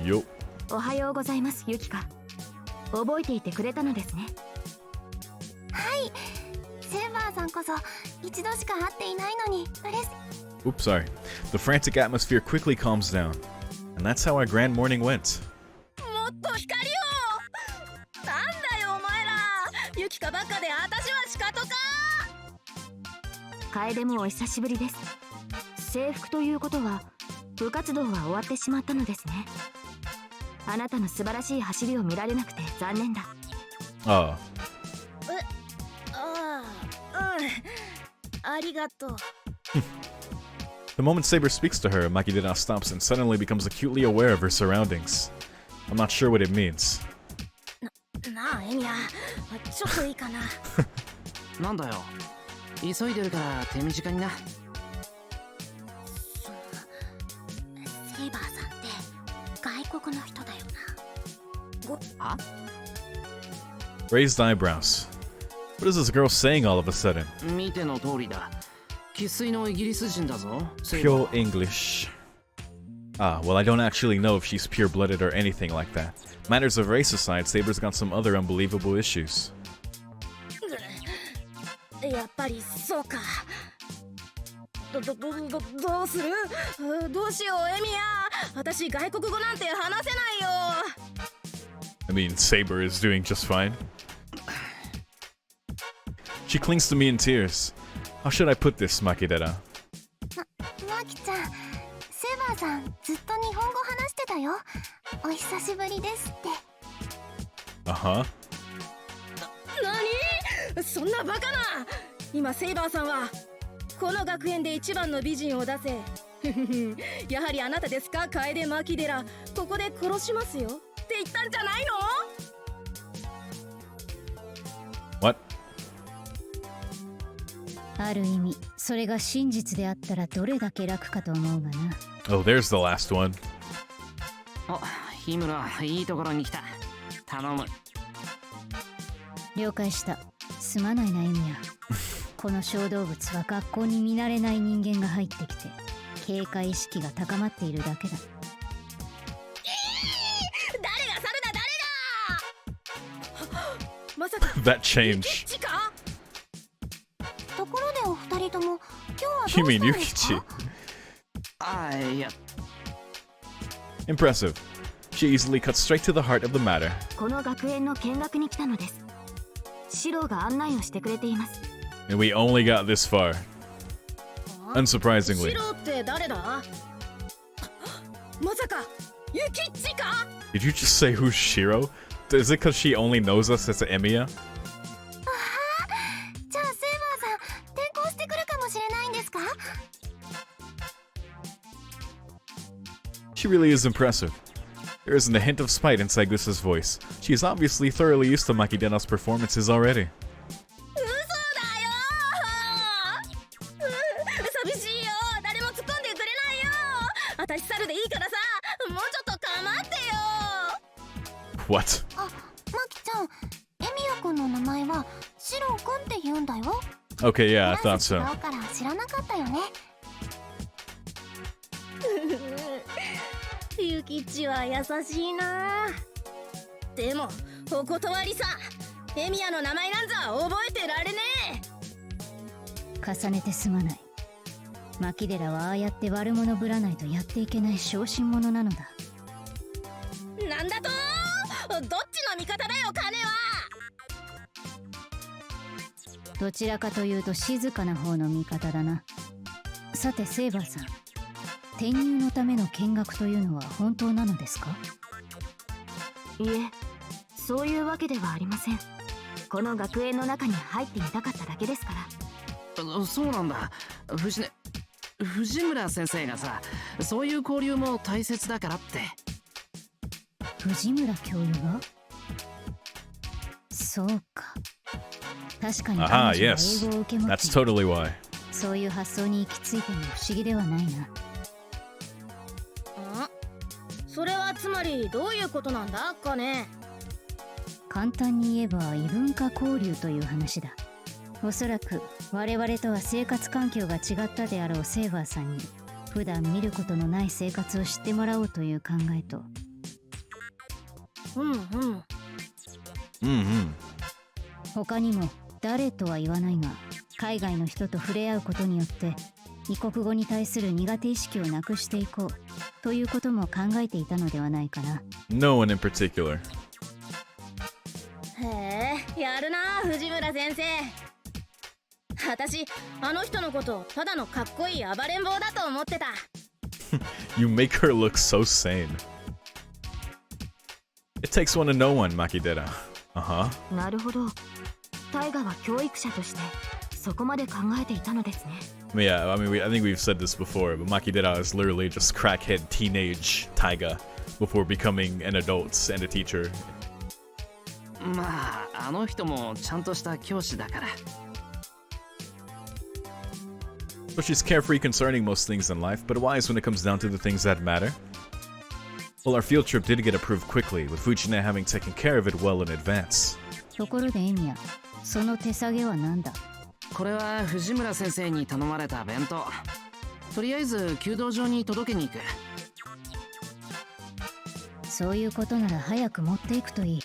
Yo. おはようございますユキカ覚えていてくれたのですねはい。セイバーさんこそ一度しか会っていないのに嬉しい。 Oops, sorry. The frantic atmosphere quickly calms down. And that's how our grand morning went. もっと光をなんだよお前らユキカばっかで私は仕方か楓もお久しぶりです制服ということは部活動は終わってしまったのですねあなたの素晴らしい走りを見られなくて残念だ Oh. ありがとう The moment Saber speaks to her, Makidera stops and suddenly becomes acutely aware of her surroundings. I'm not sure what it means. なあエミヤちょっといいかななんだよ急いでるから手短になセイバーさんって外国の人だよな。は Raised eyebrows. What is this girl saying all of a sudden? 見ての通りだ生粋のイギリス人だぞ Pure English. Ah, well, I don't actually know if she's pure-blooded or anything like that. Matters of race aside, Saber's got some other unbelievable issues. やっぱりそうかどうするどうしようエミヤ私外国語なんて話せないよ I mean, Saber is doing just fine. She clings to me in tears. How should I put this, Makidera? マキちゃん、セイバーさんずっと日本語話してたよ。お久しぶりですって。 Uh-huh. 何そんなバカな今セイバーさんはこの学園で一番の美人を出せやはりあなたですか楓マキデラここで殺しますよって言ったんじゃないの What? ある意味それが真実であったらどれだけ楽かと思うがな Oh, there's the last one. お日村いいところに来た頼む了解したすまないなエミヤこの小動物は学校に見慣れない人間が入ってきて警戒意識が高まっているだけだ誰が猿だ誰がまさか That change. チかところでお二人とも今日 You はどう mean したんです Yukichi? か？ああいや Impressive. She easily cuts straight to the heart of the matter. この学園の見学に来たのですシローが案内をしてくれています And we only got this far. Unsurprisingly. シロって誰だまさかユキッチか Did you just say who's Shiro? Is it because she only knows us as Emiya? じゃあセイバーさん転校してくるかもしれないんですか？ She really is impressive. There isn't a hint of spite in Saigusa's voice. She is obviously thoroughly used to Makidena's performances already. 嘘だよ寂しいよ。誰も突っ込んでくれないよ。私猿でいいからさ、もうちょっと構ってよ。 What? あ、マキちゃん、エミヤくんの名前はシロくんって言うんだよ。 Okay, yeah, I thought 違 so. うから知らなかったよね。ゆきちは優しいな。でもお断りさ。エミヤの名前なんざ覚えてられね重ねてすまない。マキデラはああやって悪者ぶらないとやっていけない小心者なのだ。え。なんだと。どっちの味方だよ金は。どちらかというと静かな方の味方だな。さてセイバーさん、転入のための見学というのは本当なのですか？いえ、そういうわけではありません。この学園の中に入ってみたかっただけですから。そうなんだ。藤村先生がさ、そういう交流も大切だからって。藤村教諭が？そうか。確かに Aha, 彼女は yes. 英語を受け持って That's totally why. そういう発想に行き着いても不思議ではないな。それはつまりどういうことなんだかね。簡単に言えば異文化交流という話だ。おそらく我々とは生活環境が違ったであろうセイバーさんに普段見ることのない生活を知ってもらおうという考えと、他にも誰とは言わないが海外の人と触れ合うことによって異国語に対する苦手意識をなくしていこうということも考えていたのではないかな。 No one in particular. へえ、やるな藤村先生。私あの人のことただのかっこいい暴れん坊だと思ってた。You make her look so sane. It takes one to know one, Makidera. Uh-huh. なるほど。タイガは教育者としてそこまで考えていたのですね。Yeah, I mean, I think we've said this before, but Makidera is literally just crackhead teenage Taiga before becoming an adult and a teacher. まあ、あの人もちゃんとした教師だから。So she's carefree concerning most things in life, but wise when it comes down to the things that matter. Well, our field trip did get approved quickly, with Fujina having taken care of it well in advance. ところでエミヤ、その手提げは何だ？これは藤村先生に頼まれた弁当。とりあえず弓道場に届けに行く。そういうことなら早く持っていくといい。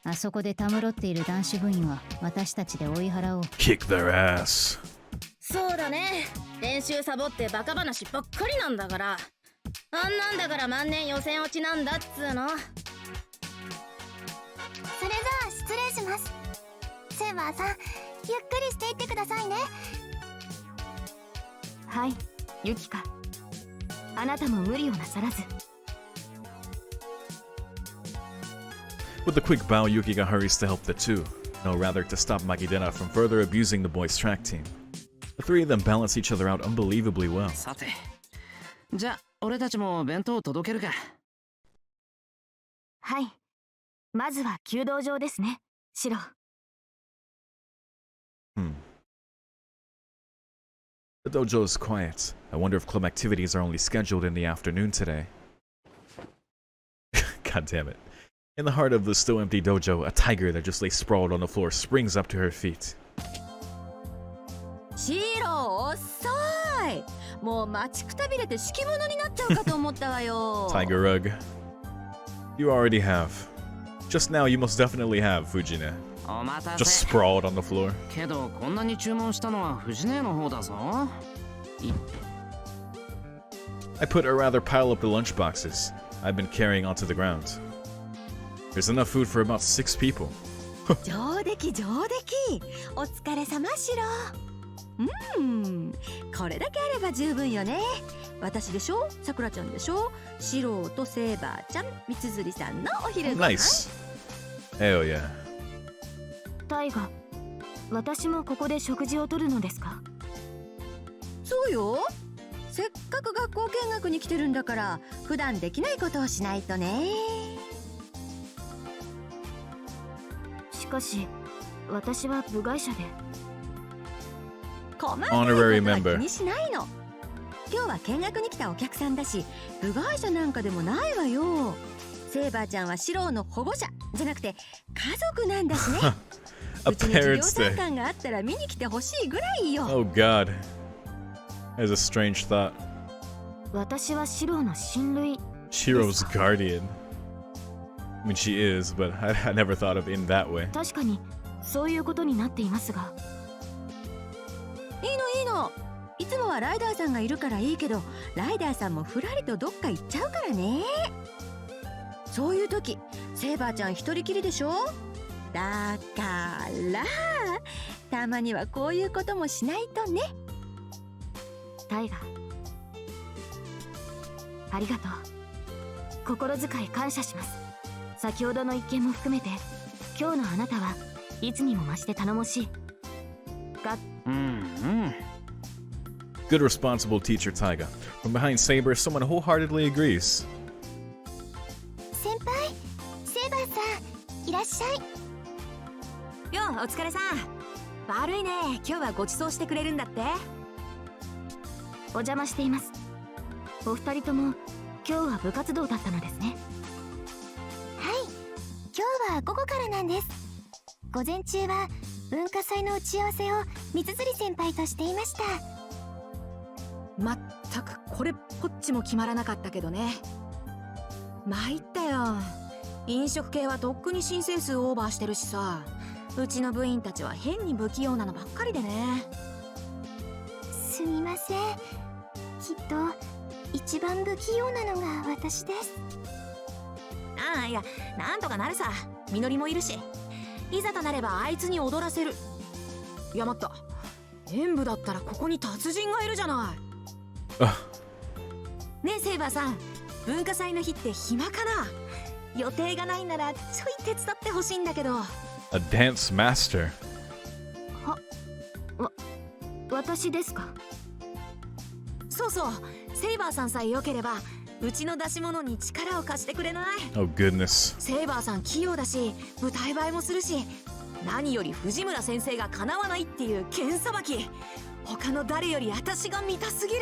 あそこでたむろっている男子部員は私たちで追い払おう。 Kick their ass. そうだね。練習サボってバカ話ばっかりなんだから。あんなんだから万年予選落ちなんだっつーの。それじゃあ失礼します。セイバーさん、ゆっくりしていってくださいね。はい、ユキカ。あなたも無理をなさらず。With a quick bow, Yukiga hurries to help the two. No, rather to stop Makidera from further abusing the boys' track team. The three of them balance each other out unbelievably well. さて、じゃあ俺たちも弁当を届けるか。はい。まずは弓道場ですね、シロ。The dojo is quiet. I wonder if club activities are only scheduled in the afternoon today. God damn it. In the heart of the still empty dojo, a tiger that just lay sprawled on the floor springs up to her feet. シロ遅い。もう待ちくたびれて敷物になっちゃうかと思ったわよ。Tiger rug. You already have. Just now, you most definitely have, Fujina. お待た Just せ。 sprawled on the floor. けどこんなに注文したのは藤姉の方だぞ。I put or rather pile up the lunchboxes I've been carrying onto the ground. There's enough food for about 6 people. 上出来上出来。お疲れ様シロ。これだけあれば十分よね。私でしょ、さくらちゃんでしょ、シロとセイバーちゃん、みつづりさんのお昼ご飯。 Nice. Hell yeah. タイガ、私もここで食事をとるのですか？そうよ。せっかく学校見学に来てるんだから普段できないことをしないとね。しかし私は部外者で。困らないこと Honorary は member 気にしないの。今日は見学に来たお客さんだし部外者なんかでもないわよ。セイバーちゃんはシローの保護者じゃなくて家族なんだしね。A うちに授業 parent's 参 day. 観があったら見に来てほしいぐらいよ。 Oh god. That's a strange thought. 私はシローの親類。 Shiro's guardian. I mean, she is, but I never thought of it in that way. 確かにそういうことになっていますが。いいのいいの。いつもはライダーさんがいるからいいけどライダーさんもふらりとどっか行っちゃうからね。そういう時セイバーちゃん一人きりでしょ。だからたまにはこういうこともしないとね。タイガー、ありがとう。心遣い感謝します。先ほどの一件も含めて今日のあなたはいつにも増して頼もしい。Good responsible teacher Taiga. From behind Saber, someone wholeheartedly agrees. 先輩、セイバーさんいらっしゃい。よう、お疲れさん。悪いね、今日はご馳走してくれるんだって。お邪魔しています。お二人とも今日は部活動だったのですね。はい、今日は午後からなんです。午前中は文化祭の打ち合わせを水釣先輩としていました。まったくこれっぽっちも決まらなかったけどね。参ったよ。飲食系はとっくに申請数オーバーしてるしさ、うちの部員たちは変に不器用なのばっかりでね。すみません、きっと一番不器用なのが私です。ああ、いや、なんとかなるさ。みのりもいるし、いざとなればあいつに踊らせる。いや、待った、演舞だったらここに達人がいるじゃない。ねえセイバーさん、文化祭の日って暇かな。予定がないならちょい手伝ってほしいんだけど。A dance master. 私ですか。そうそう、セイバーさんさえ良ければうちの出し物に力を貸してくれない？ Oh goodness. セイバーさん器用だし舞台映えもするし、何より藤村先生が叶わないっていう剣さばき、他の誰より私が見たすぎる。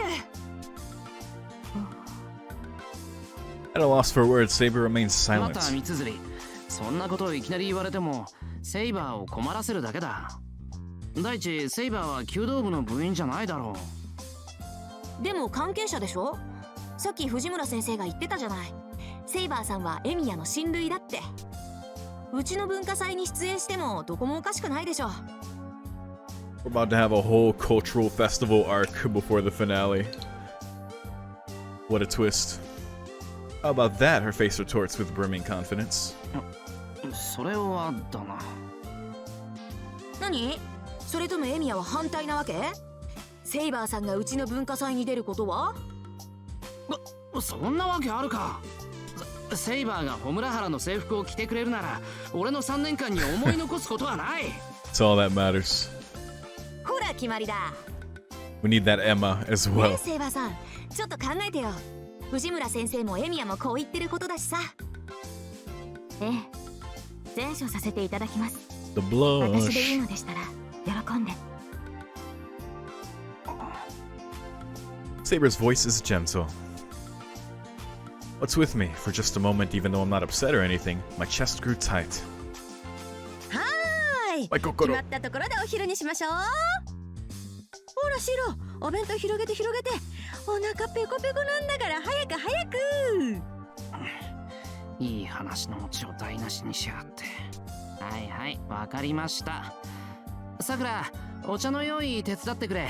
At a loss for words, Saber remains ま silent. た三つり、そんなことをいきなり言われてもセイバーを困らせるだけだ。第一、セイバーは弓道部の部員じゃないだろう。でも関係者でしょ。さっき藤村先生が言ってたじゃない。セイバーさんはエミヤの親類だって。うちの文化祭に出演してもどこもおかしくないでしょ。 We're about to have a whole cultural festival arc before the finale. What a twist. How about that? Her face retorts with brimming confidence. それはだな。何？それともエミヤは反対なわけ？セイバーさんがうちの文化祭に出ることは？そんなわけあるか。セイバーがホムラハラの制服を着てくれるなら俺の3年間に思い残すことはない。It's all that matters. ほら決まりだ。 We need that Emma as ね well. えセイバーさん、ちょっと考えてよ。藤村先生もエミヤもこう言ってることだしさ。ええ、善処させていただきます。 The 私でい blush. いのでしたら喜んで。 Saber's voice is gentle. What's with me? For just a moment, even though I'm not upset or anything, my chest grew tight. はーい、 My 決 kokoro. まったところでお昼にしましょう。ほらシロ、お弁当広げて広げて。お腹ペコペコなんだから早く早く。いい話のオチを台無しにしやがって。はいはい、わかりました。さくら、お茶の用意手伝ってくれ。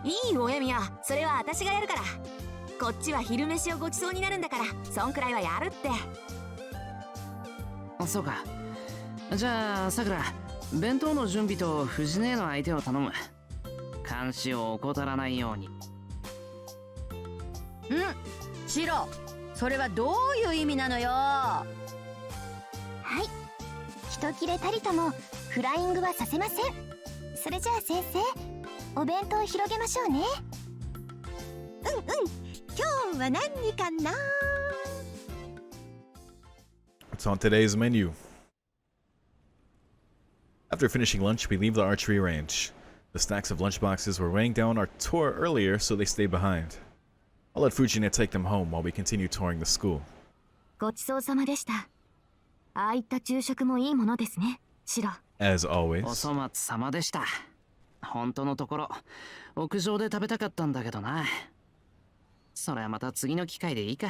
いいよエミヤ、それは私がやるから。こっちは昼飯をごちそうになるんだから、そんくらいはやるって。そうか。じゃあさくら、弁当の準備と藤姉の相手を頼む。監視を怠らないように。シロ、それはどういう意味なのよ。はい、一切れたりともフライングはさせません。それじゃあ先生、お弁当広げましょうね。今日は何かな。 What's on today's menu? After finishing lunch, we leave the archery range. The stacks of lunchboxes were weighing down our tour earlier, so they stayed behind. I'll let Fujine take them home while we continue touring the school. ごちそうさまでした。ああいった昼食もいいものですね、シロ。As お always. 粗末様でした。本当のところ屋上で食べたかったんだけどな。それはまた次の機会でいいか。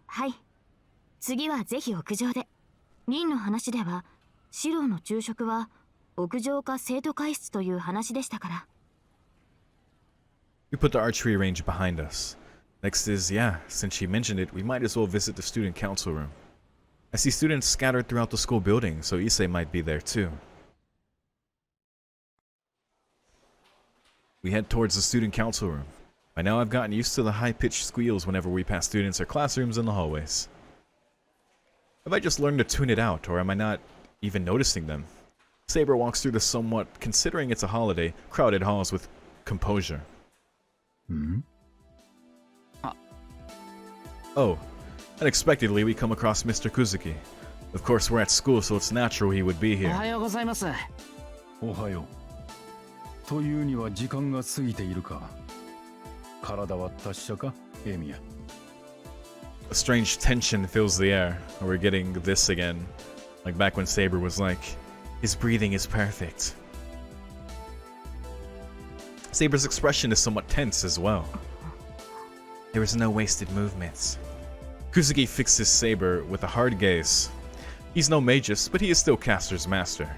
はい。次はぜひ屋上で。リンの話では、シロの昼食は屋上か生徒会室という話でしたから。We put the archery range behind us. Next is, yeah, since she mentioned it, we might as well visit the student council room. I see students scattered throughout the school building, so Issei might be there too. We head towards the student council room. By now I've gotten used to the high-pitched squeals whenever we pass students or classrooms in the hallways. Have I just learned to tune it out, or am I not even noticing them? Saber walks through the somewhat, considering it's a holiday, crowded halls with composure. Oh, unexpectedly we come across Mr. Kuzuki. Of course we're at school, so it's natural he would be お here. はようございます。おはよう。というには時間が過ぎているか。体は達者か、エミヤ。A strange tension fills the air. We're getting this again. Like back when Saber was like, his breathing is perfect. Saber's expression is somewhat tense as well. There is no wasted movements. Kuzuki fixes Saber with a hard gaze. He's no magus, but he is still Caster's master.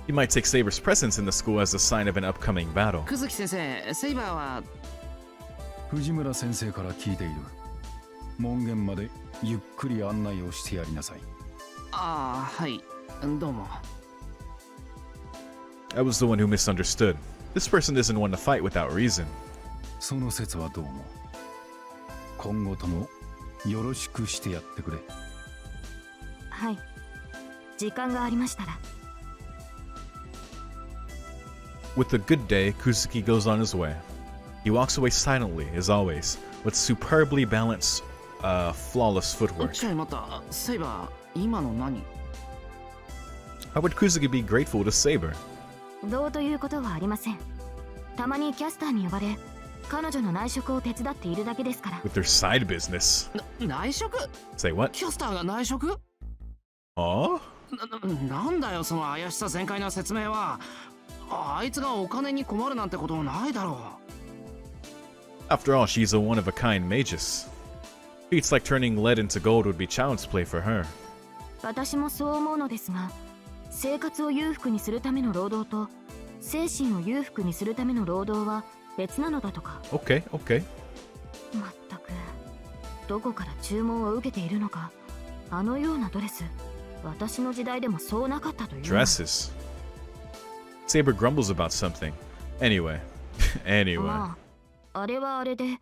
He might take Saber's presence in the school as a sign of an upcoming battle. 久月先生、セイバーは。藤村先生から聞いている。門限までゆっくり案内をしてやりなさい。ああ、はい。どうも。I was the one who misunderstood. This person isn't one to fight without reason. その説はどうも。今後ともよろしくしてやってくれ。はい。時間がありましたら。With a good day, Kuzuki goes on his way. He walks away silently, as always, with superbly balanced, flawless footwork. ちょい待った。セイバー、今の何？ How would Kuzuki be grateful to Saber? どうということはありません。たまにキャスターに呼ばれ、彼女の内職を手伝っているだけですから。With their side business. 内職？ Say what? キャスターが内職？ Huh? なんだよその怪しさ全開な説明は。あいつがお金に困るなんてことないだろう。After all, she's a one-of-a-kind magus. Feats like turning lead into gold would be child's play for her. 私もそう思うのですが、生活を裕福にするための労働と精神を裕福にするための労働は別なのだとか。Okay, okay. まったくどこから注文を受けているのか。あのようなドレス、私の時代でもそうなかったという。Dresses. Saber grumbles about something. Anyway. Anyway. まあ、あれはあれで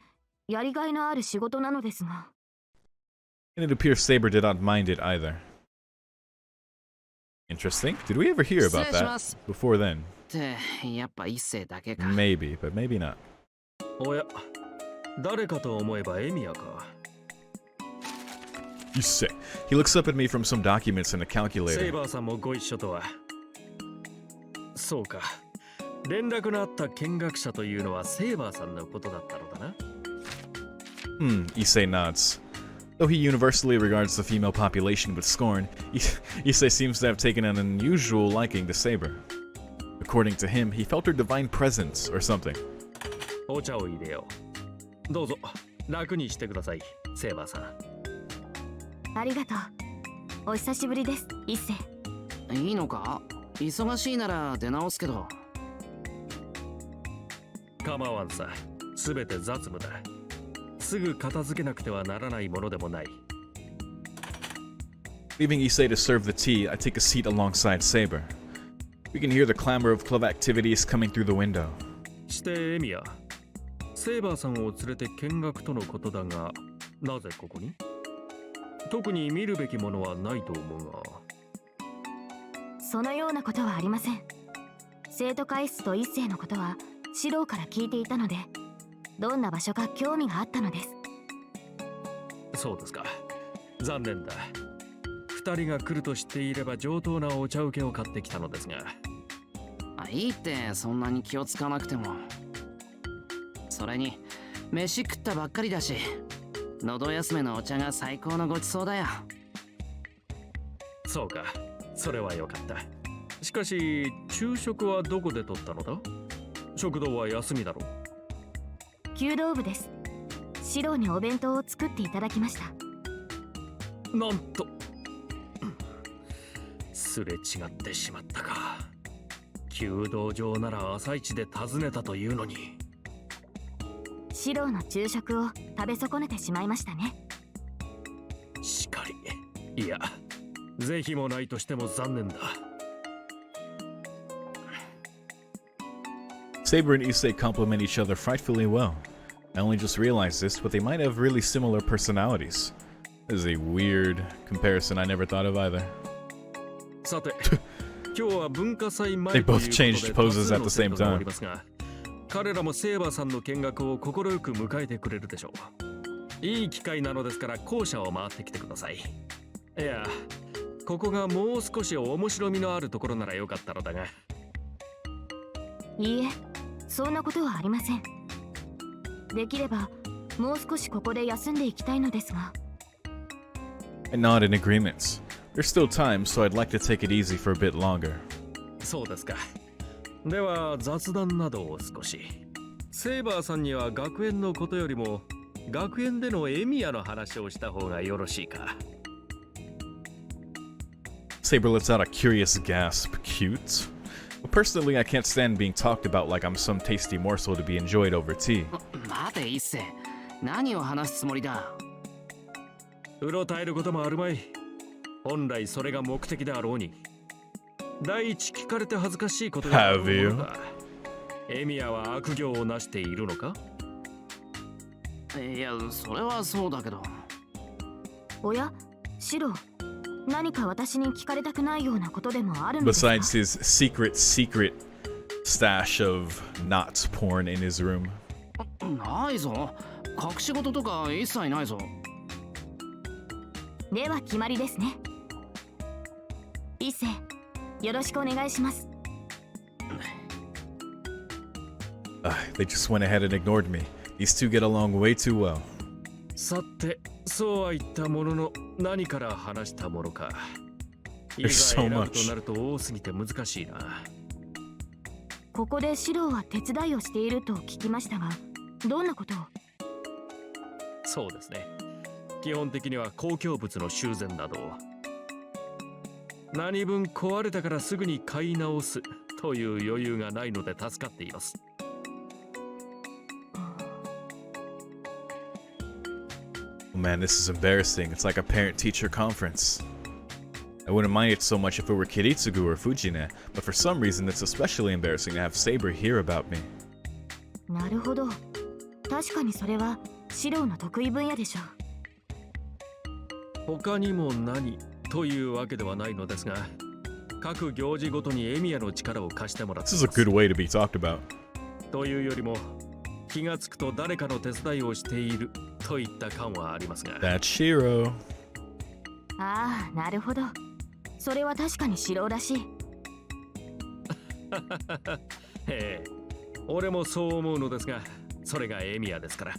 やりがいのある仕事なのですが。And it appears Saber did not mind it either. Interesting. Did we ever hear about that before then? ってやっぱ一世だけか。 Maybe, but maybe not. おや、誰かと思えばエミヤか。You sick. He looks up at me from some documents in a セイ calculator. バーさんもご一緒とは。そうか。連絡のあった見学者というのはセイバーさんのことだったのだな。Issei nods. Though he universally regards the female population with scorn, Issei seems to have taken an unusual liking to Saber. According to him, he felt her divine presence or something. お茶を入れよう。どうぞ、楽にしてください、セイバーさん。ありがとう。お久しぶりです、一世。いいのか？忙しいなら出直すけど。構わんさ。すべて雑務だ。すぐ片付けなくてはならないものでもない。Leaving Issei to serve the tea, I take a seat alongside Saber. We can hear the clamor of club activities coming through the window. してエミヤ、セイバーさんを連れて見学とのことだが、なぜここに？特に見るべきものはないと思うが。そのようなことはありません。生徒会室と一世のことはシローから聞いていたので、どんな場所か興味があったのです。そうですか。残念だ。二人が来ると知っていれば上等なお茶受けを買ってきたのですが。いいってそんなに気をつかなくても。それに飯食ったばっかりだし、喉休めのお茶が最高のごちそうだよ。そうか、それはよかった。しかし昼食はどこで取ったのだ？食堂は休みだろう。弓道部です。シローにお弁当を作っていただきました。なんとすれ違ってしまったか。弓道場なら朝一で訪ねたというのに。シローの昼食を食べ損ねてしまいましたね。しかり、いや、是非もないとしても残念だ。Saber and Issei complement each other frightfully well. I only just realized this, but they might have really similar personalities. This is a weird comparison I never thought of either. さて、今日は文化祭前 They という both ことで changed poses at the 多数 same の生徒がお time. りますが、彼らもセーバーさんの見学を快く迎えてくれるでしょう。いい機会なのですから校舎を回ってきてください。いや、ここがもう少し面白みのあるところならよかったのだが。いいえ、そんなことはありません。できればもう少しここで休んでいきたいのですが。I nod in agreement. There's still time, so I'd like to take it easy for a bit longer. そうですか。では雑談などを少し。セーバーさんには学園のことよりも学園でのエミヤの話をした方がよろしいか。Saber lets out a curious gasp. Cute? Well, personally, I can't stand being talked about like I'm some tasty morsel to be enjoyed over tea. 待て一世、何を話すつもりだ。うろたえることもあるまい。本来それが目的であろうに。第一聞かれて恥ずかしいことがあるものだ。エミヤは悪行をなしているのか？いや、それはそうだけど。おや、シロー、何か私に聞かれたくないようなことでもあるのですか？ Besides his secret stash of not porn in his room. ないぞ。隠し事とか一切ないぞ。では決まりですね。一世、よろしくお願いします。They just went ahead and ignored me. These two get along way too well. さて、そうは言ったものの何から話したものか。いざ There's so 選ぶ much. となると多すぎて難しいな。ここでシローは手伝いをしていると聞きましたが、どんなことを？そうですね。基本的には公共物の修繕などを。何分壊れたからすぐに買い直すという余裕がないので助かっています。Oh man, this is embarrassing. It's like a parent-teacher conference. I wouldn't mind it so much if it were Kiritsugu or Fujine, but for some reason it's especially embarrassing to have Saber hear about me. なるほど。確かにそれはシローの得意分野でしょう。他にも何というわけではないのですが、各行事ごとにエミヤの力を貸してもらってい This is ます。 a good way to be talked about. というよりも気がつくと誰かの手伝いをしているといった感はありますが。That's Shiro. ああ、なるほど。それは確かにシローらしい。へえ、俺もそう思うのですが、それがエミヤですから。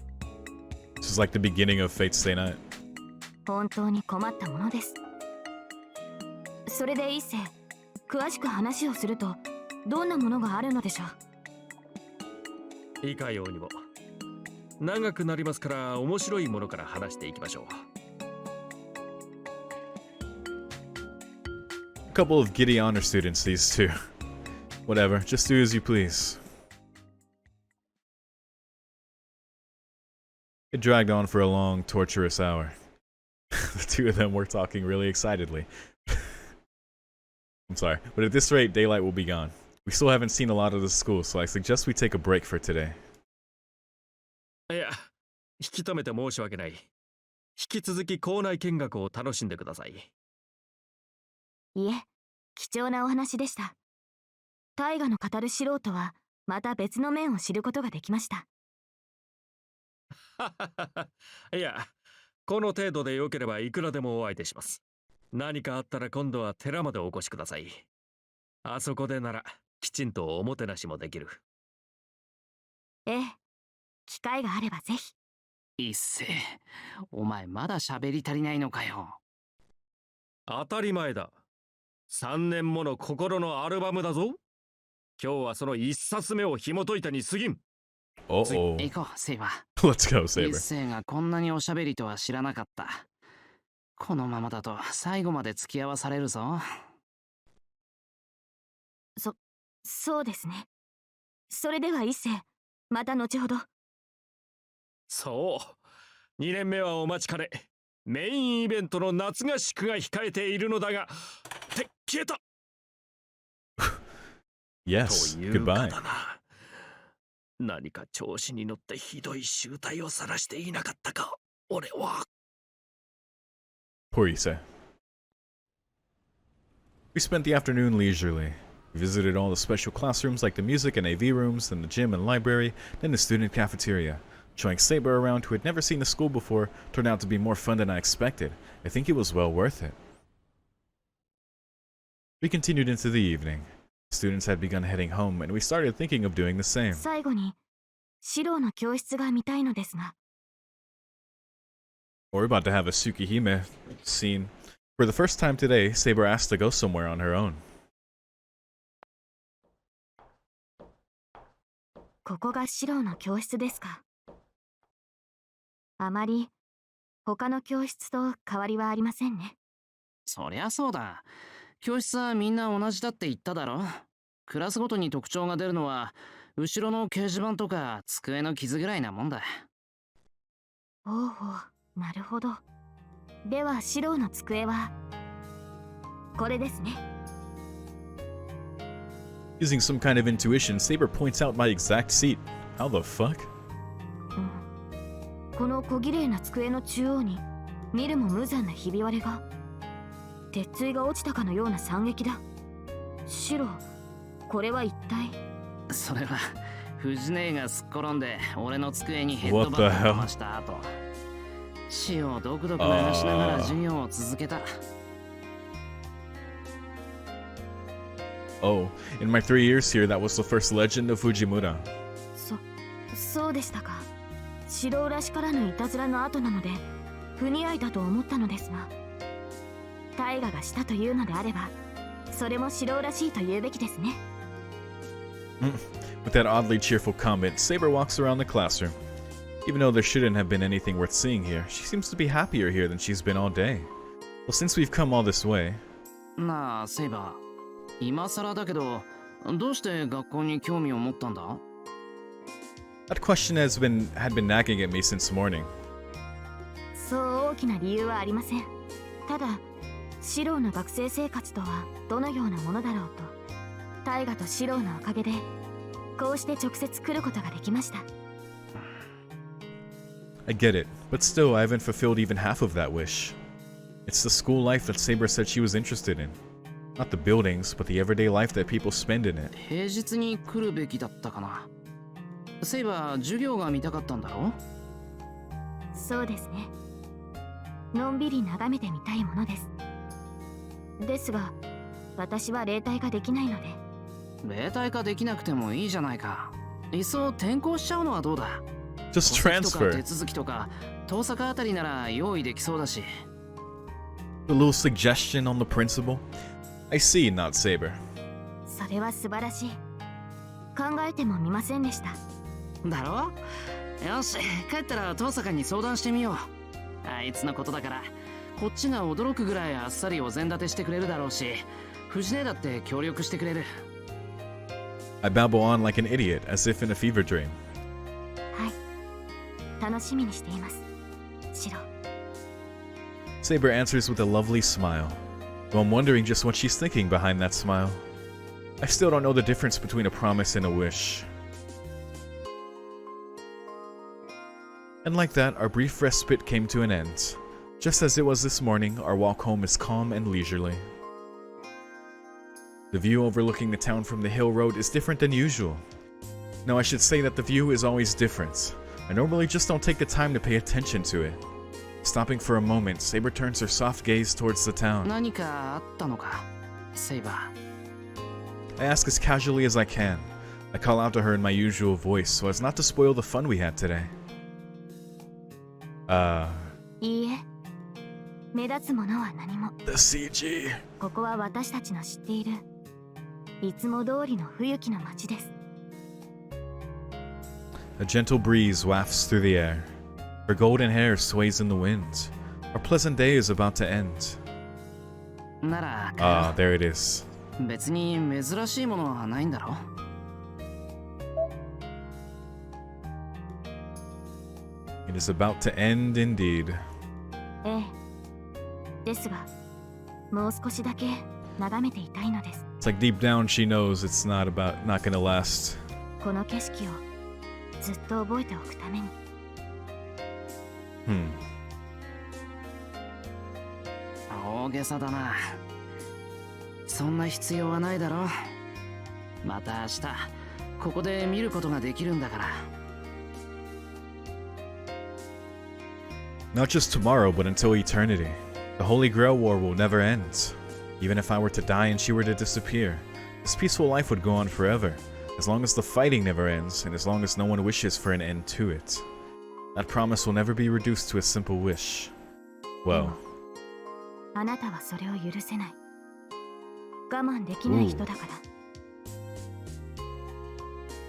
This is like the beginning of Fate's Stay Night. 本当に困ったものです。それで一世、詳しく話をするとどんなものがあるのでしょう？いかようにも。長くなりますから面白いものから話していきましょう。A couple of giddy honor students, these two. Whatever, just do as you please. It dragged on for a long, torturous hour. The two of them were talking really excitedly. I'm sorry, but at this rate, daylight will be gone. We still haven't seen a lot of the school, so I suggest we take a break for today. いや、引き止めて申し訳ない。引き続き校内見学を楽しんでください。いえ、貴重なお話でした。大河の語る素人はまた別の面を知ることができました。いや、この程度でよければいくらでもお相手します。何かあったら今度は寺までお越しください。あそこでならきちんとおもてなしもできる。ええ、機会があればぜひ。一星、お前まだ喋り足りないのかよ。当たり前だ。3年もの心のアルバムだぞ。今日はその1冊目を紐解いたに過ぎん。Uh-oh. 行こう、セイバー。 Let's go, 一 Saber. 星がこんなにおしゃべりとは知らなかった。このままだと最後まで付き合わされるぞ。そうですね。それでは一星、また後ほど。そう。2年目はお待ちかね。メインイベントの夏合宿が控えているのだが、って消えた。Yes, というか goodbye. だな。何か調子に乗ってひどい醜態を晒していなかったか、俺は。Poor Issei. We spent the afternoon leisurely. We visited all the special classrooms like the music and AV rooms, then the gym and library, then the student cafeteria. Showing Saber around, who had never seen the school before, turned out to be more fun than I expected. I think it was well worth it. We continued into the evening. Students had begun heading home, and we started thinking of doing the same. 最後に、シロの教室が見たいのですが。We're about to have a Tsukihime scene. For the first time today, Saber asked to go somewhere on her own. ここがシロの教室ですか。あまり他の教室と変わりはありませんね。そりゃそうだ。教室はみんな同じだって言っただろ。クラスごとに特徴が出るのは後ろの掲示板とか机の傷ぐらいなもんだ。おうおう、なるほど。ではシロの机はこれですね。Using some kind of intuition, Saber points out my exact seat. How the fuck? この小綺麗な机の中央に見るも無残なひび割れが。鉄槌が落ちたかのような惨劇だ。シロ、これは一体。それは藤姉がすっ転んで俺の机にヘッドバットをかました後、血をドクドク流しながら授業を続けた。Oh, in my 3 years here, that was the first legend of Fujimura. そうでしたか。白浦氏からのいたずらの後なので不似合いだと思ったのですが、大河がしたというのであればそれも白浦しいと言うべきですね。With that oddly cheerful comment, Saber walks around the classroom. Even though there shouldn't have been anything worth seeing here, she seems to be happier here than she's been all day. Well, since we've come all this way... なあ、セイバー。今更だけど、どうして学校に興味を持ったんだ？ That question had been nagging at me since morning. そう大きな理由はありません。ただ、シロウの学生生活とはどのようなものだろうと、大河とシロウのおかげでこうして直接来ることができました。I get it, but still I haven't fulfilled even half of that wish. It's the school life that Saber said she was interested in. Not the buildings, but the everyday life that people spend in it. 平日に来るべきだったかな。セイバー、授業が見たかったんだろ？そうですね。のんびり眺めてみたいものです。ですが、私は霊体化できないので。霊体化できなくてもいいじゃないか。いっそ転校しちゃうのはどうだ？ Just 戸籍とか transfer. 手続きとか、遠坂あたりなら用意できそうだし。A little suggestion on the principal? I see, not Saber. それは素晴らしい。考えてもみませんでした。だろ？よし、帰ったら遠坂に相談してみよう。あいつのことだから、こっちが驚くぐらいあっさりお膳立てしてくれるだろうし、藤姉だって協力してくれる。I babble on like an idiot, as if in a fever dream. はい、楽しみにしています、シロ。Saber answers with a lovely smile, though I'm wondering just what she's thinking behind that smile. I still don't know the difference between a promise and a wish. And like that, our brief respite came to an end. Just as it was this morning, our walk home is calm and leisurely. The view overlooking the town from the hill road is different than usual. No, I should say that the view is always different. I normally just don't take the time to pay attention to it. Stopping for a moment, Saber turns her soft gaze towards the town. 何かあったのか、セイバー。 I ask as casually as I can. I call out to her in my usual voice so as not to spoil the fun we had today. いいえ、目立つものは何も。 The CG. ここは私たちの知っているいつも通りの冬季の街です。 A gentle breeze wafts through the air. Her golden hair sways in the wind. Our pleasant day is about to end. なら、Ah, there it is. 別に珍しいものはないんだろ。 It is about to end indeed. ええ。ですが、もう少しだけ眺めていたいのです。 It's like deep down she knows it's not gonna last. この景色をずっと覚えておくために。大げさだな。そんな必要はないだろ。また明日ここで見ることができるんだから。 Not just tomorrow, but until eternity. The Holy Grail War will never end. Even if I were to die and she were to disappear, this peaceful life would go on forever, as long as the fighting never ends, and as long as no one wishes for an end to it. That promise will never be reduced to a simple wish. Well. あなたはそれを許せない。我慢できない人だから。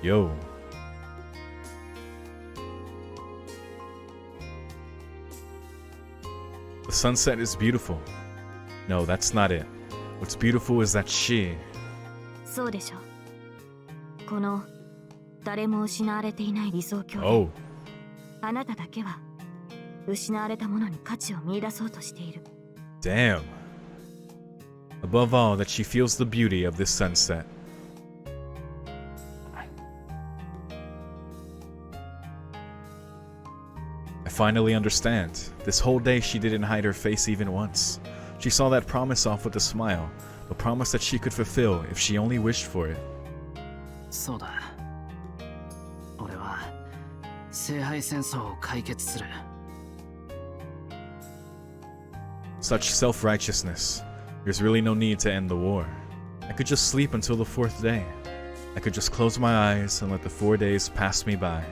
Yo. The sunset is beautiful. No, that's not it. What's beautiful is that she. そうでしょう。この誰も失われていない理想郷で、 Oh. あなただけは失われたものに価値を見出そうとしている。 Damn. Above all, that she feels the beauty of this sunset. I finally understand. This whole day she didn't hide her face even once. She saw that promise off with a smile, a promise that she could fulfill if she only wished for it. そうだ。俺は聖杯戦争を解決する。 Such self-righteousness. There's really no need to end the war. I could just sleep until the 4th day. I could just close my eyes and let the 4 days pass me by.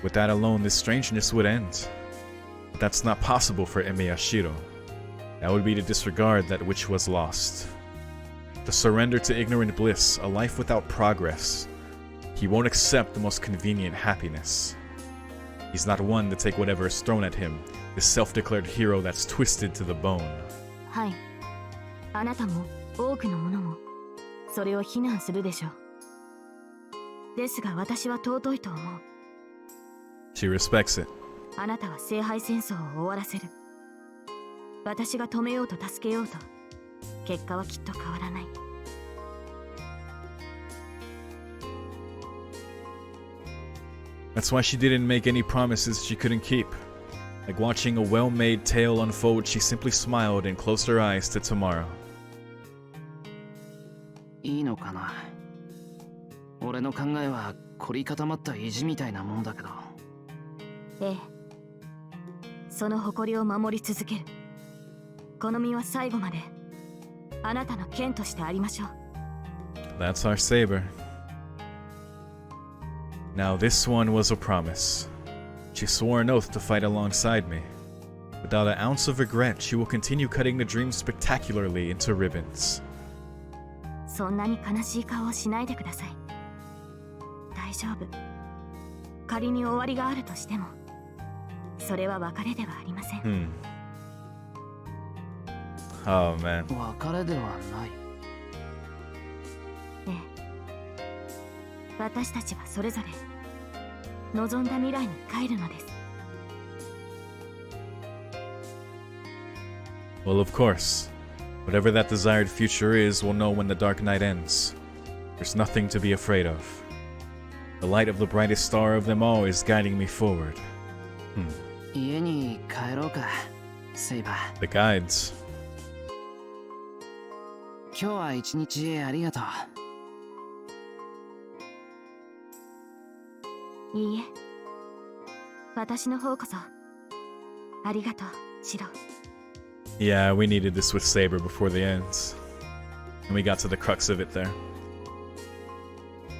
With that alone, this strangeness would end. But that's not possible for Emiyashiro. That would be to disregard that which was lost. To surrender to ignorant bliss, a life without progress. He won't accept the most convenient happiness. He's not one to take whatever is thrown at him, this self-declared hero that's twisted to the bone. はい。あなたも多くの者もそれを非難するでしょう。ですが私は尊いと思う。 She respects it. あなたは聖杯戦争を終わらせる。私が止めようと助けようと、結果はきっと変わらない。 That's why she didn't make any promises she couldn't keep. Like watching a well-made tale unfold, she simply smiled and closed her eyes to tomorrow. いいのかな。俺の考えは凝り固まった意地みたいなものだけど。ええ。その誇りを守り続ける。この身は最後まであなたの剣としてありましょう。 That's our saber. Now this one was a promise. She swore an oath to fight alongside me. Without an ounce of regret, she will continue cutting the dream spectacularly into ribbons. そんなに悲しい顔をしないでください。大丈夫。仮に終わりがあるとしても、それは別れではありません。Oh man. 別れではない。ええ。私たちはそれぞれ望んだ未来に帰るのです。 Well, of course. Whatever that desired future is, we'll know when the dark night ends. There's nothing to be afraid of. The light of the brightest star of them all is guiding me forward. 家に帰ろうか、セイバー。 The guides. 日は一日ありがとう。いいえ、私の方こそありがとう、シロ。 Yeah, we needed this with Saber before the ends. And we got to the crux of it there.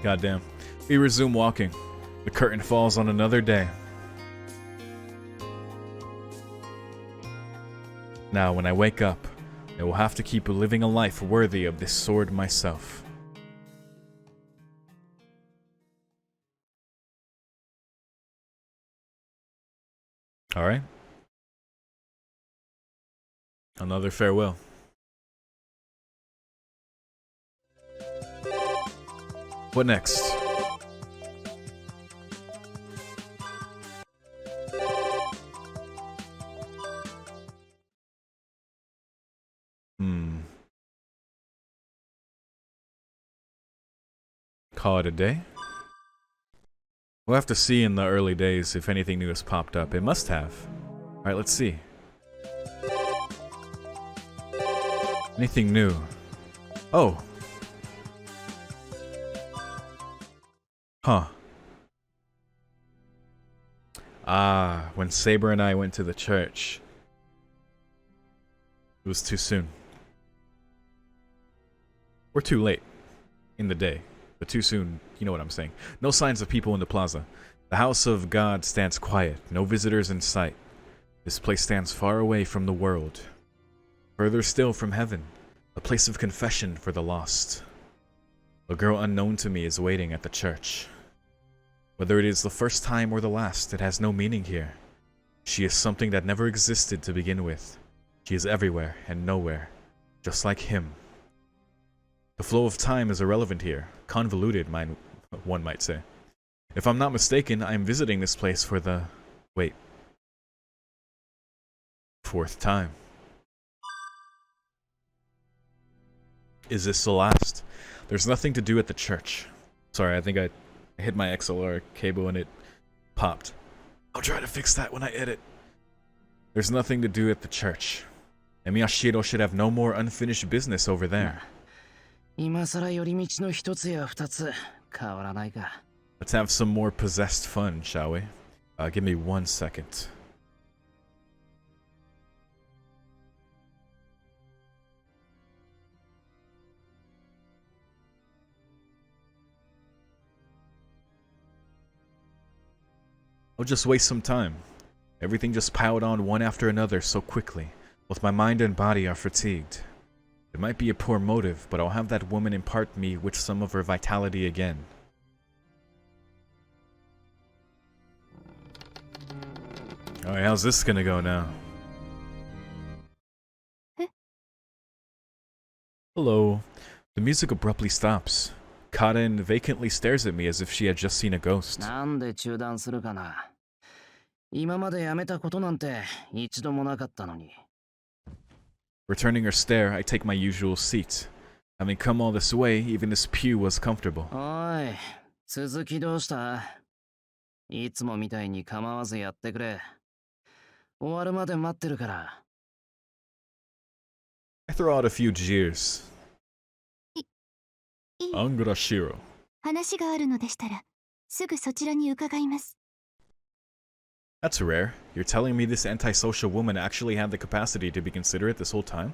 Goddamn. We resume walking. The curtain falls on another day. Now, when I wake up, I will have to keep living a life worthy of this sword myself. Alright. Another farewell. What next? Call it a day? We'll have to see in the early days if anything new has popped up. It must have. Alright, let's see. Anything new? Oh. Huh. Ah, when Saber and I went to the church. It was too soon. We're too late in the day. But too soon, you know what I'm saying. No signs of people in the plaza. The house of God stands quiet, no visitors in sight. This place stands far away from the world. Further still from heaven, a place of confession for the lost. A girl unknown to me is waiting at the church. Whether it is the first time or the last, it has no meaning here. She is something that never existed to begin with. She is everywhere and nowhere, just like him. The flow of time is irrelevant here, convoluted, one might say. If I'm not mistaken, I am visiting this place for the... wait. 4th time. Is this the last? There's nothing to do at the church. Sorry, I think I hit my XLR cable and it popped. I'll try to fix that when I edit. There's nothing to do at the church. And Miyashiro should have no more unfinished business over there. 今さら寄り道の一つや二つ変わらないか。Let's have some more possessed fun, shall we? Give me 1 second. I'll just waste some time. Everything just piled on one after another so quickly. Both my mind and body are fatigued. It might be a poor motive, but I'll have that woman impart me with some of her vitality again. Alright, how's this gonna go now? Hello. The music abruptly stops. Karen vacantly stares at me as if she had just seen a ghost. なんで中断するかな。今までやめたことなんて一度もなかったのに。Returning her stare, I take my usual seat. Having come all this way, even this pew was comfortable. おい、続きどうした？いつもみたいに構わずやってくれ。終わるまで待ってるから。I throw out a few jeers. アングラシロ。話があるのでしたら、すぐそちらに伺います。That's rare. You're telling me this antisocial woman actually had the capacity to be considerate this whole time?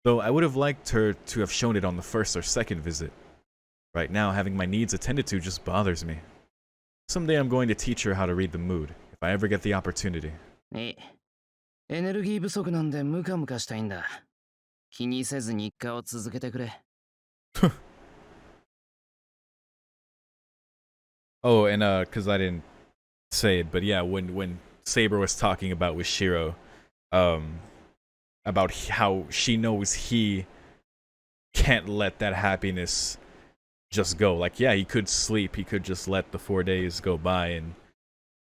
Though I would have liked her to have shown it on the first or second visit. Right now, having my needs attended to just bothers me. Someday I'm going to teach her how to read the mood, if I ever get the opportunity. エネルギー不足なんでムカムカしたいんだ。気にせず日課を続けてくれ。Oh, and cause I didn't say it, but yeah, when Saber was talking about with Shiro, about how she knows he can't let that happiness just go. Like, yeah, he could sleep, he could just let the 4 days go by, and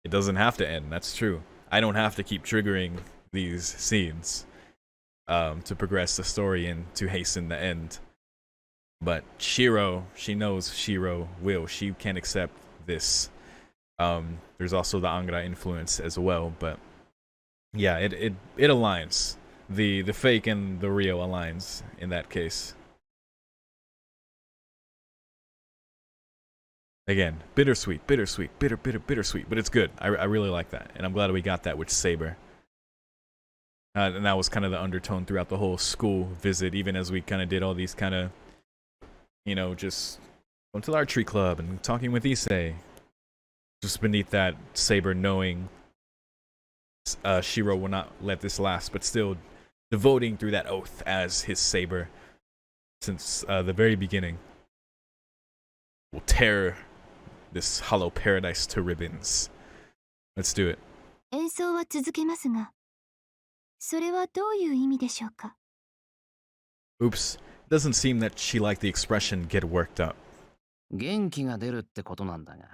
it doesn't have to end. That's true. I don't have to keep triggering these scenes to progress the story and to hasten the end. But Shiro, she knows Shiro will. She can't accept this. There's also the Angra influence as well, but yeah, it aligns. The fake and the real aligns in that case. Again, bittersweet, bittersweet, bittersweet, but it's good. I really like that, and I'm glad we got that with Saber. And that was kind of the undertone throughout the whole school visit, even as we kind of did all these kind of, you know, just going to the archery club and talking with Issei. Just beneath that, Saber knowing Shiro will not let this last, but still devoting through that oath as his Saber since the very beginning. Will tear this hollow paradise to ribbons. Let's do it. 演奏は続けますが、それはどういう意味でしょうか? Oops, it doesn't seem that she liked the expression get worked up. 元気が出るってことなんだが、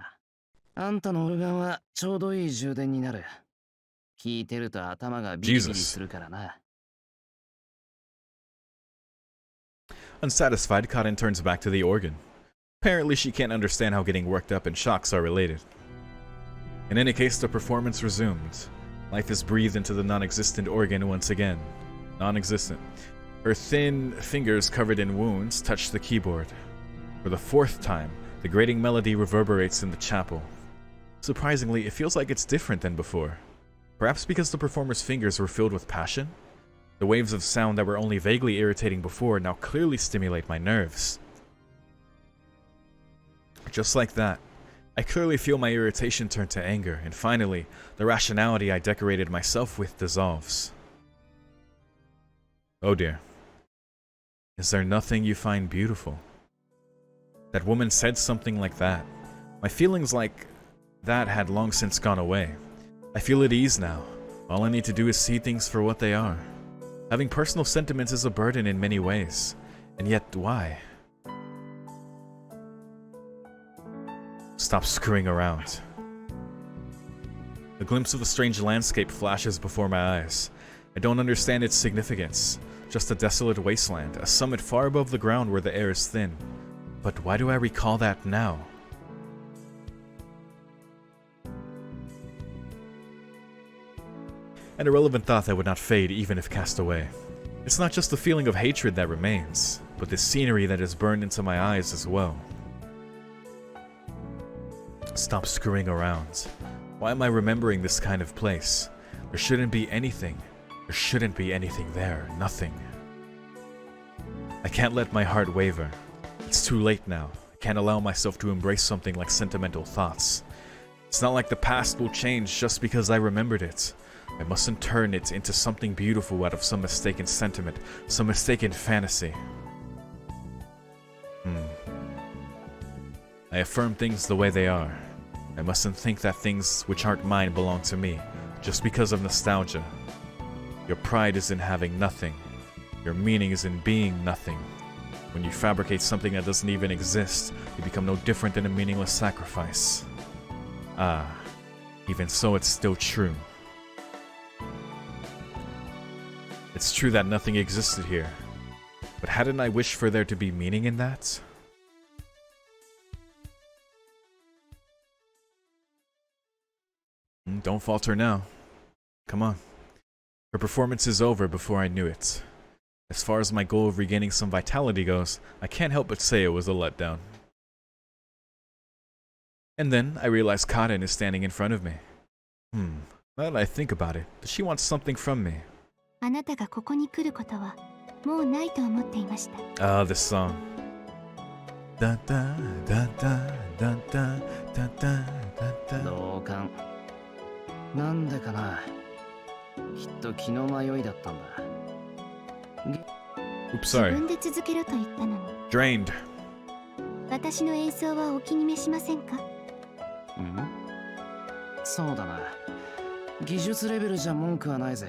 あんたのオルガンはちょうどいい充電になる。聞いてると頭がビリビリするからな。Unsatisfied, Karin turns back to the organ. Apparently she can't understand how getting worked up and shocks are related. In any case, the performance resumed. Life is breathed into the non-existent organ once again. Non-existent. Her thin fingers covered in wounds touch the keyboard. For the fourth time, the grating melody reverberates in the chapel. Surprisingly, it feels like it's different than before. Perhaps because the performer's fingers were filled with passion? The waves of sound that were only vaguely irritating before now clearly stimulate my nerves. Just like that, I clearly feel my irritation turn to anger, and finally, the rationality I decorated myself with dissolves. Oh dear. Is there nothing you find beautiful? That woman said something like that. My feelings like that had long since gone away. I feel at ease now. All I need to do is see things for what they are. Having personal sentiments is a burden in many ways. And yet, why? Stop screwing around. A glimpse of the strange landscape flashes before my eyes. I don't understand its significance. Just a desolate wasteland, a summit far above the ground where the air is thin. But why do I recall that now? An irrelevant thought that would not fade even if cast away. It's not just the feeling of hatred that remains, but the scenery that is burned into my eyes as well. Stop screwing around. Why am I remembering this kind of place? There shouldn't be anything. There shouldn't be anything there. Nothing. I can't let my heart waver. It's too late now. I can't allow myself to embrace something like sentimental thoughts. It's not like the past will change just because I remembered it. I mustn't turn it into something beautiful out of some mistaken sentiment, some mistaken fantasy. I affirm things the way they are. I mustn't think that things which aren't mine belong to me, just because of nostalgia. Your pride is in having nothing. Your meaning is in being nothing. When you fabricate something that doesn't even exist, you become no different than a meaningless sacrifice. Ah, even so it's still true. It's true that nothing existed here, but hadn't I wished for there to be meaning in that? Don't falter now. Come on. Her performance is over before I knew it. As far as my goal of regaining some vitality goes, I can't help but say it was a letdown. And then I realized Karin is standing in front of me. Now that I think about it, does she want something from me? あなたがここに来ることはもうないと思っていました。Ah, this song. Da da da da da da da da da. 同感。なんでかな。きっと気の迷いだったんだ。Oops, 自 sorry. 分で続けろと言ったのに。Drained. 私の演奏はお気に召しませんか？そうだな。技術レベルじゃ文句はないぜ。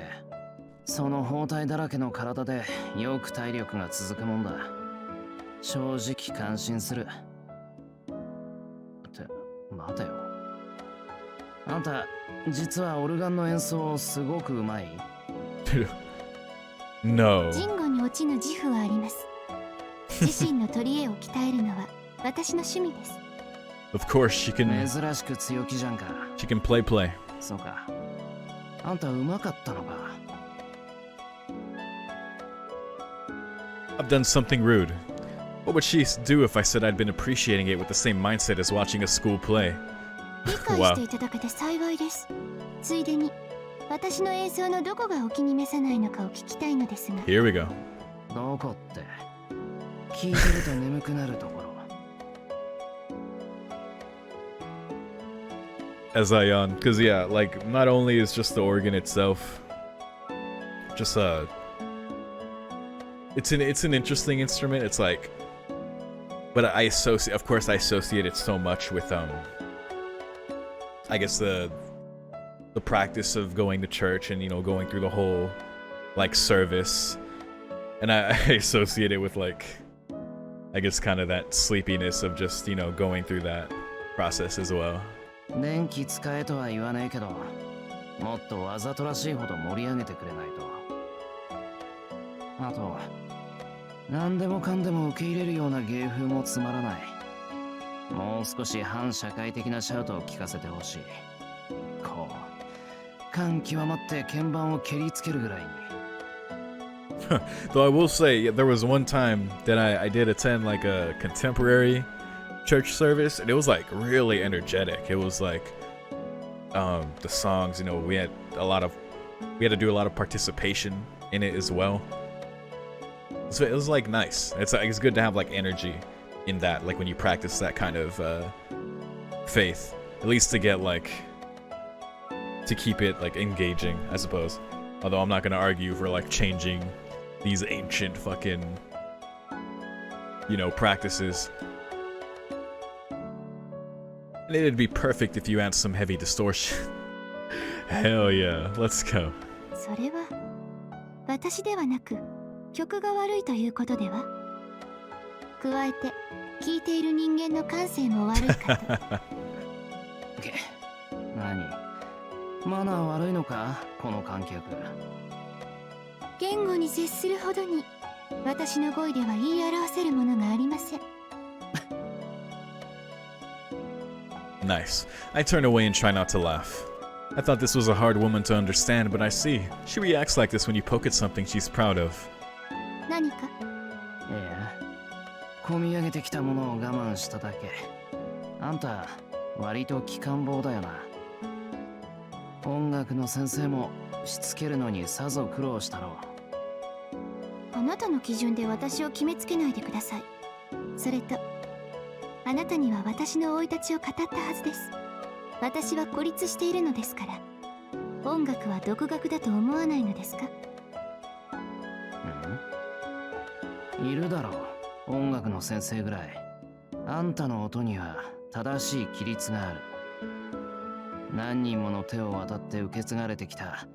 その包帯だらけの体でよく体力が続くもんだ。正直感心する。って待てよ。あんた実はオルガンの演奏すごくうまい？ No. 人語に落ちぬ自負はあります。自身の取り柄を鍛えるのは私の趣味です。Of course she can. 珍しく強気じゃんか。She can play. そうか。あんたうまかったのか。I've done something rude. What would she do if I said I'd been appreciating it with the same mindset as watching a school play? 理解していただけて幸いです。ついでに私の演奏のどこがお気に召さないのかを聞きたいのですが。 Here we go. どこって聞いてると眠くなるところ。 As I yawn, because yeah, like not only is just the organ itself, just it's an interesting instrument. It's like, but I associate it so much with I guess the practice of going to church and, you know, going through the whole like service, and I associate it with like, I guess kind of that sleepiness of just, you know, going through that process as well. 電気使えとは言わねえけど、もっとわざとらしいほど盛り上げてくれないと。あと、何でもかんでも受け入れるような芸風もつまらない。もう少し反社会的なシャウトを聞かせてほしい。こう、感極まって鍵盤を蹴りつけるぐらいに。Though I will say, there was one time that I did attend like a contemporary church service, and it was like really energetic. It was like the songs, you know, we had to do a lot of participation in it as well. So it was like nice. It's good to have like energy in that, like when you practice that kind of faith, at least to get like to keep it like engaging, I suppose. Although I'm not gonna argue for like changing these ancient fucking, you know, practices. And it'd be perfect if you add some heavy distortion. Hell yeah, let's go. それは私ではなく曲が悪いということでは。加えて聴いている人間の感性も悪いかと。何？マナー悪いのかこの観客。言語に接するほどに私の語彙では言い表せるものがありません。Nice. I turn away and try not to laugh. I thought this was a hard woman to understand, but I see. She reacts like this when you poke at something she's proud of. 何か？いや、込み上げてきたものを我慢しただけ。あんた、割と機関棒だよな。音楽の先生もしつけるのにさぞ苦労したろう。あなたの基準で私を決めつけないでください。それとあなたには私の生い立ちを語ったはずです。私は孤立しているのですから。音楽は独学だと思わないのですか？いるだろう、音楽の先生ぐらい。あんたの音には正しい規律がある。何人もの手を渡って受け継がれてきた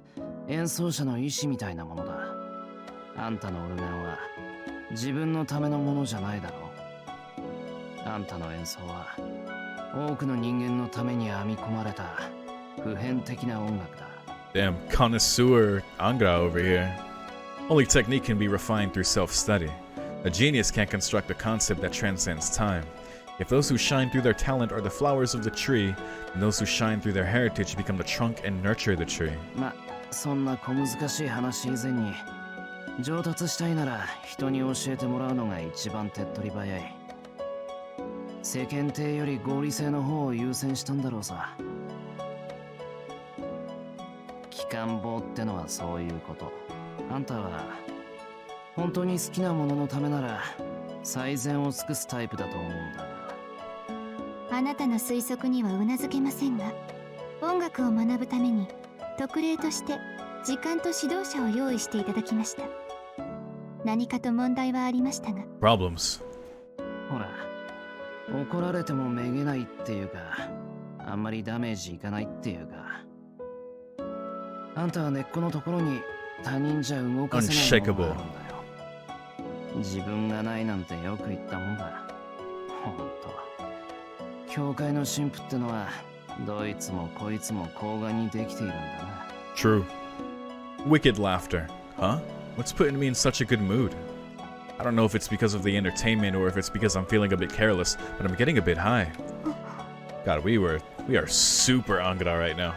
演奏者の意志みたいなものだ。あんたのオルガンは自分のためのものじゃないだろう。あんたの演奏は多くの人間のために編み込まれた普遍的な音楽だ。Damn, connoisseur Angra over here. Only technique can be refined through self-study. A genius can't construct a concept that transcends time. If those who shine through their talent are the flowers of the tree, then those who shine through their heritage become the trunk and nurture the tree. ま、そんな小難しい話以前に、上達したいなら人に教えてもらうのが一番手っ取り早い。世間体より合理性の方を優先したんだろうさ。機関棒ってのはそういうこと。あんたは本当に好きなもののためなら最善を尽くすタイプだと思うんだ。あなたの推測にはうなずけませんが、音楽を学ぶために特例として時間と指導者を用意していただきました。何かと問題はありましたが。Problems. ほら、怒られてもめげないっていうか、あんまりダメージいかないっていうか。あんたは根っこのところに他人じゃ動かせないものがあるんだよ。自分がないなんてよく言ったもんだ。ほんと。教会の神父ってのはどいつもこいつも甲賀にできているんだな。True. Wicked laughter. Huh? What's putting me in such a good mood? I don't know if it's because of the entertainment or if it's because I'm feeling a bit careless, but I'm getting a bit high. God, we are super Angara right now.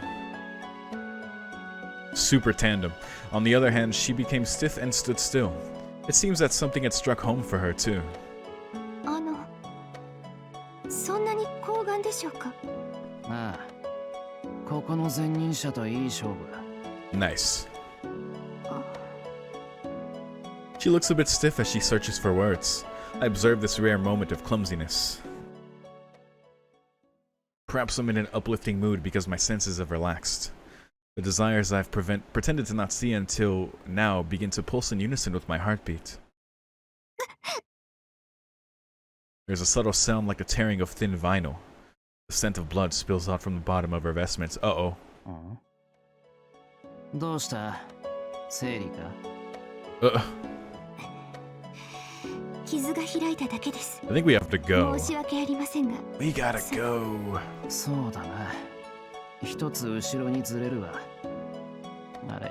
Super tandem. On the other hand, she became stiff and stood still. It seems that something had struck home for her too. しょうか。ああ、ここの前任者といい勝負。 Nice. She looks a bit stiff as she searches for words. I observe this rare moment of clumsiness. Perhaps I'm in an uplifting mood because my senses have relaxed. The desires I've pretended to not see until now begin to pulse in unison with my heartbeat. There's a subtle sound like the tearing of thin vinyl. The scent of blood spills out from the bottom of her vestments. Uh-oh. どうした？生理か？ 傷が開いただけです。 I think we have to go. 申し訳ありませんが。 We gotta go. そうだな。一つ後ろにずれるわ。あれ、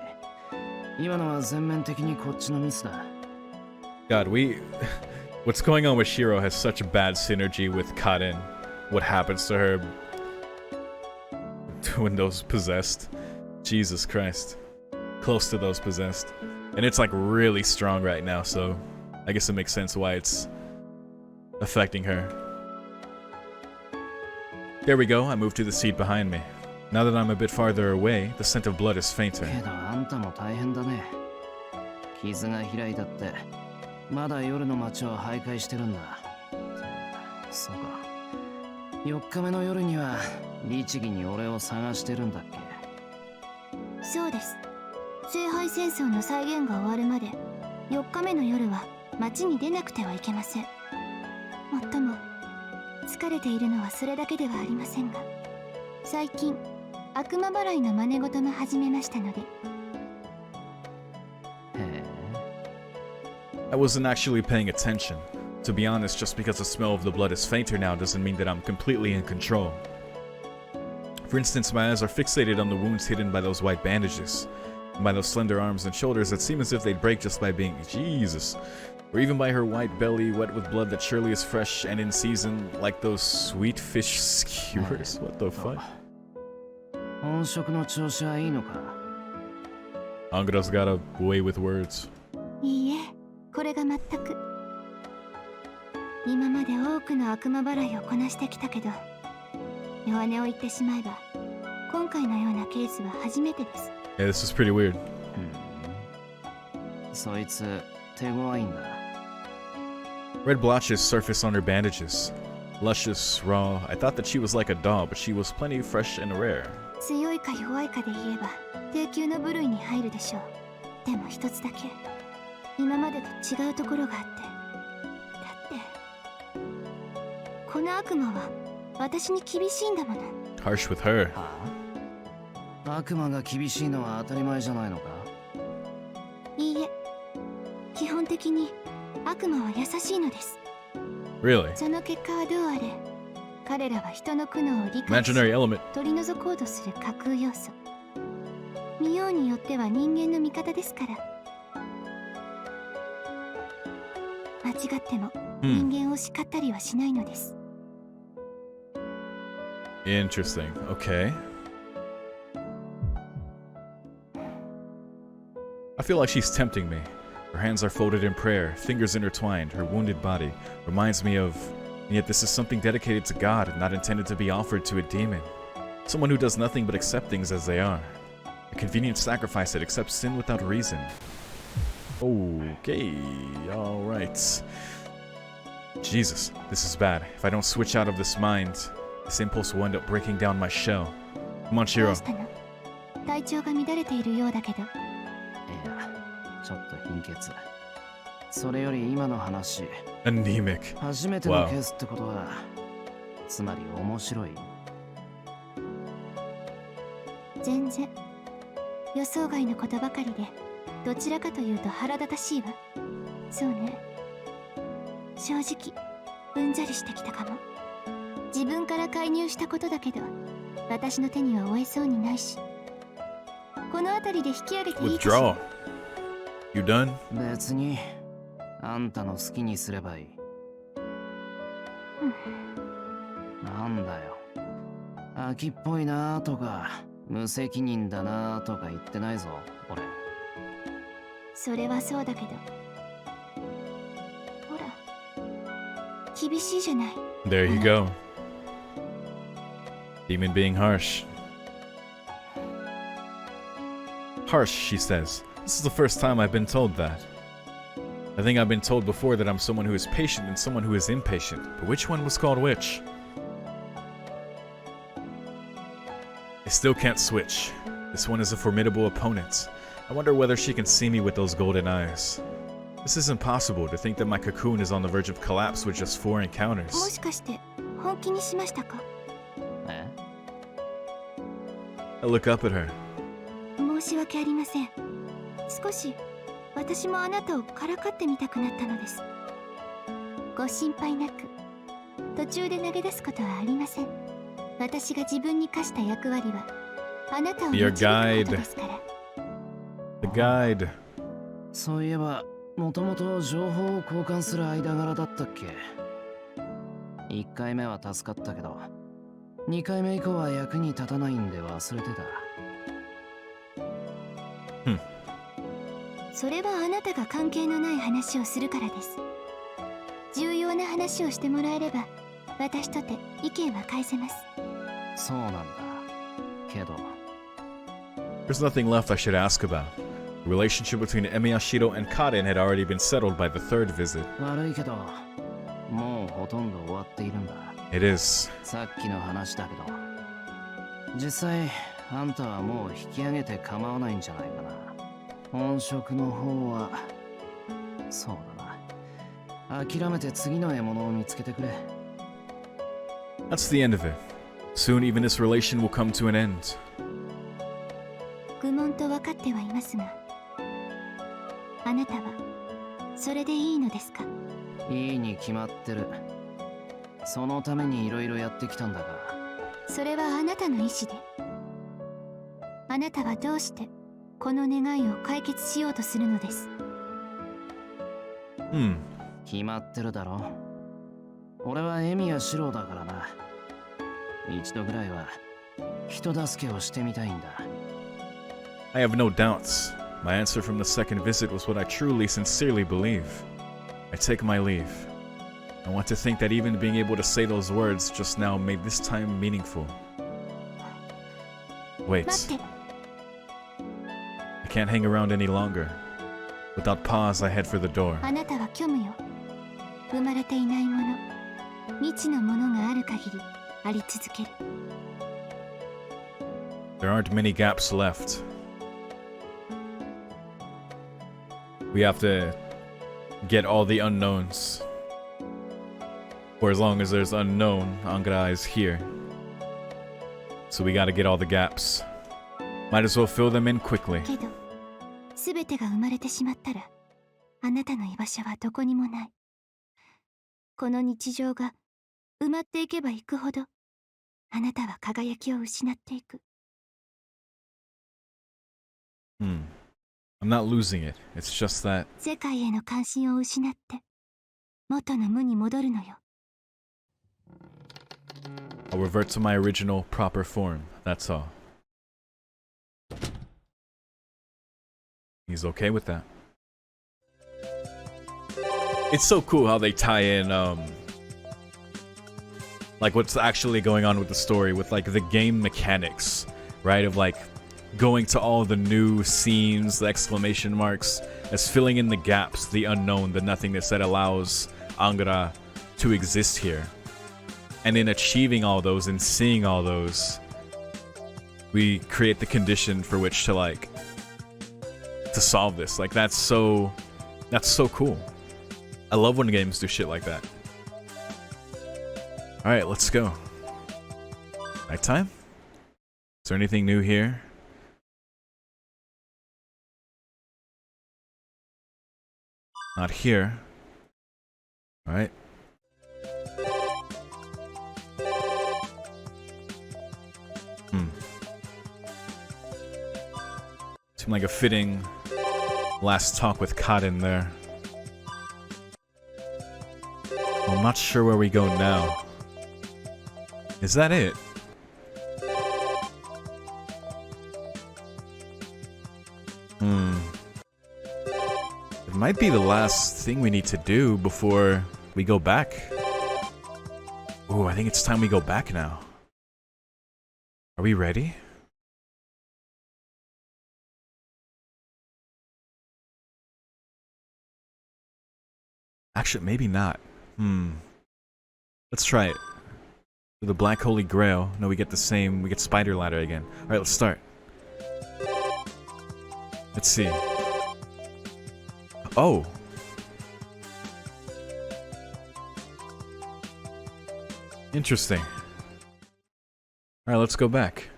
今のは全面的にこっちのミスだ。God, what's going on with Shiro has such a bad synergy with Kaden. What happens to her when those possessed? Jesus Christ. Close to those possessed. And it's like really strong right now, so I guess it makes sense why it's affecting her. There we go, I moved to the seat behind me. Now that I'm a bit farther away, the scent of blood is fainter. けどあんたも大変だね。傷が開いたって、まだ夜の街を徘徊してるんだ。そうか。4日目の夜には律儀に俺を探してるんだっけ？そうです。聖杯戦争の再現が終わるまで4日目の夜は街に出なくてはいけません。もっとも疲れているのはそれだけではありませんが、最近悪魔払いの真似事も始めましたので。I wasn't actually paying attention. To be honest, just because the smell of the blood is fainter now doesn't mean that I'm completely in control. For instance, my eyes are fixated on the wounds hidden by those white bandages, and by those slender arms and shoulders that seem as if they'd break just by being Jesus, or even by her white belly wet with blood that surely is fresh and in season, like those sweet fish skewers. What the fuck? 本職の調子はいいのか？ Angura's got a way with words. いいえ、これが全く。今まで多くの悪魔払いをこなしてきたけど、弱音を言ってしまえば、今回のようなケースは初めてです。Yeah, this is pretty weird. そいつ手強いんだ。Red blotches surface on her bandages. Luscious, raw. I thought that she was like a doll, but she was plenty fresh and rare. 強いか弱いかで言えば、低級の部類に入るでしょう。でも一つだけ、今までと違うところがあって。だって、この悪魔は私に厳しいんだもの。Harsh with her. 悪魔が厳しいのは当たり前じゃないのか？いいえ、基本的に悪魔は優しいのです。Really? その結果はどうあれ、彼らは人の苦悩を理解し Imaginary element. 取り除こうとする架空要素。見ようによっては人間の味方ですから。間違っても人間を叱ったりはしないのです。Interesting. Okay. I feel like she's tempting me. Her hands are folded in prayer, fingers intertwined, her wounded body reminds me of... And yet this is something dedicated to God, not intended to be offered to a demon. Someone who does nothing but accept things as they are. A convenient sacrifice that accepts sin without reason. Okay, alright. Jesus, this is bad. If I don't switch out of this mind, this impulse will end up breaking down my shell. Come on, ど Shiro. うしたの？体調が乱れているようだけど。いや、ちょっと貧血。それより今の話。Anemic. 初めてのケースってことは、つまり面白い。全然。予想外のことばかりで、どちらかというと腹立たしいわ。そうね。正直、うんざりしてきたかも。自分から介入したことだけど、私の手には負えそうにないし。この辺りで引き上げていいかしら。 Withdraw. You done? 別に、あんたの好きにすればいい。なんだよ。秋っぽいなとか、無責任だなとか言ってないぞ、俺。それはそうだけど。ほら、厳しいじゃない。 There you go. Demon being harsh. Harsh, she says. This is the first time I've been told that. I think I've been told before that I'm someone who is patient and someone who is impatient, but which one was called which? I still can't switch. This one is a formidable opponent. I wonder whether she can see me with those golden eyes. This is impossible, to think that my cocoon is on the verge of collapse with just 4 encounters. もしかして本気にしましたか？ I look up at her. 申し訳ありません。少し私もあなたをからかってみたくなったのです。ご心配なく、途中で投げ出すことはありません。私が自分に課した役割はあなたを導くことですから。The guide. そういえば、もともと情報を交換する間柄だったっけ？ 1回目は助かったけど、2回目以降は役に立たないんで忘れてた。それはあなたが関係のない話をするからです。重要な話をしてもらえれば、私とて意見は返せます。そうなんだ。けど。There's nothing left I should ask about. The relationship between Emiyashiro and Karen had already been settled by the third visit. 悪いけど、もうほとんど終わっているんだ。It is. さっきの話だけど、実際あんたはもう引き上げて構わないんじゃないかな。本職の方は、そうだな。諦めて次の獲物を見つけてくれ。That's the end of it. Soon even this relation will come to an end. 愚問と分かってはいますが、あなたはそれでいいのですか？いいに決まってる。そのためにいろいろやってきたんだが。それはあなたの意志で。あなたはどうしてこの願いを解決しようとするのです。決まってるだろ。俺はエミやシロだからな。一度ぐらいは人助けをしてみたいんだ。I have no doubts. My answer from the second visit was what I truly, sincerely believe. I take my leave. I want to think that even being able to say those words just now made this time meaningful. Wait. 待って。I can't hang around any longer. Without pause, I head for the door. あなたは虚無よ。生まれていないもの、未知のものがある限りあり続ける。There aren't many gaps left. We have to get all the unknowns. For as long as there's unknown, Angara is here. So we gotta get all the gaps. Might as well fill them in quickly. けど、すべてが生まれてしまったら、あなたの居場所はどこにもない。この日常が埋まっていけばいくほど、あなたは輝きを失っていく。I'm not losing it. It's just that 世界への関心を失って、元の無に戻るのよ。I'll revert to my original proper form. That's all. He's okay with that. It's so cool how they tie in like what's actually going on with the story with like the game mechanics, right? Of like going to all the new scenes, the exclamation marks, as filling in the gaps, the unknown, the nothingness that allows Angara to exist here. And in achieving all those and seeing all those, we create the condition for which to like to solve this. Like that's so cool. I love when games do shit like that. All right, let's go. Nighttime? Is there anything new here? Not here. All right. Seemed like a fitting last talk with Karen there. I'm not sure where we go now. Is that it? It might be the last thing we need to do before we go back. Ooh, I think it's time we go back now. Are we ready? Actually, maybe not. Let's try it. For the Black Holy Grail, no, we get the same, we get Spider Ladder again. Alright, let's start. Let's see. Oh! Interesting. Alright, let's go back.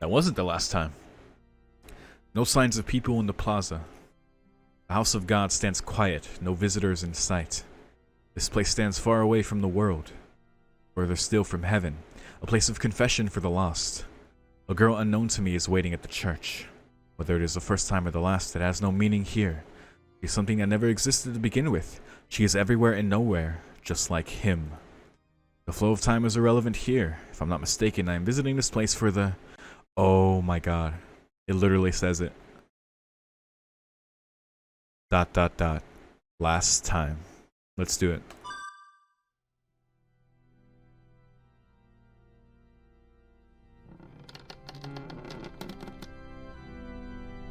That wasn't the last time. No signs of people in the plaza. The house of God stands quiet, no visitors in sight. This place stands far away from the world, further still from heaven, a place of confession for the lost. A girl unknown to me is waiting at the church. Whether it is the first time or the last, it has no meaning here. She's something that never existed to begin with. She is everywhere and nowhere, just like him. The flow of time is irrelevant here. If I'm not mistaken, I am visiting this place for the... Oh my god. It literally says it. ... Last time. Let's do it.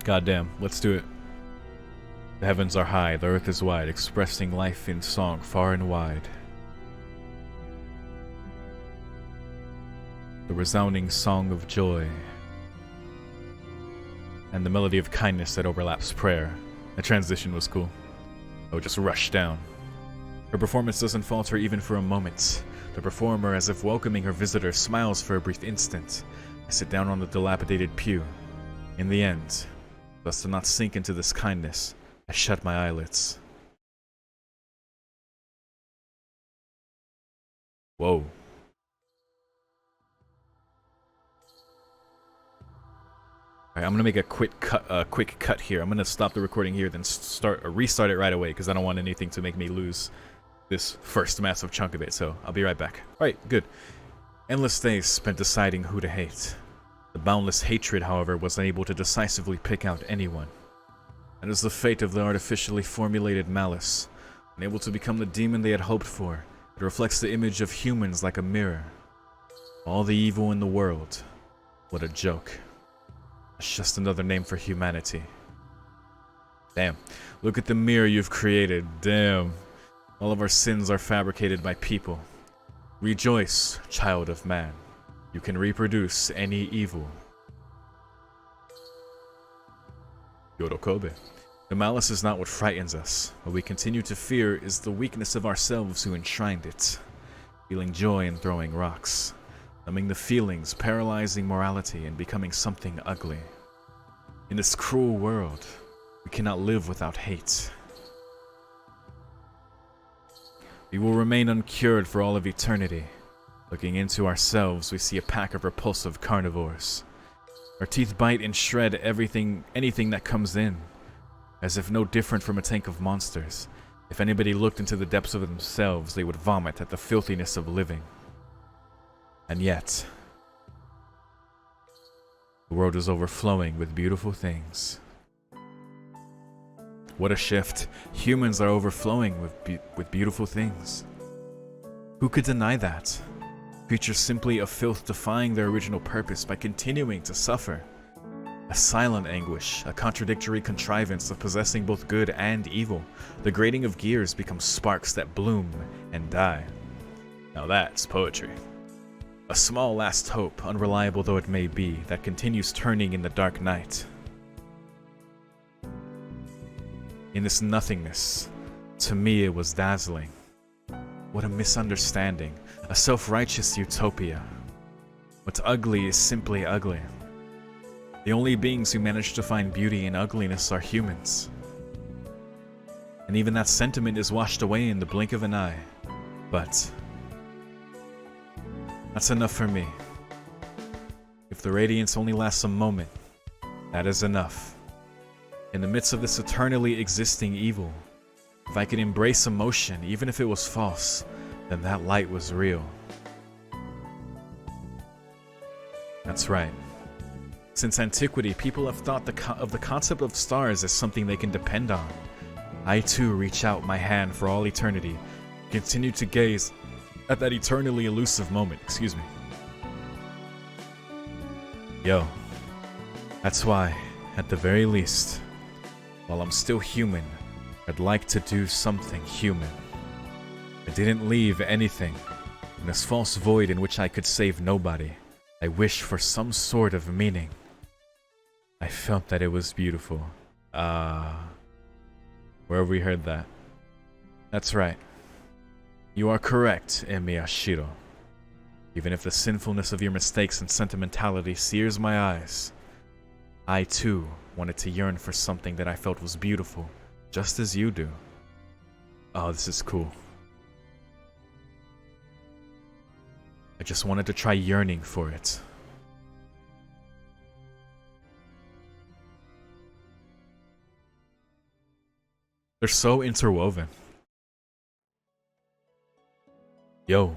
Goddamn, let's do it. The heavens are high, the earth is wide, expressing life in song far and wide. The resounding song of joy, and the melody of kindness that overlaps prayer. The transition was cool. I would just rush down. Her performance doesn't falter even for a moment. The performer, as if welcoming her visitor, smiles for a brief instant. I sit down on the dilapidated pew. In the end, thus to not sink into this kindness, I shut my eyelids. Whoa. Alright, I'm gonna make a quick cut here. I'm gonna stop the recording here, then restart it right away because I don't want anything to make me lose this first massive chunk of it. So I'll be right back. Alright, good. Endless days spent deciding who to hate. The boundless hatred, however, was unable to decisively pick out anyone. That is the fate of the artificially formulated malice, unable to become the demon they had hoped for. It reflects the image of humans like a mirror. All the evil in the world. What a joke. It's just another name for humanity. Damn. Look at the mirror you've created. Damn. All of our sins are fabricated by people. Rejoice, child of man. You can reproduce any evil. YORO Kobe. The malice is not what frightens us. What we continue to fear is the weakness of ourselves who enshrined it. Feeling joy in throwing rocks. Numbing the feelings, paralyzing morality, and becoming something ugly. In this cruel world, we cannot live without hate. We will remain uncured for all of eternity. Looking into ourselves, we see a pack of repulsive carnivores. Our teeth bite and shred anything that comes in, as if no different from a tank of monsters. If anybody looked into the depths of themselves, they would vomit at the filthiness of living. And yet, the world is overflowing with beautiful things. What a shift. Humans are overflowing with beautiful things. Who could deny that? Creatures simply of filth defying their original purpose by continuing to suffer. A silent anguish, a contradictory contrivance of possessing both good and evil. The grating of gears becomes sparks that bloom and die. Now that's poetry. A small last hope, unreliable though it may be, that continues turning in the dark night. In this nothingness, to me it was dazzling. What a misunderstanding, a self-righteous utopia. What's ugly is simply ugly. The only beings who manage to find beauty in ugliness are humans. And even that sentiment is washed away in the blink of an eye. But that's enough for me. If the radiance only lasts a moment, that is enough. In the midst of this eternally existing evil, if I could embrace emotion, even if it was false, then that light was real. That's right. Since antiquity, people have thought of the concept of stars as something they can depend on. I too reach out my hand for all eternity, continue to gaze at that eternally elusive moment, excuse me. Yo, that's why, at the very least, while I'm still human, I'd like to do something human. I didn't leave anything. In this false void in which I could save nobody, I wish for some sort of meaning. I felt that it was beautiful. Where have we heard that? That's right. You are correct, Miyashiro. Even if the sinfulness of your mistakes and sentimentality sears my eyes, I too wanted to yearn for something that I felt was beautiful, just as you do. Oh, this is cool. I just wanted to try yearning for it. They're so interwoven. Yo.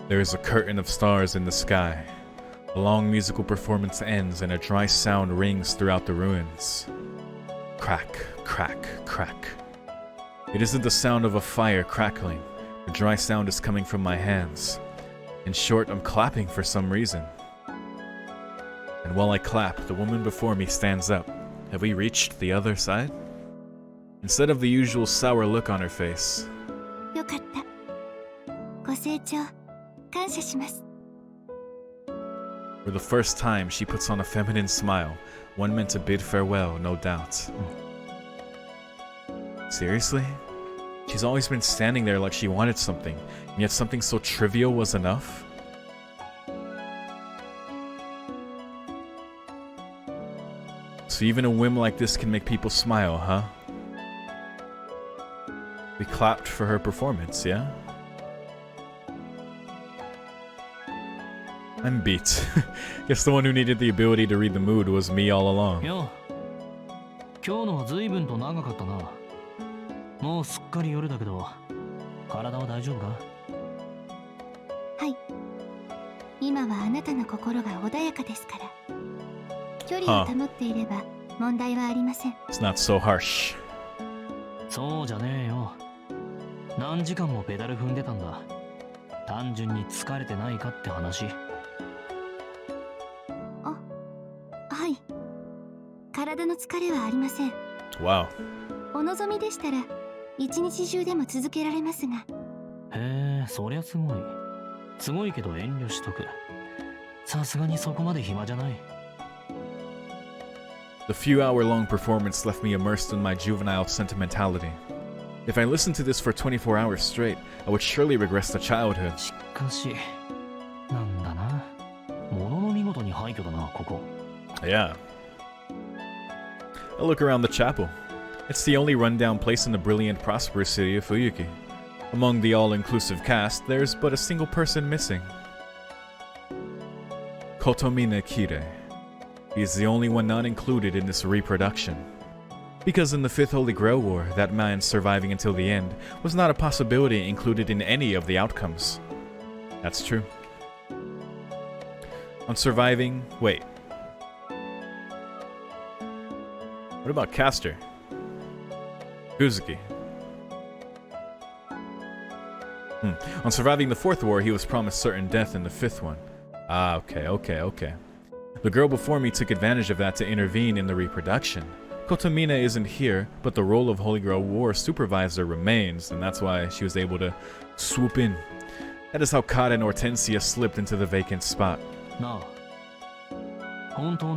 There is a curtain of stars in the sky. A long musical performance ends and a dry sound rings throughout the ruins. Crack, crack, crack. It isn't the sound of a fire crackling. The dry sound is coming from my hands. In short, I'm clapping for some reason. And while I clap, the woman before me stands up. Have we reached the other side? Instead of the usual sour look on her face. よかった。ご清聴感謝します。 For the first time, she puts on a feminine smile, one meant to bid farewell, no doubt. Seriously? She's always been standing there like she wanted something, and yet something so trivial was enough? So even a whim like this can make people smile, huh? We clapped for her performance, yeah? I'm beat. Guess the one who needed the ability to read the mood was me all along. よ、今日のは随分と長かったな。もうすっかり夜だけど、体は大丈夫か？はい。今はあなたの心が穏やかですから。距離を保っていれば問題はありません。It's not so harsh. そうじゃねえよ。何時間もペダル踏んでたんだ。単純に疲れてないかって話。はい。体の疲れはありません。Wow. お望みでしたら一日中でも続けられますが。へえ、そりゃすごい。すごいけど遠慮しとく。さすがにそこまで暇じゃない。The few hour-long performance left me immersed in my juvenile sentimentality. If I listened to this for 24 hours straight, I would surely regress to childhood. しかし、なんだな。ものの見事に廃墟だな、ここ。Yeah. I look around the chapel. It's the only rundown place in the brilliant, prosperous city of Fuyuki. Among the all-inclusive cast, there's but a single person missing. Kotomina Kire. He is the only one not included in this reproduction. Because in the Fifth Holy Grail War, that man surviving until the end was not a possibility included in any of the outcomes. That's true. On surviving... Wait. What about Castor? Kuzuki. On surviving the fourth war, he was promised certain death in the fifth one. Ah, okay. The girl before me took advantage of that to intervene in the reproduction. Kotomina isn't here, but the role of Holy Grail War Supervisor remains, and that's why she was able to swoop in. That is how Kata and Hortensia slipped into the vacant spot. No.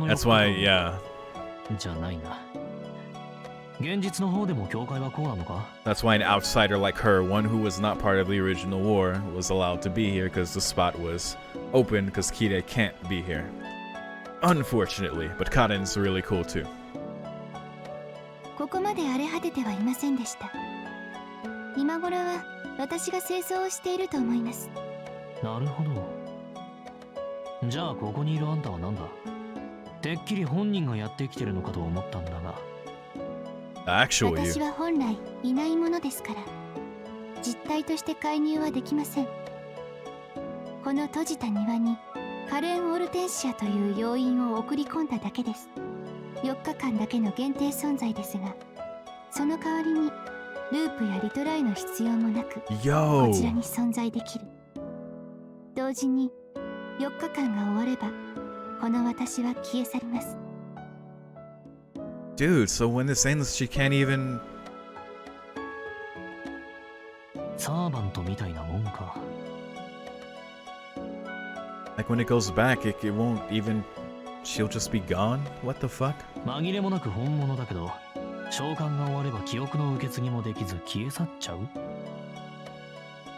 That's why, yeah. じゃないな。現実の方でも教会はこうなのか? That's why an outsider like her, one who was not part of the original war, was allowed to be here because the spot was open because Kire can't be here. Unfortunately, but Karen's really cool too. ここまで荒れ果ててはいませんでした。今頃は私が清掃をしていると思います。なるほど。じゃあここにいるあんたは何だ？てっきり本人がやってきてるのかと思ったんだが。Actually, 私は本来いないものですから、実体として介入はできません。この閉じた庭にカレン・オルテンシアという要員を送り込んだだけです。4日間だけの限定存在ですが、その代わりにループやリトライの必要もなく、こちらに存在できる。同時に4日間が終わればこの私は消え去ります。 Dude, so when this ends, she can't even. サーバントみたいなもんか。 Like when it goes back, it won't even. She'll just be gone? What the fuck? 紛れもなく本物だけど、召喚が終われば記憶の受け継ぎもできず消え去っちゃう。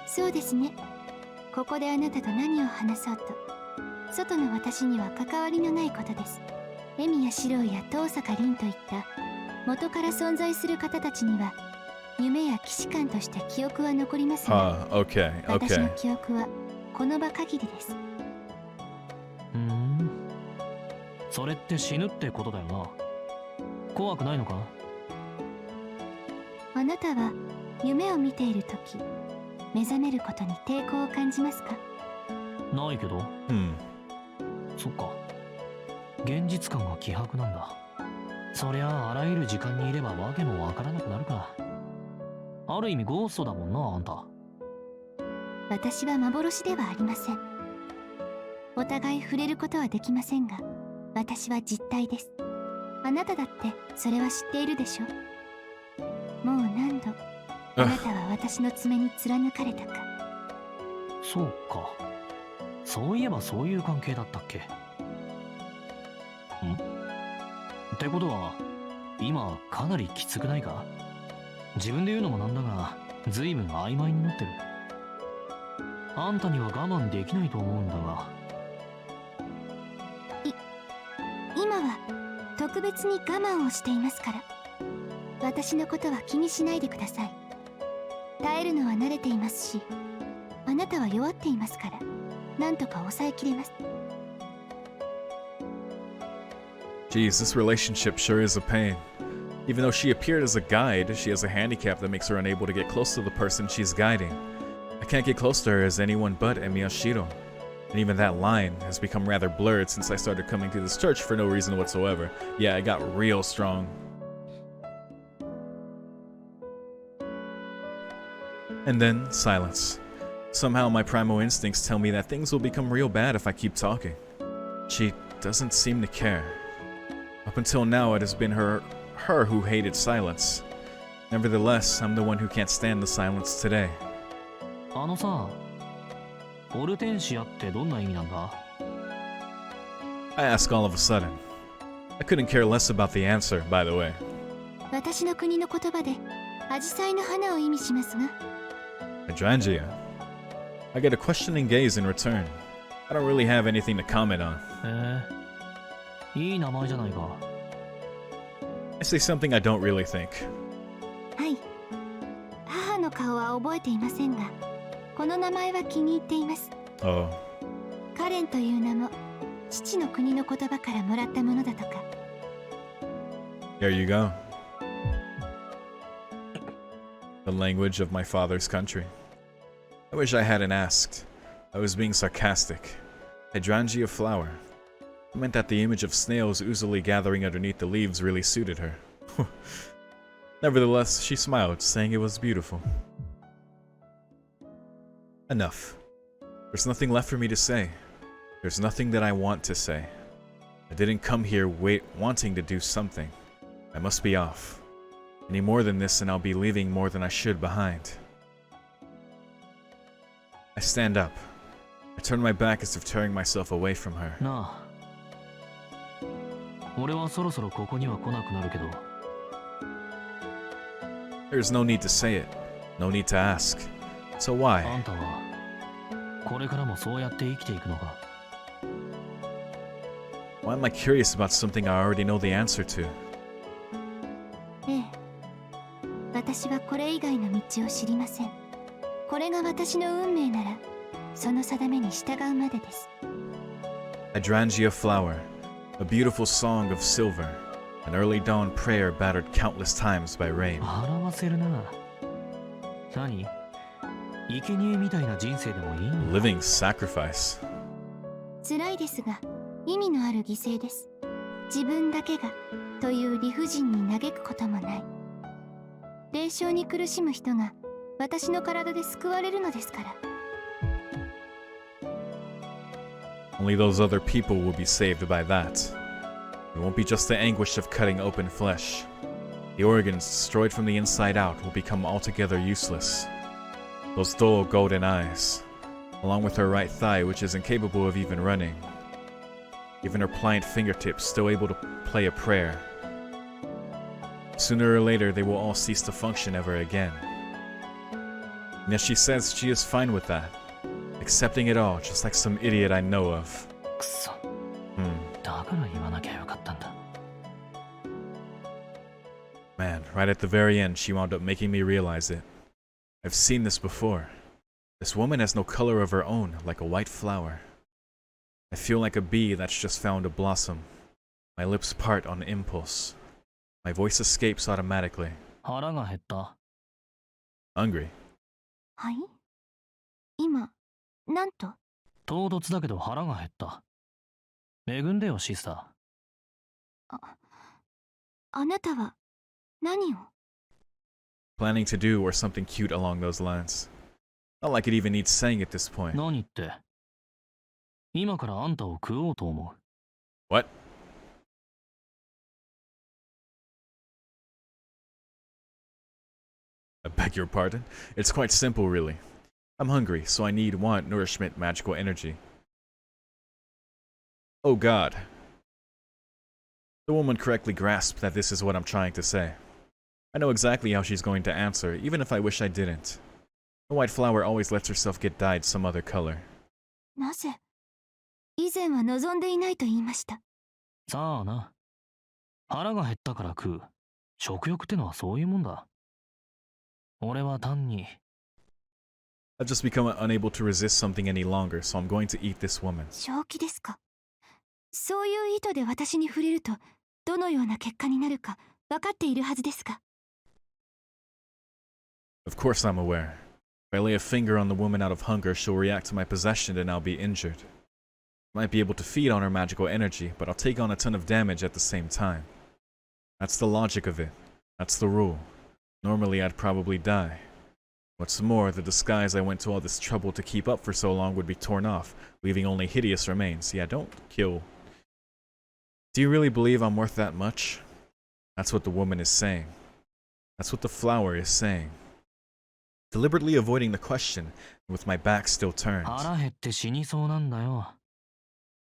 そうですね。ここであなたと何を話そうと、外の私には関わりのないことです。エミやシローや遠坂凛といった元から存在する方たちには夢や騎士官として記憶は残りますが、okay, 私の okay. 記憶はこの場限りです。それって死ぬってことだよな。怖くないのか？あなたは夢を見ているとき、目覚めることに抵抗を感じますか？ないけど。そっか。現実感が希薄なんだ。そりゃあらゆる時間にいればわけもわからなくなるか。ある意味ゴーストだもんな、あんた。私は幻ではありません。お互い触れることはできませんが、私は実体です。あなただってそれは知っているでしょ。もう何度あなたは私の爪に貫かれたか。そうか。そういえばそういう関係だったっけ。ってことは今かなりきつくないか？自分で言うのもなんだが随分曖昧になってる。あんたには我慢できないと思うんだが。今は特別に我慢をしていますから、私のことは気にしないでください。耐えるのは慣れていますし、あなたは弱っていますから、なんとか抑えきれます。 Geez, this relationship sure is a pain. Even though she appeared as a guide, she has a handicap that makes her unable to get close to the person she's guiding. I can't get close to her as anyone but Emiyashiro. And even that line has become rather blurred since I started coming to this church for no reason whatsoever. Yeah, it got real strong. And then, silence. Somehow my primal instincts tell me that things will become real bad if I keep talking. She doesn't seem to care. Up until now, it has been her who hated silence. Nevertheless, I'm the one who can't stand the silence today. あのさ、オルテンシアってどんな意味なんだ？ I ask all of a sudden. I couldn't care less about the answer, by the way. 私の国の言葉でアジサイの花を意味しますが。 Hydrangea. I get a questioning gaze in return. I don't really have anything to comment on. いい名前じゃないか。 I say something I don't really think. はい。母の顔は覚えていませんが、この名前は気に入っています。 Oh. カレンという名も父の国の言葉からもらったものだとか。 Here you go. The language of my father's country. I wish I hadn't asked. I was being sarcastic. Hydrangea flower. I meant that the image of snails oozily gathering underneath the leaves really suited her. Nevertheless, she smiled, saying it was beautiful. Enough. There's nothing left for me to say. There's nothing that I want to say. I didn't come here wanting to do something. I must be off. Any more than this and I'll be leaving more than I should behind. I stand up. I turn my back as if tearing myself away from her. なあ。俺はそろそろここには来なくなるけど。There's no need to say it. No need to ask. So why? あんたはこれからもそうやって生きていくのか。 Why am I curious about something I already know the answer to? ええ。私はこれ以外の道を知りません。これが私の運命なら、その定めに従うまでです。 Hydrangea flower, a beautiful song of silver, an early dawn prayer battered countless times by rain. 表せるな。何？生贄みたいな人生でもいいの？ Living sacrifice. 辛いですが、意味のある犠牲です。自分だけがという理不尽に嘆くこともない。霊障に苦しむ人が私の体で救われるのですから。Only those other people will be saved by that. It won't be just the anguish of cutting open flesh. The organs, destroyed from the inside out, will become altogether useless. Those dull golden eyes, along with her right thigh, which is incapable of even running. Even her pliant fingertips, still able to play a prayer. Sooner or later, they will all cease to function ever again. And yet she says she is fine with that, accepting it all, just like some idiot I know of. くそ。だから言わなきゃよかったんだ。Man, right at the very end, she wound up making me realize it. I've seen this before. This woman has no color of her own, like a white flower. I feel like a bee that's just found a blossom. My lips part on impulse. My voice escapes automatically. 腹が減った。Hungry. はい？今、なんと？唐突だけど腹が減った。恵んでよ、シスター。あなたは何を？ Planning to do or something cute along those lines. Not like it even needs saying at this point. 何って。今からあんたを食おうと思う。What? I beg your pardon? It's quite simple, really. I'm hungry, so I want nourishment, magical energy. Oh god. The woman correctly grasped that this is what I'm trying to say. I know exactly how she's going to answer, even if I wish I didn't. The white flower always lets herself get dyed some other color. なぜ？以前は望んでいないと言いました。さあな。腹が減ったから食う。食欲ってのはそういうもんだ。俺は単に。I've just become unable to resist something any longer, so I'm going to eat this woman. 正気ですか？そういう意図で私に触れると、どのような結果になるか分かっているはずですが。Of course I'm aware. If I lay a finger on the woman out of hunger, she'll react to my possession and I'll be injured. Might be able to feed on her magical energy, but I'll take on a ton of damage at the same time. That's the logic of it. That's the rule. Normally I'd probably die. What's more, the disguise I went to all this trouble to keep up for so long would be torn off, leaving only hideous remains. Yeah, don't kill. Do you really believe I'm worth that much? That's what the woman is saying. That's what the flower is saying. Deliberately avoiding the question, with my back still turned. 腹減って死にそうなんだよ。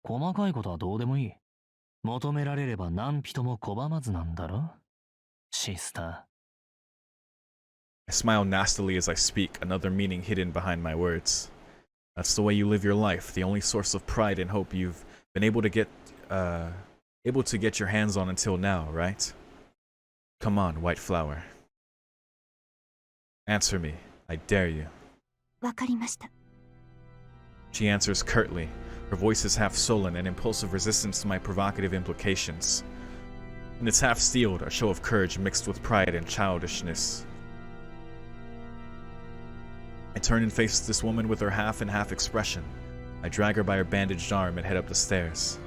細かいことはどうでもいい。求められれば何人も拒まずなんだろ？シスター。I smile nastily as I speak, another meaning hidden behind my words. That's the way you live your life, the only source of pride and hope you've been able to get your hands on until now, right? Come on, white flower. Answer me. I dare you. わかりました。 She answers curtly. Her voice is half sullen, an impulsive resistance to my provocative implications. And it's half steeled, a show of courage mixed with pride and childishness. I turn and face this woman with her half and half expression. I drag her by her bandaged arm and head up the stairs.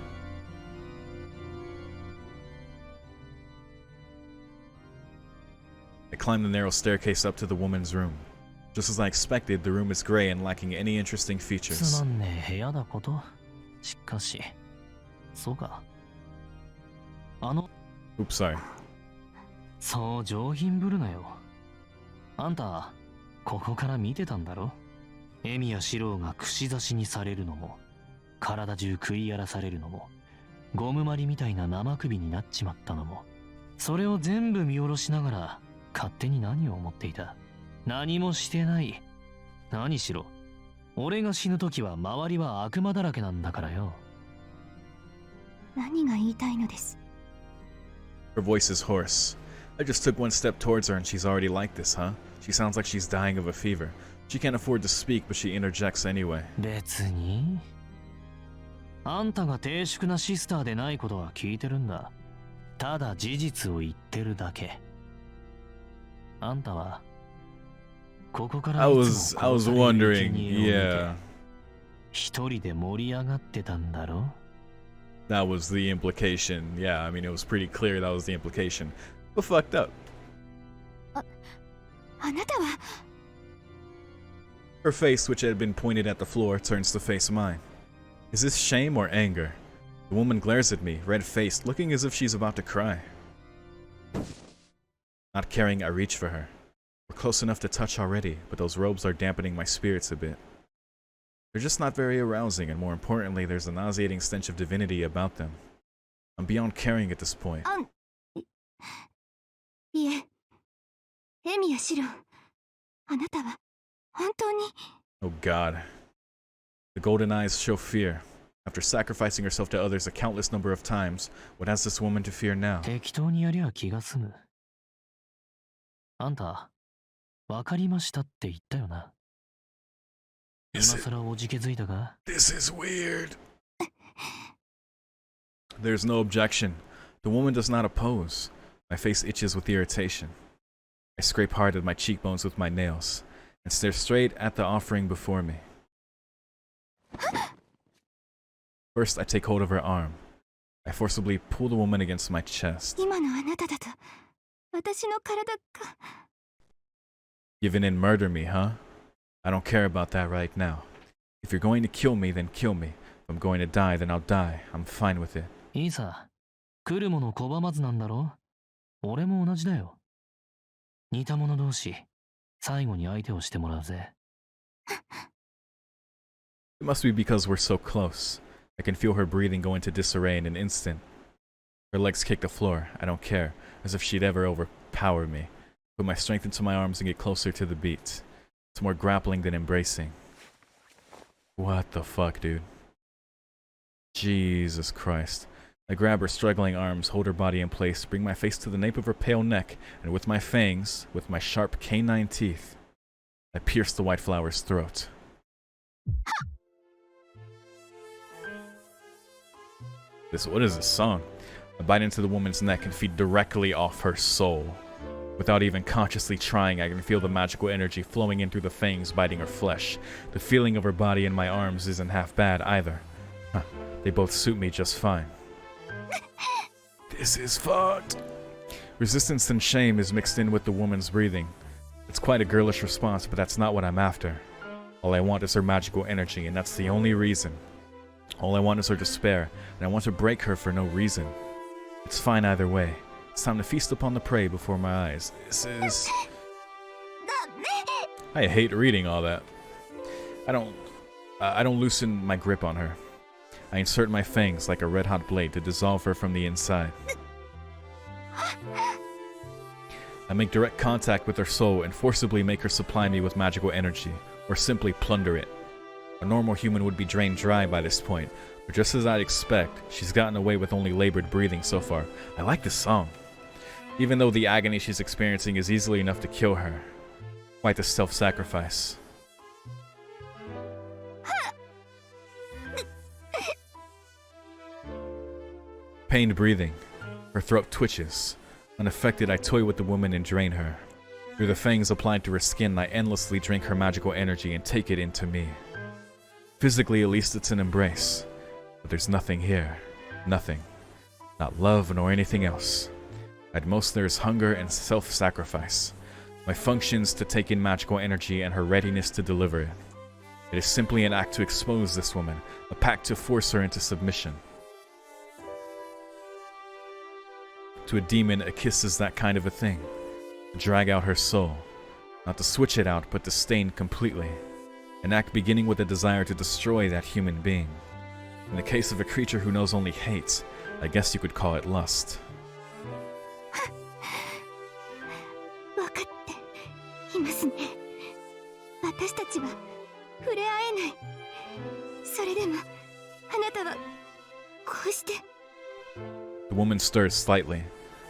I climb the narrow staircase up to the woman's room. Just as I expected, the room is gray and lacking any interesting features. つまんねえ部屋だこと。しかし、そうか。Oops, sorry. そう上品ぶるなよ。あんた、ここから見てたんだろ？エミやシローが串刺しにされるのも、体中食い荒らされるのも、ゴムまりみたいな生首になっちまったのも、それを全部見下ろしながら、勝手に何を思っていた？何もしてない。何しろ、俺が死ぬ時は周りは悪魔だらけなんだからよ。何が言いたいのです？ Her voice is hoarse. I just took one step towards her and she's already like this, huh? She sounds like she's dying of a fever. She can't afford to speak, but she interjects anyway. 別に。あんたが低粛なシスターでないことは聞いてるんだ。ただ事実を言ってるだけ。あんたは、ここから I was wondering, yeah. 一人で盛り上がってたんだろ？ That was the implication. Yeah, I mean, it was pretty clear that was the implication. But fucked up. あなたは Her face, which had been pointed at the floor, turns to face mine. Is this shame or anger? The woman glares at me, red-faced, looking as if she's about to cry. Not caring, I reach for her. We're close enough to touch already, but those robes are dampening my spirits a bit. They're just not very arousing, and more importantly, there's a nauseating stench of divinity about them. I'm beyond caring at this point. いえ、エミヤシロン、あなたは本当に。 Oh God. The golden eyes show fear. After sacrificing herself to others a countless number of times, what has this woman to fear now? 適当にやりゃ気が済む。あんた、わかりましたって言ったよな。今更おじけづいたか？ This is weird. There's no objection. The woman does not oppose. My face itches with irritation. I scrape hard at my cheekbones with my nails and stare straight at the offering before me. First, I take hold of her arm. I forcibly pull the woman against my chest. 今のあなただと私の体が。 Give in and murder me, huh? I don't care about that right now. If you're going to kill me, then kill me. If I'm going to die, then I'll die. I'm fine with it. いいさ。来るもの拒まずなんだろ？俺も同じだよ。似た者同士、最後に相手をしてもらうぜ。It must be because we're so close. I can feel her breathing go into disarray in an instant. Her legs kick the floor. I don't care, as if she'd ever overpower me. Put my strength into my arms and get closer to the beat. It's more grappling than embracing. What the fuck, dude? Jesus Christ. I grab her struggling arms, hold her body in place, bring my face to the nape of her pale neck, and with my fangs, with my sharp canine teeth, I pierce the white flower's throat. What is this song? I bite into the woman's neck and feed directly off her soul. Without even consciously trying, I can feel the magical energy flowing in through the fangs biting her flesh. The feeling of her body in my arms isn't half bad either. They both suit me just fine. This is fucked. Resistance and shame is mixed in with the woman's breathing. It's quite a girlish response, but that's not what I'm after. All I want is her magical energy, and that's the only reason. All I want is her despair, and I want to break her for no reason. It's fine either way. It's time to feast upon the prey before my eyes. This is... I hate reading all that. I don't loosen my grip on her. I insert my fangs like a red-hot blade to dissolve her from the inside. I make direct contact with her soul and forcibly make her supply me with magical energy, or simply plunder it. A normal human would be drained dry by this point, but just as I'd expect, she's gotten away with only labored breathing so far. I like this song. Even though the agony she's experiencing is easily enough to kill her. Quite the self-sacrifice. Pained breathing. Her throat twitches. Unaffected, I toy with the woman and drain her. Through the fangs applied to her skin, I endlessly drink her magical energy and take it into me. Physically, at least it's an embrace. But there's nothing here. Nothing. Not love nor anything else. At most, there's hunger and self-sacrifice. My function's to take in magical energy and her readiness to deliver it. It is simply an act to expose this woman, a pact to force her into submission. To a demon, a kiss is that kind of a thing. To drag out her soul. Not to switch it out, but to stain completely. An act beginning with a desire to destroy that human being. In the case of a creature who knows only hate, I guess you could call it lust. 分かっていますね。私たちは触れ合えない。それでもあなたはこうして。 The woman stirs slightly,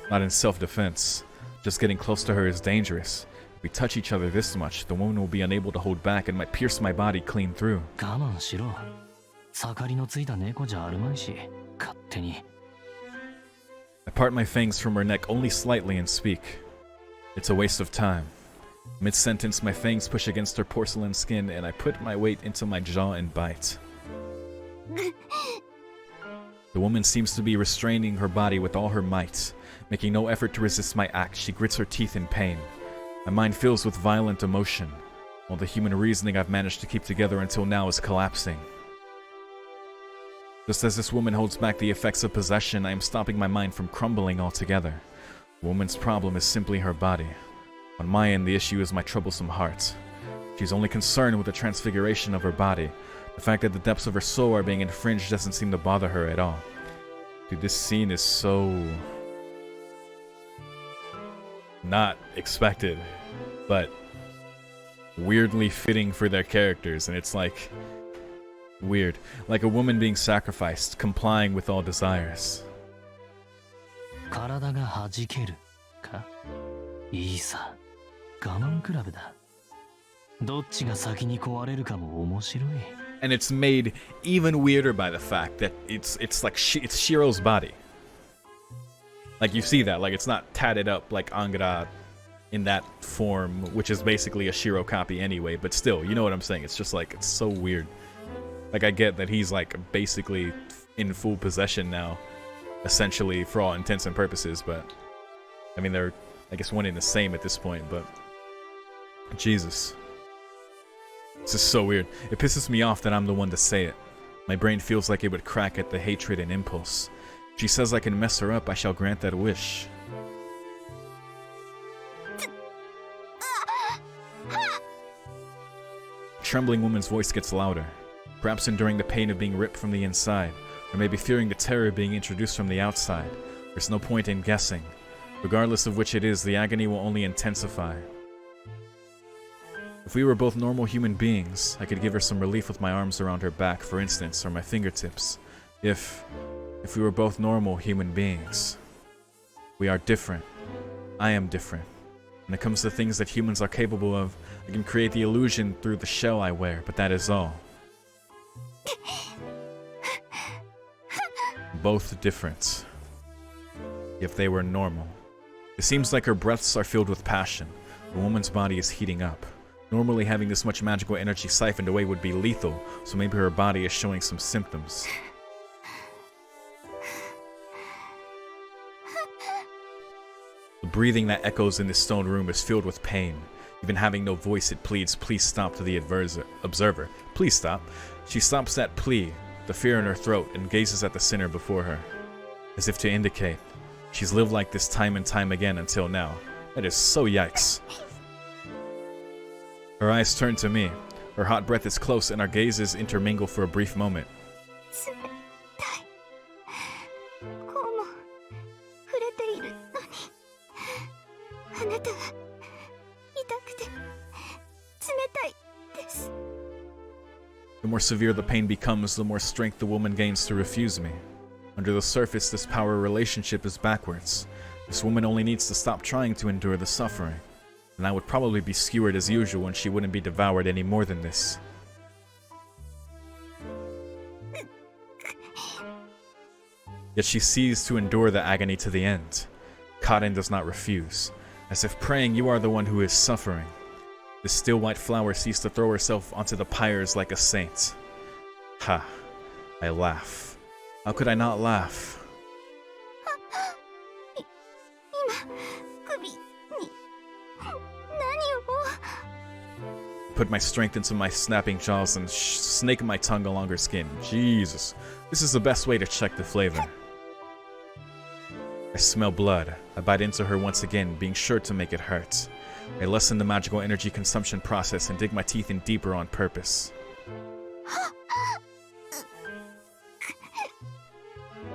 not in self-defense. Just getting close to her is dangerous. If we touch each other this much, the woman will be unable to hold back and might pierce my body clean through. 我慢しろ。盛りのついた猫じゃあるまいし、勝手に。I part my fangs from her neck only slightly and speak. It's a waste of time. Mid-sentence, my fangs push against her porcelain skin and I put my weight into my jaw and bite. The woman seems to be restraining her body with all her might. Making no effort to resist my act, she grits her teeth in pain. My mind fills with violent emotion. All the human reasoning I've managed to keep together until now is collapsing. Just as this woman holds back the effects of possession, I am stopping my mind from crumbling altogether. The woman's problem is simply her body. On my end, the issue is my troublesome heart. She's only concerned with the transfiguration of her body. The fact that the depths of her soul are being infringed doesn't seem to bother her at all. Dude, this scene is so... not expected, but weirdly fitting for their characters, and it's like... weird. Like a woman being sacrificed, complying with all desires. 体が弾けるかいいさ我慢比べだどっちが先に壊れるかも面白い And it's made even weirder by the fact that it's like it's Shiro's body. Like you see that, like it's not tatted up like Angara in that form, which is basically a Shiro copy anyway, but still, you know what I'm saying? It's just like, it's so weird. Like I get that he's like basically in full possession now, essentially for all intents and purposes, but I mean they're, I guess, one and the same at this point, but Jesus. This is so weird. It pisses me off that I'm the one to say it. My brain feels like it would crack at the hatred and impulse. If she says I can mess her up, I shall grant that wish. A trembling woman's voice gets louder, perhaps enduring the pain of being ripped from the inside, or maybe fearing the terror being introduced from the outside. There's no point in guessing. Regardless of which it is, the agony will only intensify. If we were both normal human beings, I could give her some relief with my arms around her back, for instance, or my fingertips. If we were both normal human beings. We are different. I am different. When it comes to things that humans are capable of, I can create the illusion through the shell I wear, but that is all. Both different. If they were normal. It seems like her breaths are filled with passion. The woman's body is heating up. Normally having this much magical energy siphoned away would be lethal, so maybe her body is showing some symptoms. The breathing that echoes in this stone room is filled with pain. Even having no voice, it pleads, "Please stop," to the observer. Please stop. She stops that plea, the fear in her throat, and gazes at the sinner before her, as if to indicate she's lived like this time and time again until now. That is so yikes. Her eyes turn to me. Her hot breath is close, and our gazes intermingle for a brief moment. The more severe the pain becomes, the more strength the woman gains to refuse me. Under the surface, this power relationship is backwards. This woman only needs to stop trying to endure the suffering, and I would probably be skewered as usual and she wouldn't be devoured any more than this. Yet she sees to endure the agony to the end. Karen does not refuse, as if praying, "You are the one who is suffering." The still white flower sees to throw herself onto the pyres like a saint. Ha! I laugh. How could I not laugh? Put my strength into my snapping jaws and snake my tongue along her skin. Jesus. This is the best way to check the flavor. I smell blood. I bite into her once again, being sure to make it hurt. I lessen the magical energy consumption process and dig my teeth in deeper on purpose.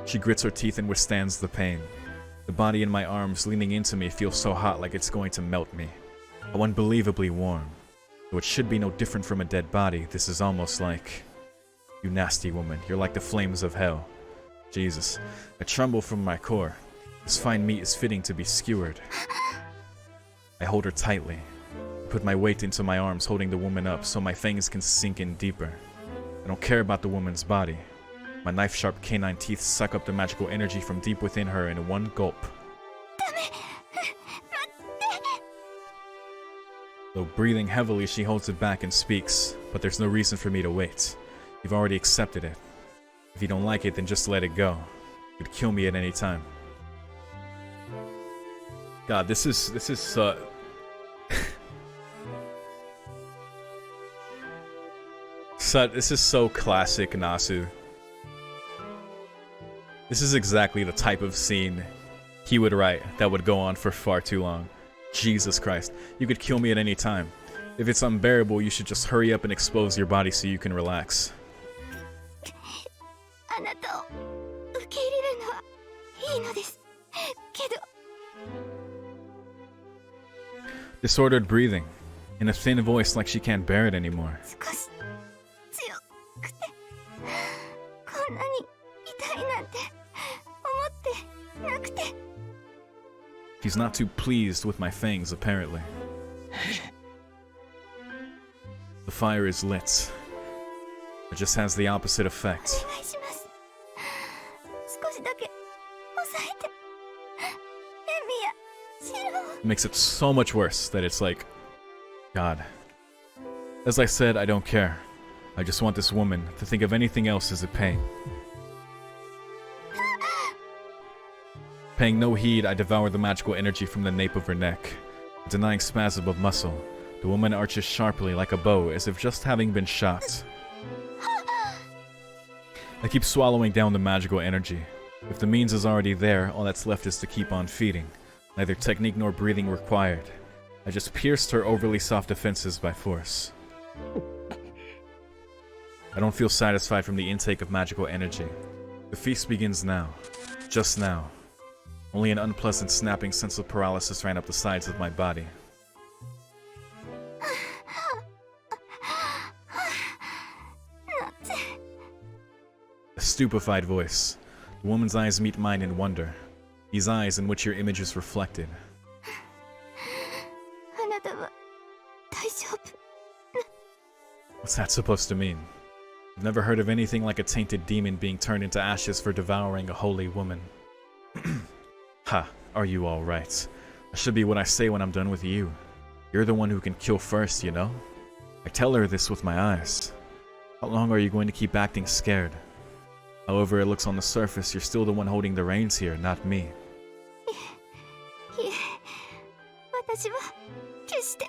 She grits her teeth and withstands the pain. The body in my arms leaning into me feels so hot, like it's going to melt me. How unbelievably warm. Though it should be no different from a dead body, this is almost like... You nasty woman, you're like the flames of hell. Jesus, I tremble from my core. This fine meat is fitting to be skewered. I hold her tightly. I put my weight into my arms, holding the woman up so my fangs can sink in deeper. I don't care about the woman's body. My knife-sharp canine teeth suck up the magical energy from deep within her in one gulp. Though breathing heavily, she holds it back and speaks, but there's no reason for me to wait. You've already accepted it. If you don't like it, then just let it go. You'd kill me at any time. God, this is so... This is so classic Nasu. This is exactly the type of scene he would write that would go on for far too long. Jesus Christ. You could kill me at any time. If it's unbearable, you should just hurry up and expose your body so you can relax. あなたを受け入れるのはいいのですけど Disordered breathing. In a thin voice like she can't bear it anymore. 少し強くてこんなに痛いなんて思ってなくて He's not too pleased with my fangs, apparently. The fire is lit. It just has the opposite effect. お願いします少しだけ抑えてエミやシロを It makes it so much worse that it's like, God. As I said, I don't care. I just want this woman to think of anything else as a pain. Paying no heed, I devour the magical energy from the nape of her neck. A denying spasm of muscle, the woman arches sharply like a bow as if just having been shot. I keep swallowing down the magical energy. If the means is already there, all that's left is to keep on feeding. Neither technique nor breathing required. I just pierced her overly soft defenses by force. I don't feel satisfied from the intake of magical energy. The feast begins now. Just now. Only an unpleasant snapping sense of paralysis ran up the sides of my body. A stupefied voice. The woman's eyes meet mine in wonder. These eyes in which your image is reflected. あなたは大丈夫 What's that supposed to mean? I've never heard of anything like a tainted demon being turned into ashes for devouring a holy woman. Ha, are you alright? That should be what I say when I'm done with you. You're the one who can kill first, you know? I tell her this with my eyes. How long are you going to keep acting scared? However it looks on the surface, you're still the one holding the reins here, not me. いえ私は決して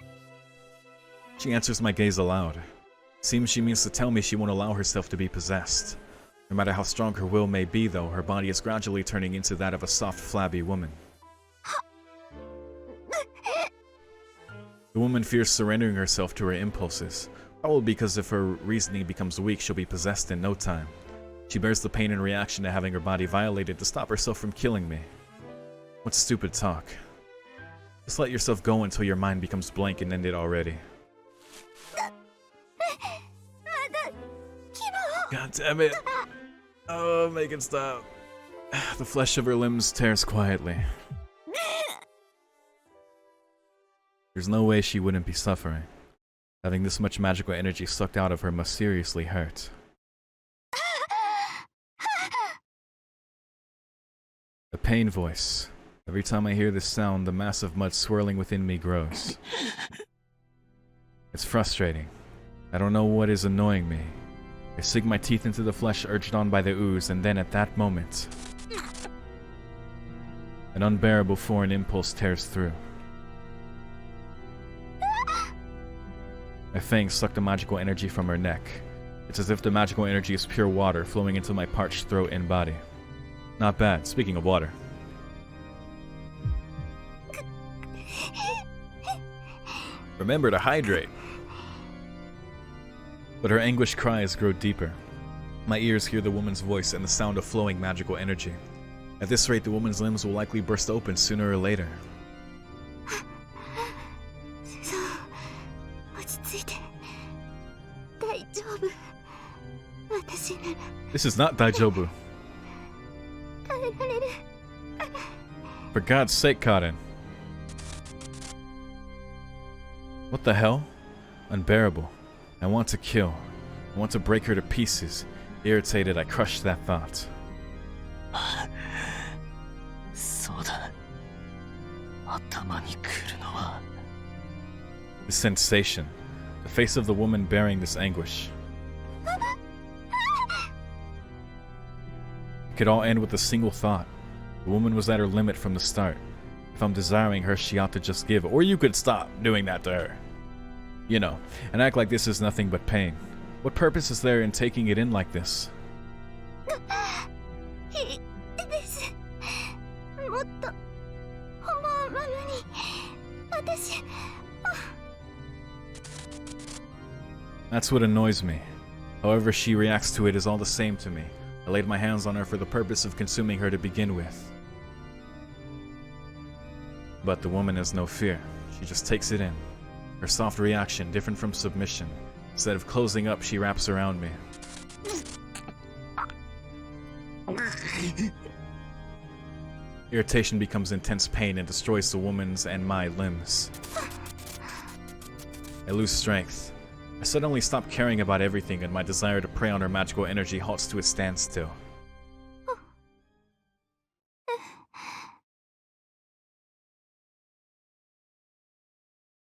She answers my gaze aloud. Seems she means to tell me she won't allow herself to be possessed. No matter how strong her will may be, though, her body is gradually turning into that of a soft, flabby woman. The woman fears surrendering herself to her impulses, probably because if her reasoning becomes weak, she'll be possessed in no time. She bears the pain and reaction to having her body violated to stop herself from killing me. What stupid talk. Just let yourself go until your mind becomes blank and end it already. God damn it. Oh, make it stop. The flesh of her limbs tears quietly. There's no way she wouldn't be suffering. Having this much magical energy sucked out of her must seriously hurt. A pain voice. Every time I hear this sound, the mass of mud swirling within me grows. It's frustrating. I don't know what is annoying me. I sink my teeth into the flesh urged on by the ooze, and then at that moment, an unbearable foreign impulse tears through. My fangs suck the magical energy from her neck. It's as if the magical energy is pure water flowing into my parched throat and body. Not bad, speaking of water. Remember to hydrate. But her anguished cries grow deeper. My ears hear the woman's voice and the sound of flowing magical energy. At this rate, the woman's limbs will likely burst open sooner or later. そう落ち着いて大丈夫私なら This is not Daijobu. 耐えられる For God's sake, Kaden. What the hell? Unbearable. I want to kill. I want to break her to pieces. Irritated, I crushed that thought. そうだ。頭にくるのは。 The sensation. The face of the woman bearing this anguish. It could all end with a single thought. The woman was at her limit from the start. If I'm desiring her, she ought to just give. Or you could stop doing that to her. You know, and act like this is nothing but pain. What purpose is there in taking it in like this? That's what annoys me. However she reacts to it is all the same to me. I laid my hands on her for the purpose of consuming her to begin with. But the woman has no fear. She just takes it in. Her soft reaction, different from submission. Instead of closing up, she wraps around me. Irritation becomes intense pain and destroys the woman's and my limbs. I lose strength. I suddenly stop caring about everything and my desire to prey on her magical energy halts to a standstill.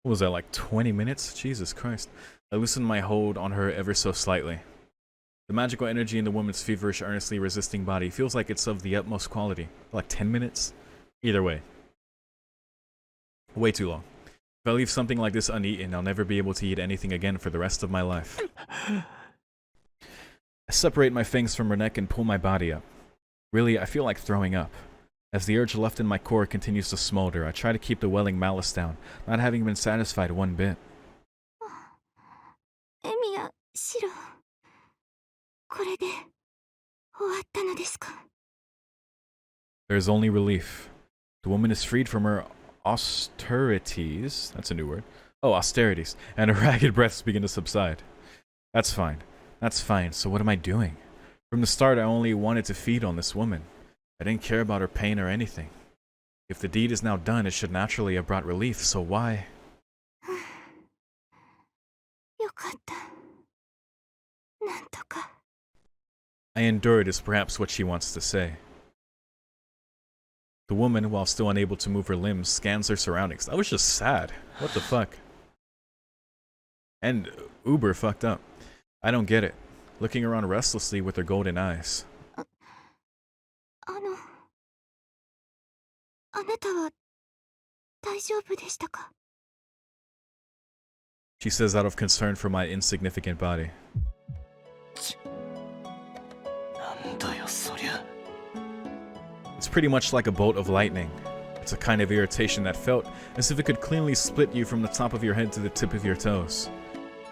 What was that, like 20 minutes? Jesus Christ. I loosened my hold on her ever so slightly. The magical energy in the woman's feverish, earnestly resisting body feels like it's of the utmost quality. Like 10 minutes? Either way. Way too long. If I leave something like this uneaten, I'll never be able to eat anything again for the rest of my life. I separate my fangs from her neck and pull my body up. Really, I feel like throwing up. As the urge left in my core continues to smolder, I try to keep the welling malice down, not having been satisfied one bit. Emiya, Shiro. これで終わったのですか? There is only relief. The woman is freed from her austerities. That's a new word. Oh, austerities. And her ragged breaths begin to subside. That's fine. That's fine. So what am I doing? From the start, I only wanted to feed on this woman. I didn't care about her pain or anything. If the deed is now done, it should naturally have brought relief, so why? よかった。なんとか。I endured is perhaps what she wants to say. The woman, while still unable to move her limbs, scans her surroundings. That was just sad. What the fuck? And uber fucked up. I don't get it. Looking around restlessly with her golden eyes. あなたは大丈夫でしたか? She says out of concern for my insignificant body. It's pretty much like a bolt of lightning. It's a kind of irritation that felt as if it could cleanly split you from the top of your head to the tip of your toes.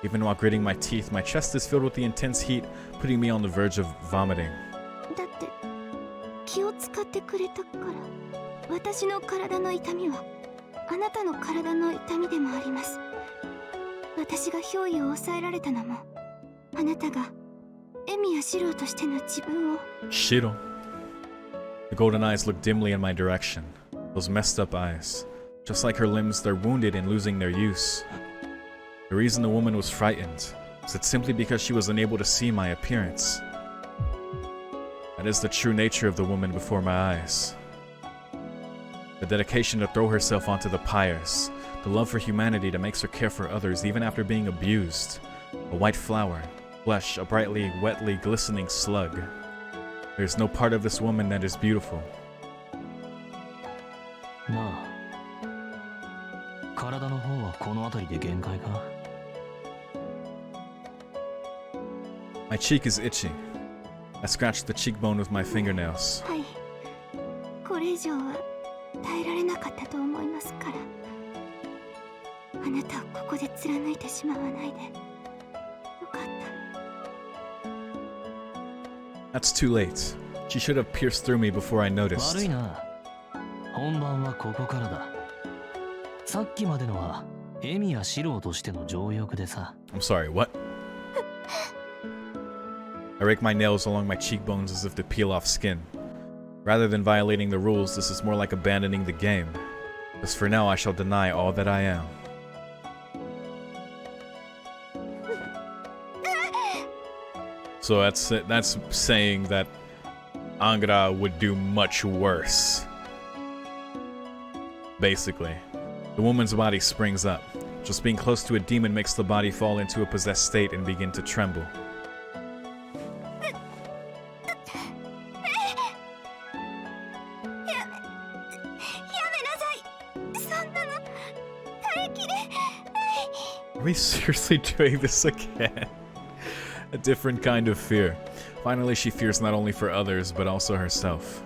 Even while gritting my teeth, my chest is filled with the intense heat, putting me on the verge of vomiting. だって気を使ってくれたから。私の体の痛みはあなたの体の痛みでもあります。私が憑依を抑えられたのもあなたがエミやシロとしての自分を。Shiro. The golden eyes look dimly in my direction. Those messed up eyes. Just like her limbs, they're wounded and losing their use. The reason the woman was frightened is that simply because she was unable to see my appearance. That is the true nature of the woman before my eyes. The dedication to throw herself onto the pyres, the love for humanity that makes her care for others even after being abused. A white flower, flesh, a brightly, wetly glistening slug. There's no part of this woman that is beautiful. My cheek is itchy. I scratched the cheekbone with my fingernails. はい。これ以上は耐えられなかったと思いますから。あなたをここで貫いてしまわないで。よかった。 That's too late. She should have pierced through me before I noticed. 悪いな。本番はここからだ。さっきまでのはエミやシロとしての情欲でさ。I'm sorry, what? I rake my nails along my cheekbones as if to peel off skin. Rather than violating the rules, this is more like abandoning the game. As for now, I shall deny all that I am. So that's saying that Angra would do much worse. Basically. The woman's body springs up. Just being close to a demon makes the body fall into a possessed state and begin to tremble. Are we seriously doing this again? A different kind of fear. Finally, she fears not only for others, but also herself.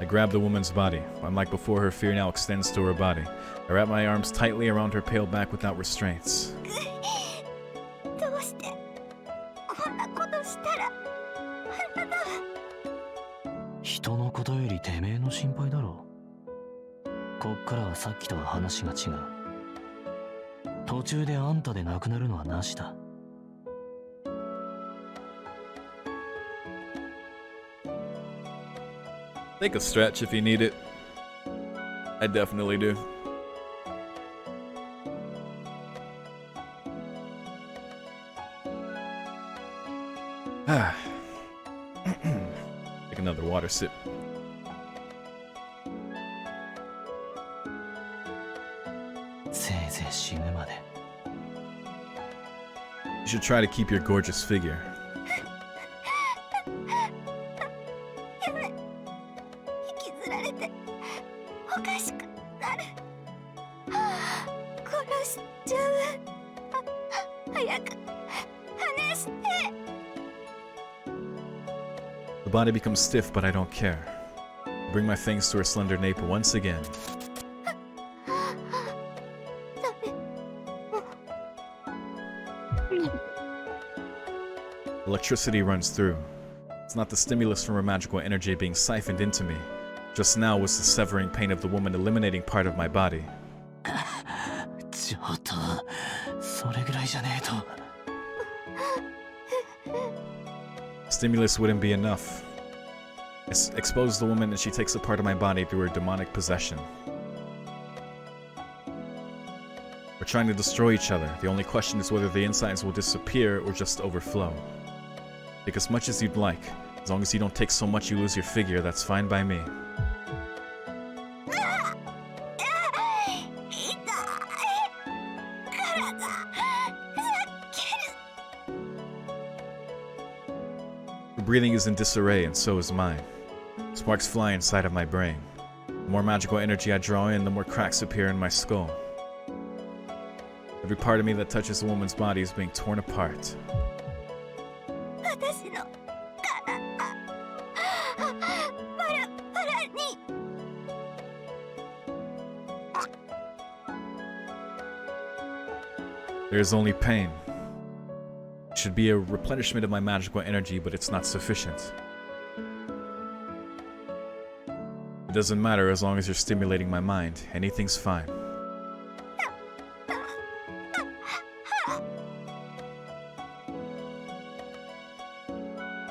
I grab the woman's body. Unlike before, her fear now extends to her body. I wrap my arms tightly around her pale back without restraints. どうしてこんなことしたらあなたは。人のことよりてめえの心配だろ。こっからはさっきとは話が違う。途中であんたで亡くなるのはなしだ。Take a stretch if you need it. I definitely do. Take another water sip. You should try to keep your gorgeous figure. やめ、引きずられておかしくなる。殺しちゃう。早く離して。 The body becomes stiff, but I don't care. I bring my fangs to her slender nape once again. Electricity runs through. It's not the stimulus from her magical energy being siphoned into me. Just now was the severing pain of the woman eliminating part of my body. Stimulus wouldn't be enough. Expose the woman and she takes a part of my body through her demonic possession. We're trying to destroy each other. The only question is whether the insides will disappear or just overflow. Take as much as you'd like. As long as you don't take so much you lose your figure, that's fine by me. Her breathing is in disarray, and so is mine. Sparks fly inside of my brain. The more magical energy I draw in, the more cracks appear in my skull. Every part of me that touches a woman's body is being torn apart. There is only pain. It should be a replenishment of my magical energy, but it's not sufficient. It doesn't matter as long as you're stimulating my mind. Anything's fine.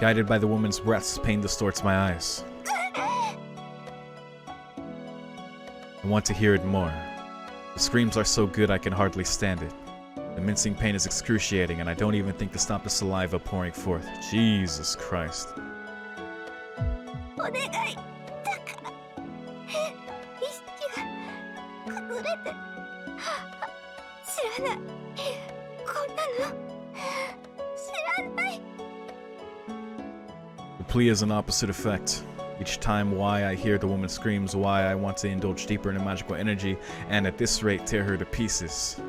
Guided by the woman's breaths, pain distorts my eyes. I want to hear it more. The screams are so good I can hardly stand it. The mincing pain is excruciating, and I don't even think to stop the saliva pouring forth. Jesus Christ. The plea is an opposite effect. Each time why I hear the woman screams, why I want to indulge deeper in the magical energy, and at this rate tear her to pieces.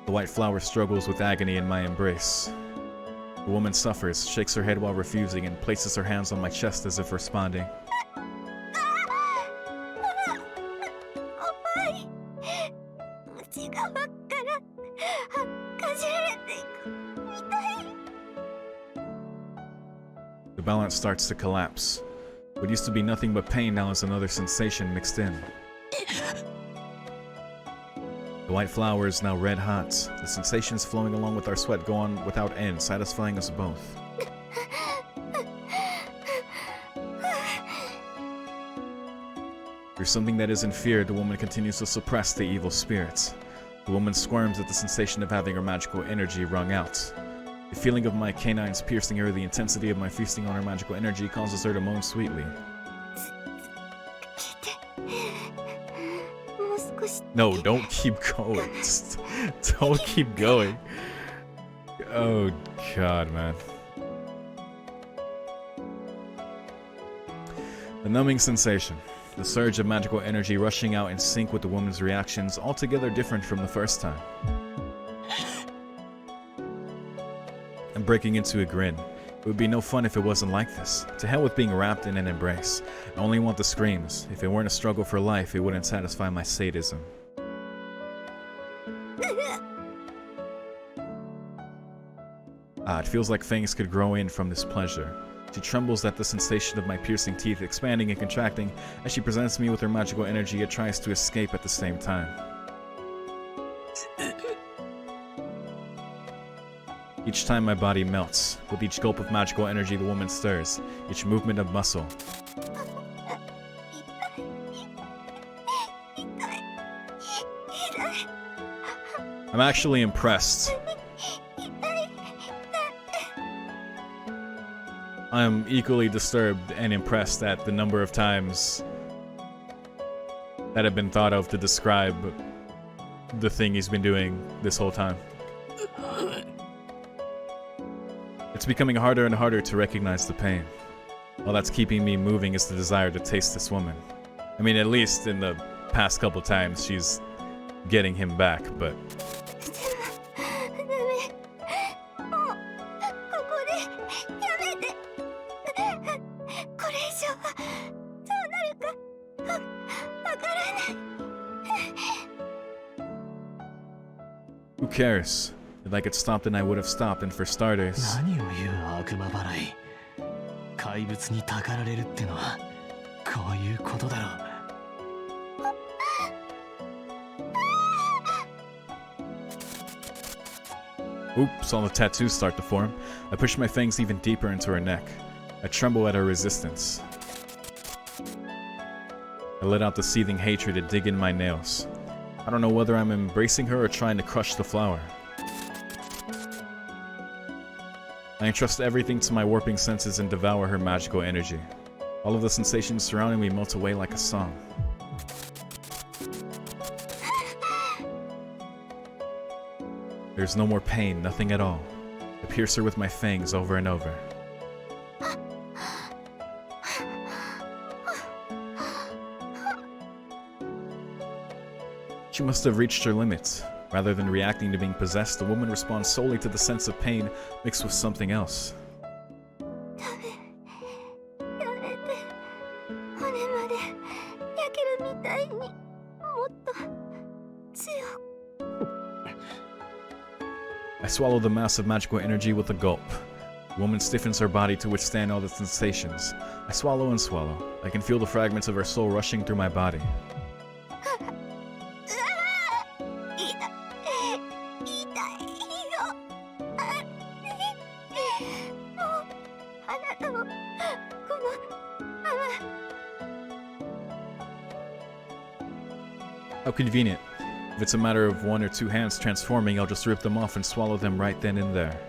The white flower struggles with agony in my embrace. The woman suffers, shakes her head while refusing, and places her hands on my chest as if responding. The balance starts to collapse. What used to be nothing but pain now is another sensation mixed in. The white flower is now red hot. The sensations flowing along with our sweat go on without end, satisfying us both. Through something that isn't feared, the woman continues to suppress the evil spirits. The woman squirms at the sensation of having her magical energy wrung out. The feeling of my canines piercing her, the intensity of my feasting on her magical energy causes her to moan sweetly. No, don't keep going. Just don't keep going. Oh god, man. The numbing sensation. The surge of magical energy rushing out in sync with the woman's reactions, altogether different from the first time. I'm breaking into a grin. It would be no fun if it wasn't like this. To hell with being wrapped in an embrace. I only want the screams. If it weren't a struggle for life, it wouldn't satisfy my sadism. It feels like fangs could grow in from this pleasure. She trembles at the sensation of my piercing teeth expanding and contracting. As she presents me with her magical energy, it tries to escape at the same time. Each time my body melts. With each gulp of magical energy the woman stirs, each movement of muscle. I'm actually impressed. I am equally disturbed and impressed at the number of times that have been thought of to describe the thing he's been doing this whole time. It's becoming harder and harder to recognize the pain. All that's keeping me moving is the desire to taste this woman. I mean, at least in the past couple times she's getting him back, but... Who cares? If I could stop, then I would have stopped, and for starters... 何を言う悪魔払い。怪物にたかられるってのはこういうことだろう。 Oops, all the tattoos start to form. I push my fangs even deeper into her neck. I tremble at her resistance. I let out the seething hatred to dig in my nails. I don't know whether I'm embracing her or trying to crush the flower. I entrust everything to my warping senses and devour her magical energy. All of the sensations surrounding me melt away like a song. There's no more pain, nothing at all. I pierce her with my fangs over and over. She must have reached her limits. Rather than reacting to being possessed, the woman responds solely to the sense of pain mixed with something else. I swallow the mass of magical energy with a gulp. The woman stiffens her body to withstand all the sensations. I swallow and swallow. I can feel the fragments of her soul rushing through my body. How convenient. If it's a matter of one or two hands transforming, I'll just rip them off and swallow them right then and there.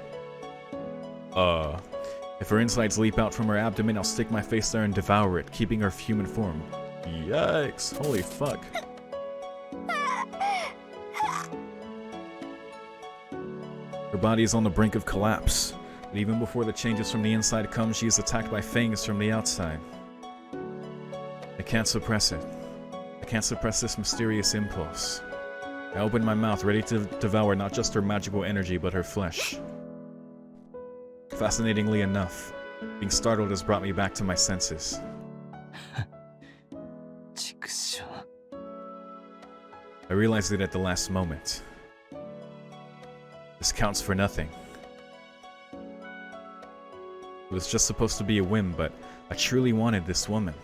If her insides leap out from her abdomen, I'll stick my face there and devour it, keeping her human form. Yikes, holy fuck. Her body is on the brink of collapse, but even before the changes from the inside come, she is attacked by fangs from the outside. I can't suppress it. I can't suppress this mysterious impulse. I open my mouth, ready to devour not just her magical energy, but her flesh. Fascinatingly enough, being startled has brought me back to my senses. I realized it at the last moment. This counts for nothing. It was just supposed to be a whim, but I truly wanted this woman.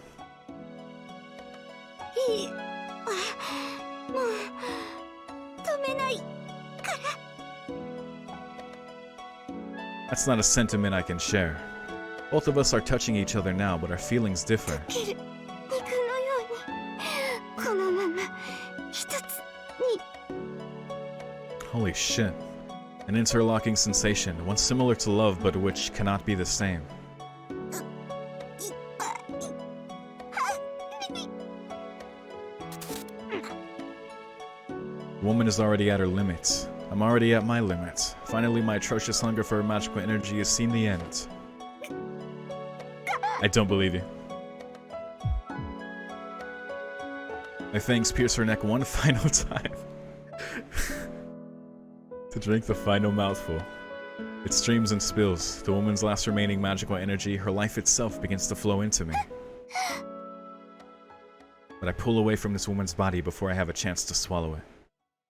That's not a sentiment I can share. Both of us are touching each other now, but our feelings differ. Holy shit. An interlocking sensation, one similar to love but which cannot be the same. The woman is already at her limits. I'm already at my limits. Finally, my atrocious hunger for her magical energy has seen the end. I don't believe you. My fangs pierce her neck one final time. To drink the final mouthful. It streams and spills. The woman's last remaining magical energy, her life itself, begins to flow into me. But I pull away from this woman's body before I have a chance to swallow it.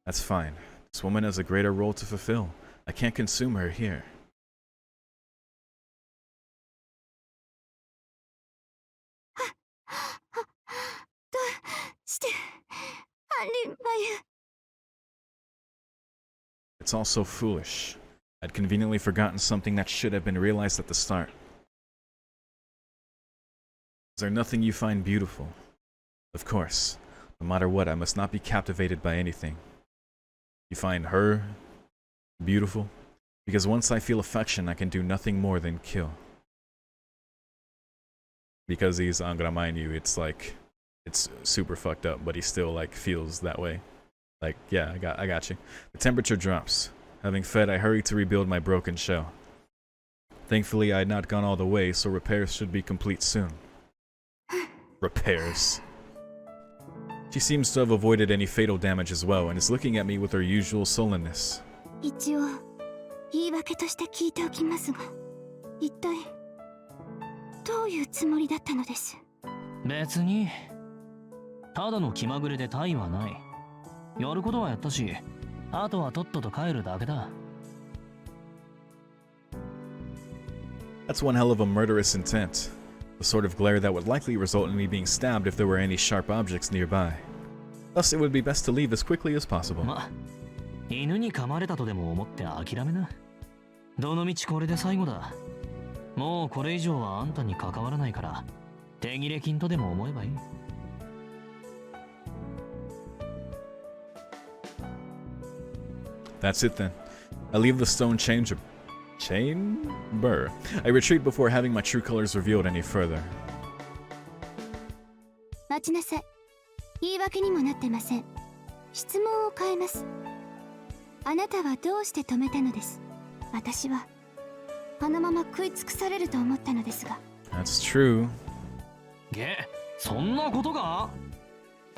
That's fine. This woman has a greater role to fulfill. I can't consume her here. どうしてアンリ・マユ It's all so foolish. I'd conveniently forgotten something that should have been realized at the start. Is there nothing you find beautiful? Of course. No matter what, I must not be captivated by anything. You find her beautiful? Because once I feel affection, I can do nothing more than kill. Because he's Angra, mind you, it's like, it's super fucked up, but he still like feels that way. Like, yeah, I got you. The temperature drops. Having fed, I hurried to rebuild my broken shell. Thankfully, I had not gone all the way, so repairs should be complete soon. Repairs. She seems to have avoided any fatal damage as well, and is looking at me with her usual sullenness. 一応言い訳として聞いておきますが、一体どういうつもりだったのです？別にただの気まぐれで他意はない。やることはやったし、あとはとっとと帰るだけだ。That's one hell of a murderous intent. The sort of glare that would likely result in me being stabbed if there were any sharp objects nearby. Thus, it would be best to leave as quickly as possible. ま、犬に噛まれたとでも思って諦めな。どのみちこれで最後だ。もうこれ以上はあんたに関わらないから、手切れ金とでも思えばいい。That's it then. I leave the stone chamber. I retreat before having my true colors revealed any further. 待ちなさい。言い訳にもなってません。質問を変えます。あなたはどうして止めたのです？私はあのまま食い尽くされると思ったのですが。That's true. そんなことが？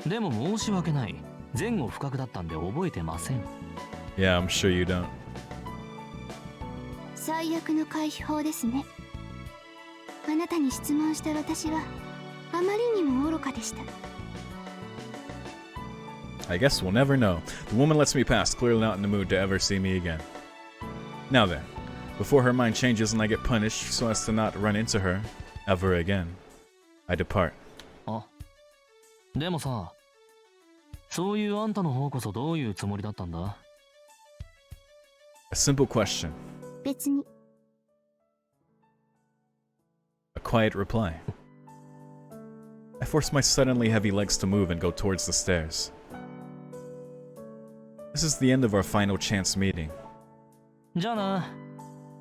でも申し訳ない。前後不覚だったんで覚えてません。Yeah, I'm sure you don't. 最悪の回避法ですね。あなたに質問した私はあまりにも愚かでした。I guess we'll never know. The woman lets me pass, clearly not in the mood to ever see me again. Now then, before her mind changes and I get punished so as to not run into her ever again, I depart. あ、でもさ、そういうあんたの方こそどういうつもりだったんだ？ A simple question. 別に。A quiet reply. I force my suddenly heavy legs to move and go towards the stairs. This is the end of our final chance meeting. じゃあな、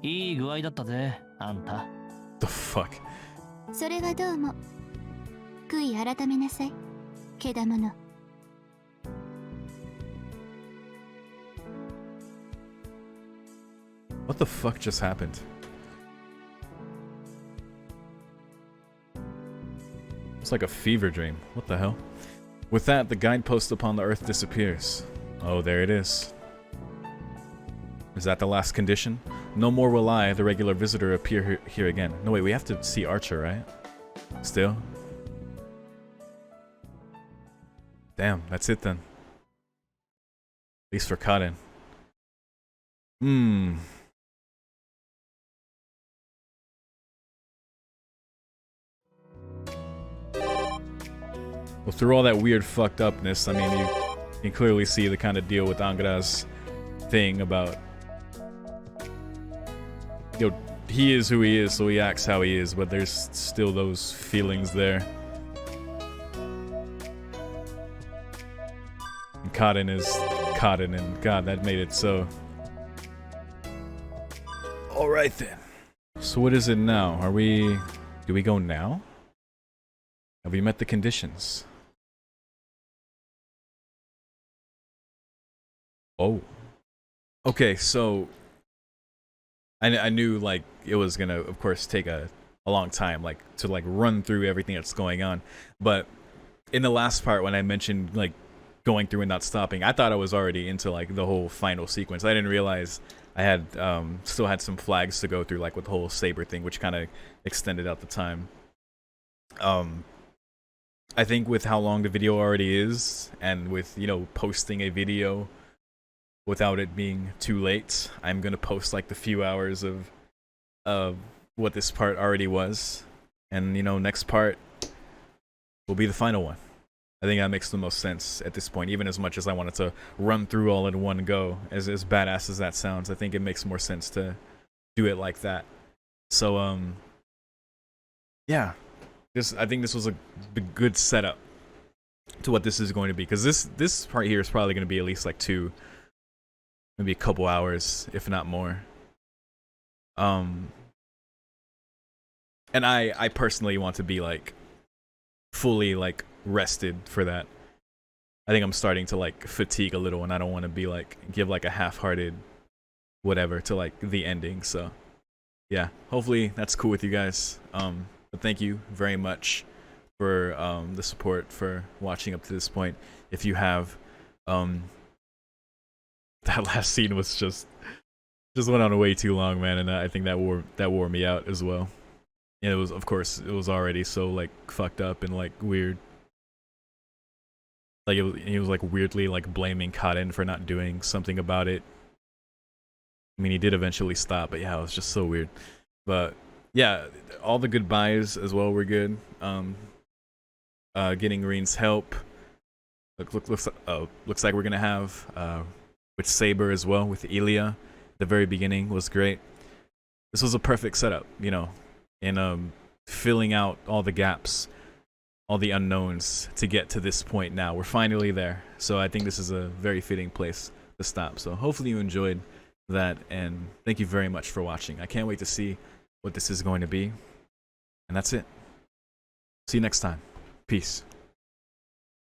いい具合だったぜ、あんた。The fuck? それはどうも。悔い改めなさい。けだもの。What the fuck just happened? It's like a fever dream. What the hell? With that, the guidepost upon the earth disappears. Oh, there it is. Is that the last condition? No more will I, the regular visitor, appear here again. No, wait, we have to see Archer, right? Still? Damn, that's it then. At least for Kaden. Well, through all that weird fucked upness, I mean, you can clearly see the kind of deal with Angra's thing about, you know, he is who he is, so he acts how he is, but there's still those feelings there. And Kaden is Kaden, and God, that made it so. Alright then. So what is it now? Do we go now? Have we met the conditions? Oh. Okay, so I knew like it was gonna of course take a long time like to like run through everything that's going on. But in the last part when I mentioned like going through and not stopping, I thought I was already into like the whole final sequence. I didn't realize I had still had some flags to go through, like with the whole saber thing, which kind of extended out the time. I think with how long the video already is, and with, you know, posting a video without it being too late, I'm gonna post like the few hours of what this part already was, and you know, next part will be the final one. I think that makes the most sense at this point, even as much as I wanted to run through all in one go, as badass as that sounds. I think it makes more sense to do it like that. So yeah, I think this was a good setup to what this is going to be, because this part here is probably going to be at least like maybe a couple hours, if not more. And I personally want to be like fully like rested for that. I think I'm starting to like fatigue a little, and I don't want to be like give like a half-hearted whatever to like the ending. So yeah, hopefully that's cool with you guys. But thank you very much for the support, for watching up to this point. If you have, that last scene was just went on way too long, man, and I think that wore me out as well. And it was, of course, it was already so like fucked up and like weird. Like he was like weirdly like blaming Kaden for not doing something about it. I mean, he did eventually stop, but yeah, it was just so weird. But yeah, all the goodbyes as well were good. Getting Reen's help. Looks like we're gonna have with Saber as well, with Ilya. The very beginning was great. This was a perfect setup, you know, in filling out all the gaps, all the unknowns to get to this point now. We're finally there. So I think this is a very fitting place to stop. So hopefully you enjoyed that, and thank you very much for watching. I can't wait to see what this is going to be. And that's it. See you next time. Peace.